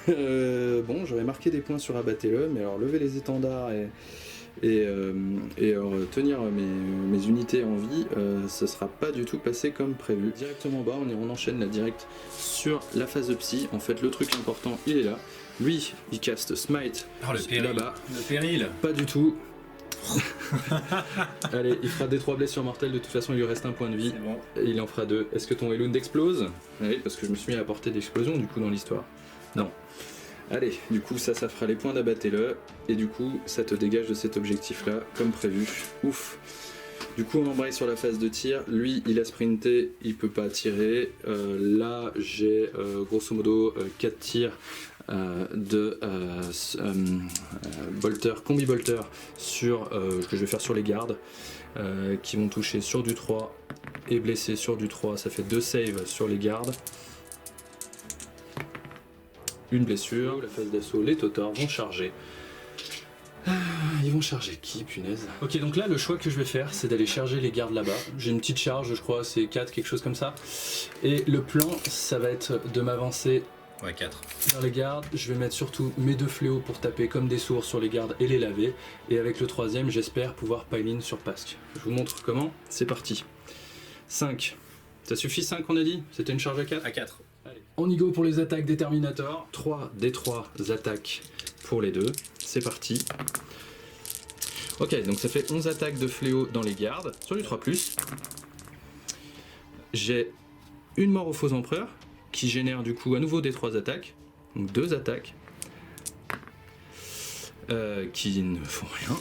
Bon, j'aurais marqué des points sur abattez-le, mais alors lever les étendards et alors, tenir mes unités en vie, ce sera pas du tout passé comme prévu. Directement en bas, on enchaîne là direct sur la phase de psy. En fait, le truc important, il est là. Lui, il caste Smite là-bas. Le péril. Pas du tout. Allez, il fera des 3 blessures mortelles, de toute façon il lui reste un point de vie. C'est bon. Et il en fera 2. Est-ce que ton Elund explose? Oui, parce que je me suis mis à portée d'explosion du coup dans l'histoire. Non. Allez, du coup ça fera les points d'abattez-le, et du coup ça te dégage de cet objectif là, comme prévu. Ouf. Du coup on embraye sur la phase de tir, lui il a sprinté, il peut pas tirer. Là j'ai grosso modo 4 tirs de bolter, combi bolter sur, que je vais faire sur les gardes, qui vont toucher sur du 3 et blesser sur du 3, ça fait 2 saves sur les gardes. Une blessure, la phase d'assaut, les Totors vont charger. Ils vont charger qui, punaise? Ok, donc là, le choix que je vais faire, c'est d'aller charger les gardes là-bas. J'ai une petite charge, je crois, c'est 4, quelque chose comme ça. Et le plan, ça va être de m'avancer 4. vers les gardes. Je vais mettre surtout mes 2 fléaux pour taper comme des sourds sur les gardes et les laver. Et avec le 3ème, j'espère pouvoir pile-in sur Pasque. Je vous montre comment. C'est parti. 5. Ça suffit 5, on a dit? C'était une charge à 4? À 4. Allez. On y go pour les attaques des Terminators. 3 des 3 attaques pour les 2. C'est parti. Ok, donc ça fait 11 attaques de fléau dans les gardes. Sur du 3+. J'ai une mort au faux empereur, qui génère du coup à nouveau des 3 attaques. Donc 2 attaques. Qui ne font rien.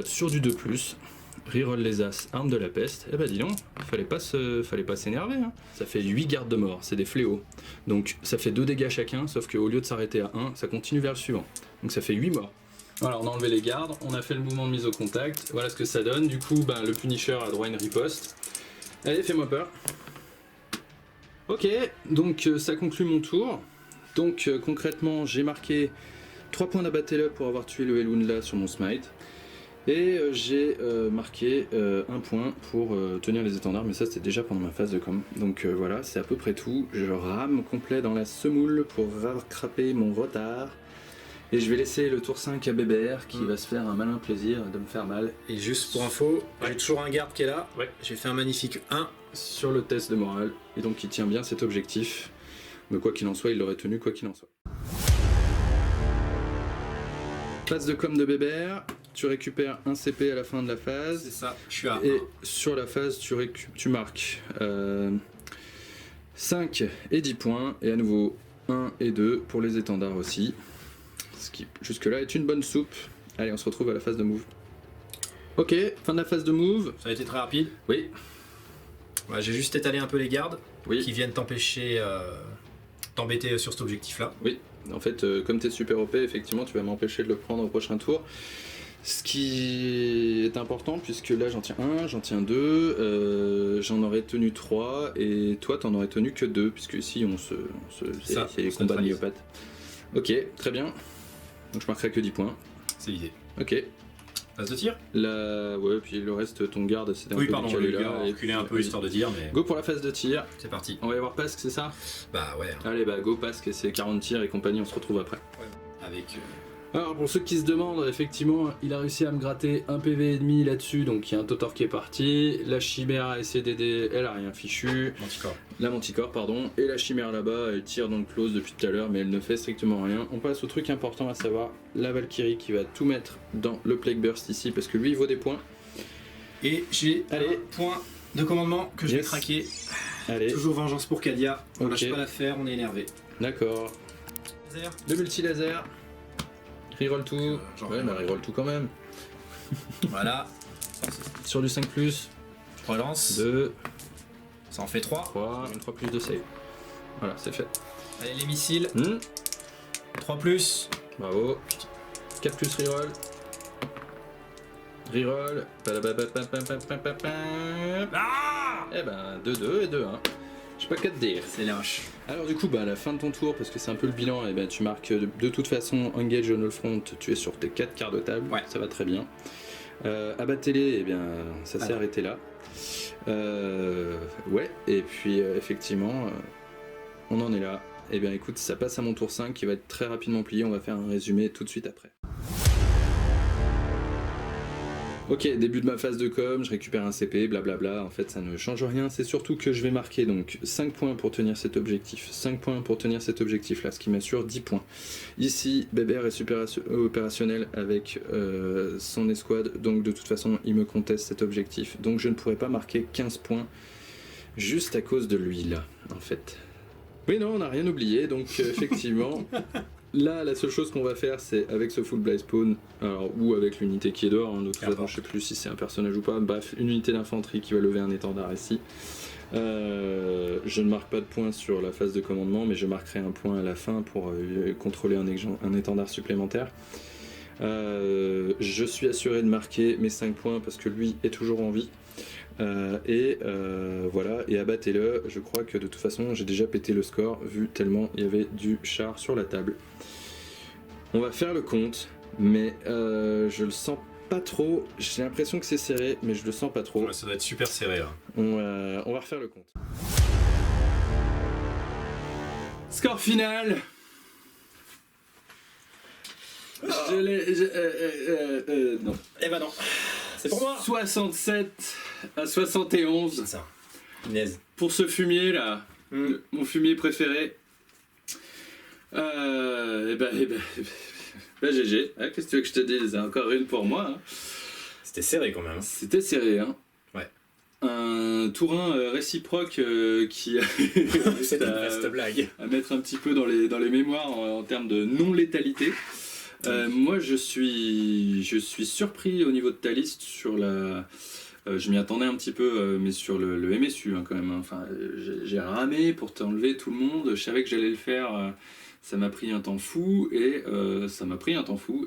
Sur du 2+. Reroll les as, arme de la peste. Eh ben dis donc, fallait pas s'énerver. Hein. Ça fait 8 gardes de mort, c'est des fléaux. Donc ça fait 2 dégâts chacun, sauf qu'au lieu de s'arrêter à 1, ça continue vers le suivant. Donc ça fait 8 morts. Voilà, on a enlevé les gardes, on a fait le mouvement de mise au contact. Voilà ce que ça donne. Du coup, ben, le Punisher a droit à une riposte. Allez, fais-moi peur. Ok, donc ça conclut mon tour. Donc concrètement, j'ai marqué 3 points d'abattle pour avoir tué le Elund là sur mon smite. Et j'ai marqué 1 point pour tenir les étendards, mais ça c'était déjà pendant ma phase de com. Donc voilà, c'est à peu près tout. Je rame complet dans la semoule pour rattraper mon retard. Et je vais laisser le tour 5 à Bébert qui va se faire un malin plaisir de me faire mal. Et juste pour info, j'ai toujours un garde qui est là. Ouais. J'ai fait un magnifique 1. Sur le test de morale, et donc il tient bien cet objectif. Mais quoi qu'il en soit, il l'aurait tenu quoi qu'il en soit. Phase de com de Bébert. Tu récupères un CP à la fin de la phase. C'est ça, je suis à 1. Et sur la phase, tu marques 5 et 10 points. Et à nouveau 1 et 2 pour les étendards aussi. Ce qui jusque-là est une bonne soupe. Allez, on se retrouve à la phase de move. Ok, fin de la phase de move. Ça a été très rapide. Oui. Ouais, j'ai juste étalé un peu les gardes Oui. qui viennent t'embêter sur cet objectif-là. Oui. En fait, comme tu es super OP, effectivement, tu vas m'empêcher de le prendre au prochain tour. Ce qui est important, puisque là j'en tiens 1, j'en tiens 2, j'en aurais tenu 3, et toi t'en aurais tenu que 2, puisque ici c'est les combats de myopathes. Ok, très bien. Donc je marquerai que 10 points. C'est l'idée. Ok. Phase de tir? Là, ouais, puis le reste, ton garde, c'était un Oui, peu pardon, décalé le là. gars, reculer un peu histoire de dire, mais. Go pour la phase de tir. C'est parti. On va y avoir Pasque, c'est ça? Bah ouais. Allez, bah go Pasque, c'est 40 tirs et compagnie, on se retrouve après. Avec. Alors pour ceux qui se demandent, effectivement, il a réussi à me gratter un PV et demi là-dessus, donc il y a un Totor qui est parti. La chimère a essayé d'aider, elle a rien fichu. Manticore. La manticore, pardon. Et la chimère là-bas, elle tire dans le close depuis tout à l'heure, mais elle ne fait strictement rien. On passe au truc important à savoir, la Valkyrie qui va tout mettre dans le Plague Burst ici, parce que lui il vaut des points. Et j'ai Allez. un point de commandement que je vais craquer. Allez, Toujours vengeance pour Kadia. On Ok. lâche pas l'affaire, on est énervé. d'accord. Laser. Le multi-laser. Reroll tout. genre, Ouais, mais reroll tout quand même. Voilà. Sur du 5+, Relance. 2, Ça en fait 3. 3, 3+ de save. Voilà, c'est fait. Allez, les missiles. 3 +. Bravo. 4+ reroll. Reroll. Ah, Eh ben 2-2 et 2-1. Je sais pas quoi te dire. c'est lâche. Alors du coup, bah, à la fin de ton tour, parce que c'est un peu le bilan, et ben, tu marques de toute façon Engage on all front, tu es sur tes 4 quarts de table, Ouais. ça va très bien. Abattez-les, et bien ça s'est arrêté là. Ouais, et puis effectivement, on en est là. Et bien écoute, ça passe à mon tour 5 qui va être très rapidement plié, on va faire un résumé tout de suite après. Ok, début de ma phase de com, je récupère un CP, blablabla, en fait ça ne change rien, c'est surtout que je vais marquer donc 5 points pour tenir cet objectif, 5 points pour tenir cet objectif là, ce qui m'assure 10 points. Ici, Bébert est super opérationnel avec son escouade, donc de toute façon il me conteste cet objectif, donc je ne pourrais pas marquer 15 points juste à cause de lui là, en fait. Oui non, on n'a rien oublié, donc effectivement... Là, la seule chose qu'on va faire, c'est avec ce full blaze spawn, alors, ou avec l'unité qui est dehors, hein, de toute façon, je sais plus si c'est un personnage ou pas, bref, une unité d'infanterie qui va lever un étendard ici. Je ne marque pas de points sur la phase de commandement, mais je marquerai un point à la fin pour contrôler un étendard supplémentaire. Je suis assuré de marquer mes 5 points parce que lui est toujours en vie. Voilà, et abattez-le. Je crois que de toute façon j'ai déjà pété le score vu tellement il y avait du char sur la table. On va faire le compte, mais je le sens pas trop. J'ai l'impression que c'est serré, mais je le sens pas trop. Ouais, ça doit être super serré là. On va refaire le compte. Score final. Je l'ai. Non. Eh ben non. C'est pour moi. 67 à 71. C'est ça. Punaise. Pour ce fumier là, mon fumier préféré. GG. Ah, qu'est-ce que tu veux que je te dise? Encore une pour moi. Hein. C'était serré quand même. C'était serré, hein. Ouais. Un tourin réciproque qui a c'est une vaste blague. À mettre un petit peu dans les mémoires en termes de non-létalité. Moi, je suis surpris au niveau de ta liste sur la. Je m'y attendais un petit peu, mais sur le MSU hein, quand même. Hein. Enfin, j'ai ramé pour t'enlever tout le monde. Je savais que j'allais le faire. Ça m'a pris un temps fou et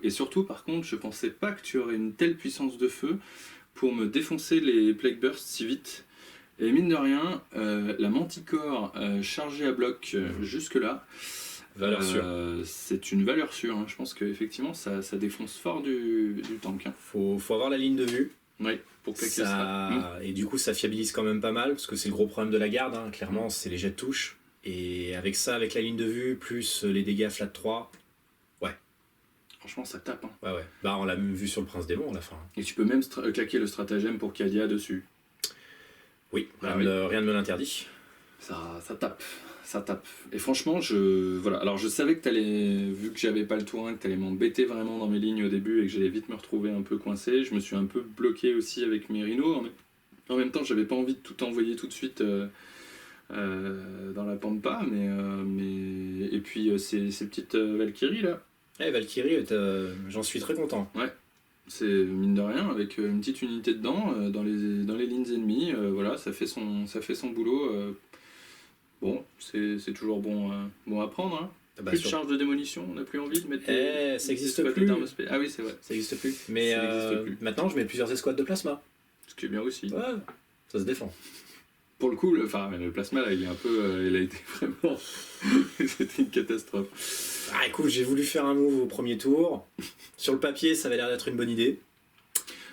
surtout, par contre, je pensais pas que tu aurais une telle puissance de feu pour me défoncer les Plague Bursts si vite. Et mine de rien, la Manticore chargée à bloc jusque là. Valeur sûre. C'est une valeur sûre. Hein. Je pense qu'effectivement, ça défonce fort du tank. Hein. Faut avoir la ligne de vue. Oui, pour claquer ça. Et du coup, ça fiabilise quand même pas mal, parce que c'est le gros problème de la garde. Hein. Clairement, c'est les jets de touche. Et avec ça, avec la ligne de vue, plus les dégâts flat 3, ouais. Franchement, ça tape. Hein. Ouais. Bah, on l'a même vu sur le Prince Démon à la fin. Et tu peux même claquer le stratagème pour Kadia dessus. Oui, rien ne me l'interdit. Ça tape. Ça tape. Et franchement, voilà. Alors je savais que t'allais, vu que j'avais pas le tourin, que t'allais m'embêter vraiment dans mes lignes au début et que j'allais vite me retrouver un peu coincé. Je me suis un peu bloqué aussi avec mes rhinos. En même temps, j'avais pas envie de tout envoyer tout de suite dans la pampa, mais et puis ces petites Valkyries là. Valkyrie, j'en suis très content. Ouais. C'est mine de rien avec une petite unité dedans dans les lignes ennemies. Voilà, ça fait son boulot. Bon, c'est toujours bon à prendre. Hein. Plus de charge de démolition, on n'a plus envie de mettre. Ça n'existe plus. Ah oui, c'est vrai. Ça n'existe plus. Mais maintenant, je mets plusieurs escouades de plasma. Ce qui est bien aussi. Ouais, ça se défend. Pour le coup, le plasma, là, il est un peu. Il a été vraiment. C'était une catastrophe. Ah, écoute, j'ai voulu faire un move au premier tour. Sur le papier, ça avait l'air d'être une bonne idée.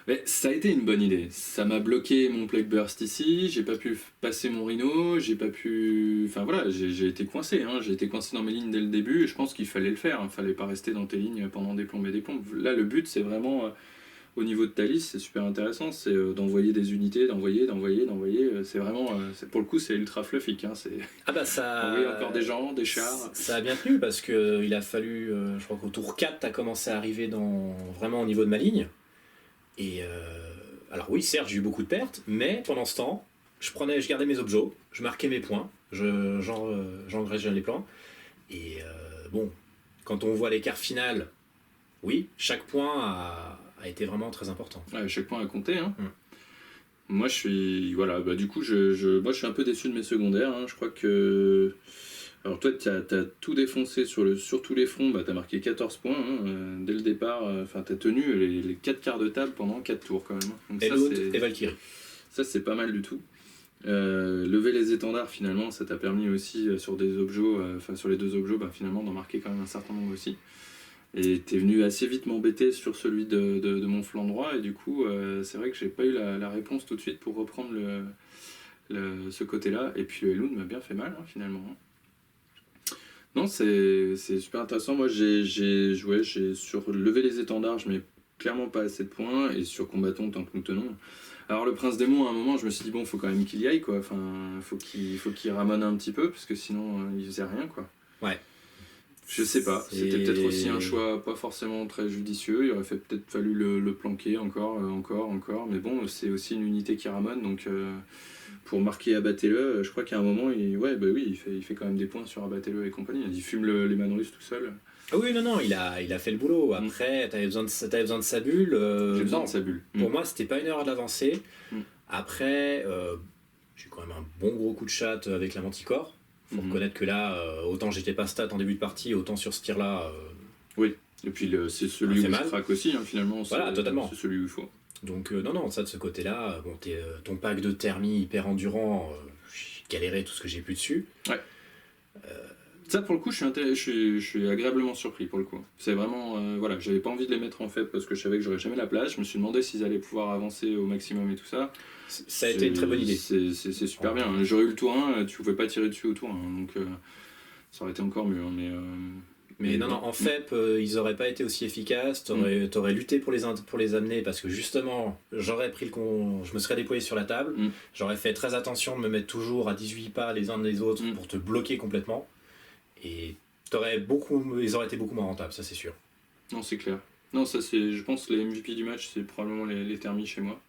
Mais ça a été une bonne idée. Ça m'a bloqué mon Plague Burst ici, j'ai pas pu passer mon Rhino, j'ai pas pu... Enfin voilà, j'ai été coincé, hein. J'ai été coincé dans mes lignes dès le début et je pense qu'il fallait le faire. Il fallait pas rester dans tes lignes pendant des plombes et des plombes. Là, le but, c'est vraiment, au niveau de ta liste, c'est super intéressant, c'est d'envoyer des unités, d'envoyer. C'est vraiment... pour le coup, c'est ultra fluffique. Hein. Ah bah ça... Envoyer encore des gens, des chars... Ça a bien tenu parce qu'il a fallu... je crois qu'au tour 4, t'as commencé à arriver vraiment au niveau de ma ligne. Et alors oui, certes, j'ai eu beaucoup de pertes, mais pendant ce temps, je gardais mes objets, je marquais mes points, j'engrageais les plans. Et bon, quand on voit l'écart final, oui, chaque point a été vraiment très important. Ouais, chaque point a compté. Hein. Moi, je suis... Voilà, bah, du coup, moi, je suis un peu déçu de mes secondaires. Hein. Je crois que... Alors toi, tu as tout défoncé sur tous les fronts, bah, tu as marqué 14 points hein, dès le départ, tu as tenu les 4 quarts de table pendant 4 tours quand même. Donc, et Valkyrie. Ça, c'est pas mal du tout. Lever les étendards, finalement, ça t'a permis aussi sur des objets, sur les 2 objets, bah, finalement, d'en marquer quand même un certain nombre aussi. Et t'es venu assez vite m'embêter sur celui de mon flanc droit, et du coup, c'est vrai que j'ai pas eu la réponse tout de suite pour reprendre ce côté-là, et puis Elune m'a bien fait mal, hein, finalement. Non, c'est super intéressant. Moi, j'ai sur lever les étendards, je mets clairement pas assez de points, et sur combattant tant que nous tenons. Alors le Prince Démon, à un moment, je me suis dit, bon, faut quand même qu'il y aille, quoi. Enfin, faut qu'il ramène un petit peu, parce que sinon, il faisait rien, quoi. Ouais. Je sais pas, c'était peut-être aussi un choix pas forcément très judicieux, il aurait peut-être fallu le planquer encore, mais bon, c'est aussi une unité qui ramène, donc pour marquer Abattez-le, je crois qu'à un moment, il fait quand même des points sur Abattez-le et compagnie, il fume les man russes tout seul. Ah oui, non, il a fait le boulot. Après, t'avais besoin de sa bulle. J'ai besoin de sa bulle. Pour moi, c'était pas une erreur d'avancer. Mm. Après, j'ai eu quand même un bon gros coup de chatte avec la Manticore. Faut reconnaître que là, autant j'étais pas stat en début de partie, autant sur ce tir-là. Oui, et puis c'est celui où il craque aussi, hein, finalement. Voilà, totalement. C'est celui où il faut. Donc, non, ça de ce côté-là, bon, ton pack de thermie hyper endurant, j'ai galéré tout ce que j'ai pu dessus. Ouais. Ça, pour le coup, je suis agréablement surpris, pour le coup. C'est vraiment... voilà, j'avais pas envie de les mettre en fait parce que je savais que j'aurais jamais la place. Je me suis demandé s'ils allaient pouvoir avancer au maximum et tout ça. Ça a été une très bonne idée. C'est super bien. J'aurais eu le tour 1, tu pouvais pas tirer dessus au tour 1, donc ça aurait été encore mieux. Mais non, en FEP, ils auraient pas été aussi efficaces. T'aurais lutté pour les amener parce que justement, j'aurais pris je me serais déployé sur la table. J'aurais fait très attention de me mettre toujours à 18 pas les uns des autres pour te bloquer complètement. Et ils auraient été beaucoup moins rentables, ça c'est sûr. Non, c'est clair. Non, ça c'est, je pense, les MVP du match, c'est probablement les thermis chez moi.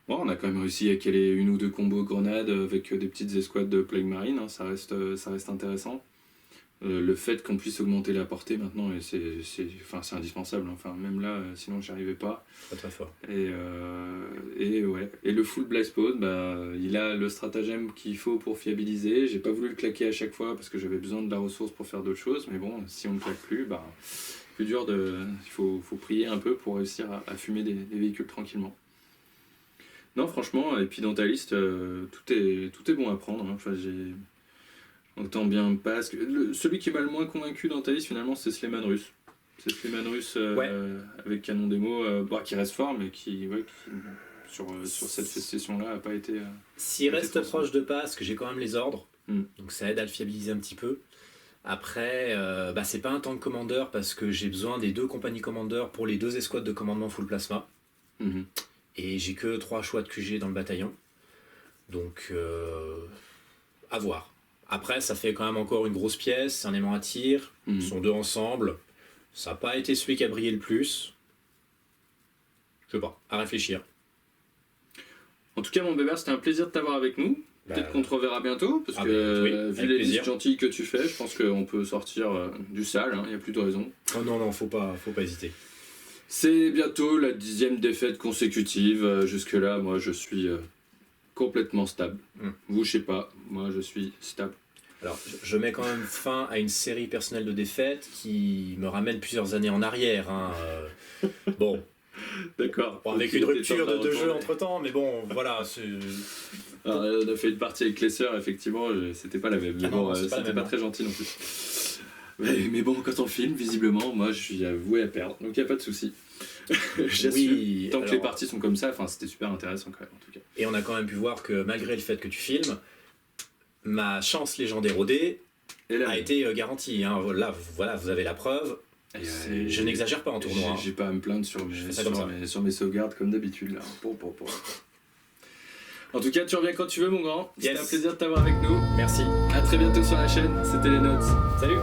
Bon, on a quand même réussi à caler une ou deux combos grenades avec des petites escouades de Plague Marine, hein, ça reste intéressant. Le fait qu'on puisse augmenter la portée maintenant, c'est indispensable. Enfin, même là, sinon j'y arrivais pas. Très très fort. Et le full blast pod, il a le stratagème qu'il faut pour fiabiliser. J'ai pas voulu le claquer à chaque fois parce que j'avais besoin de la ressource pour faire d'autres choses. Mais bon, si on ne claque plus, plus dur il faut prier un peu pour réussir à fumer des véhicules tranquillement. Non, franchement, et puis dans ta liste, tout est bon à prendre. Hein. Enfin, j'ai autant bien pas. Celui qui m'a le moins convaincu dans ta liste, finalement, c'est Sleman Russe. C'est Sleman Russe avec canon démo, qui reste fort, mais qui sur cette session-là, n'a pas été. S'il reste proche de passe, que j'ai quand même les ordres, donc ça aide à le fiabiliser un petit peu. Après, c'est pas un tank commander parce que j'ai besoin des 2 compagnies commander pour les 2 escouades de commandement full plasma. Et j'ai que 3 choix de QG dans le bataillon. Donc, à voir. Après, ça fait quand même encore une grosse pièce, c'est un aimant à tir, ils sont 2 ensemble. Ça n'a pas été celui qui a brillé le plus. Je sais pas, à réfléchir. En tout cas, mon bébé, c'était un plaisir de t'avoir avec nous. Peut-être qu'on te reverra bientôt, parce que vu les listes gentilles que tu fais, je pense qu'on peut sortir du sale, il n'y a plus de raison. Oh non, faut pas hésiter. C'est bientôt la 10e défaite consécutive. Jusque-là, moi, je suis complètement stable. Vous, je sais pas, moi, je suis stable. Alors, je mets quand même fin à une série personnelle de défaites qui me ramène plusieurs années en arrière. Bon. D'accord. Bon, avec une rupture de 2 jeux entre-temps, mais bon, voilà. Alors, on a fait une partie avec les sœurs, effectivement, c'était pas la même. Mais bon, c'était pas très gentil non plus. Mais bon, quand on filme, visiblement, moi, je suis voué à perdre, donc il n'y a pas de souci. Oui, tant que les parties sont comme ça, c'était super intéressant quand même, en tout cas. Et on a quand même pu voir que malgré le fait que tu filmes, ma chance légendaire OD a été garantie. Là, voilà, vous avez la preuve. Je n'exagère pas en tournoi. J'ai pas à me plaindre sur mes sauvegardes comme d'habitude. Là. En tout cas, tu reviens quand tu veux, mon grand. C'était un plaisir de t'avoir avec nous. Merci. À très bientôt sur la chaîne. C'était les notes. Salut.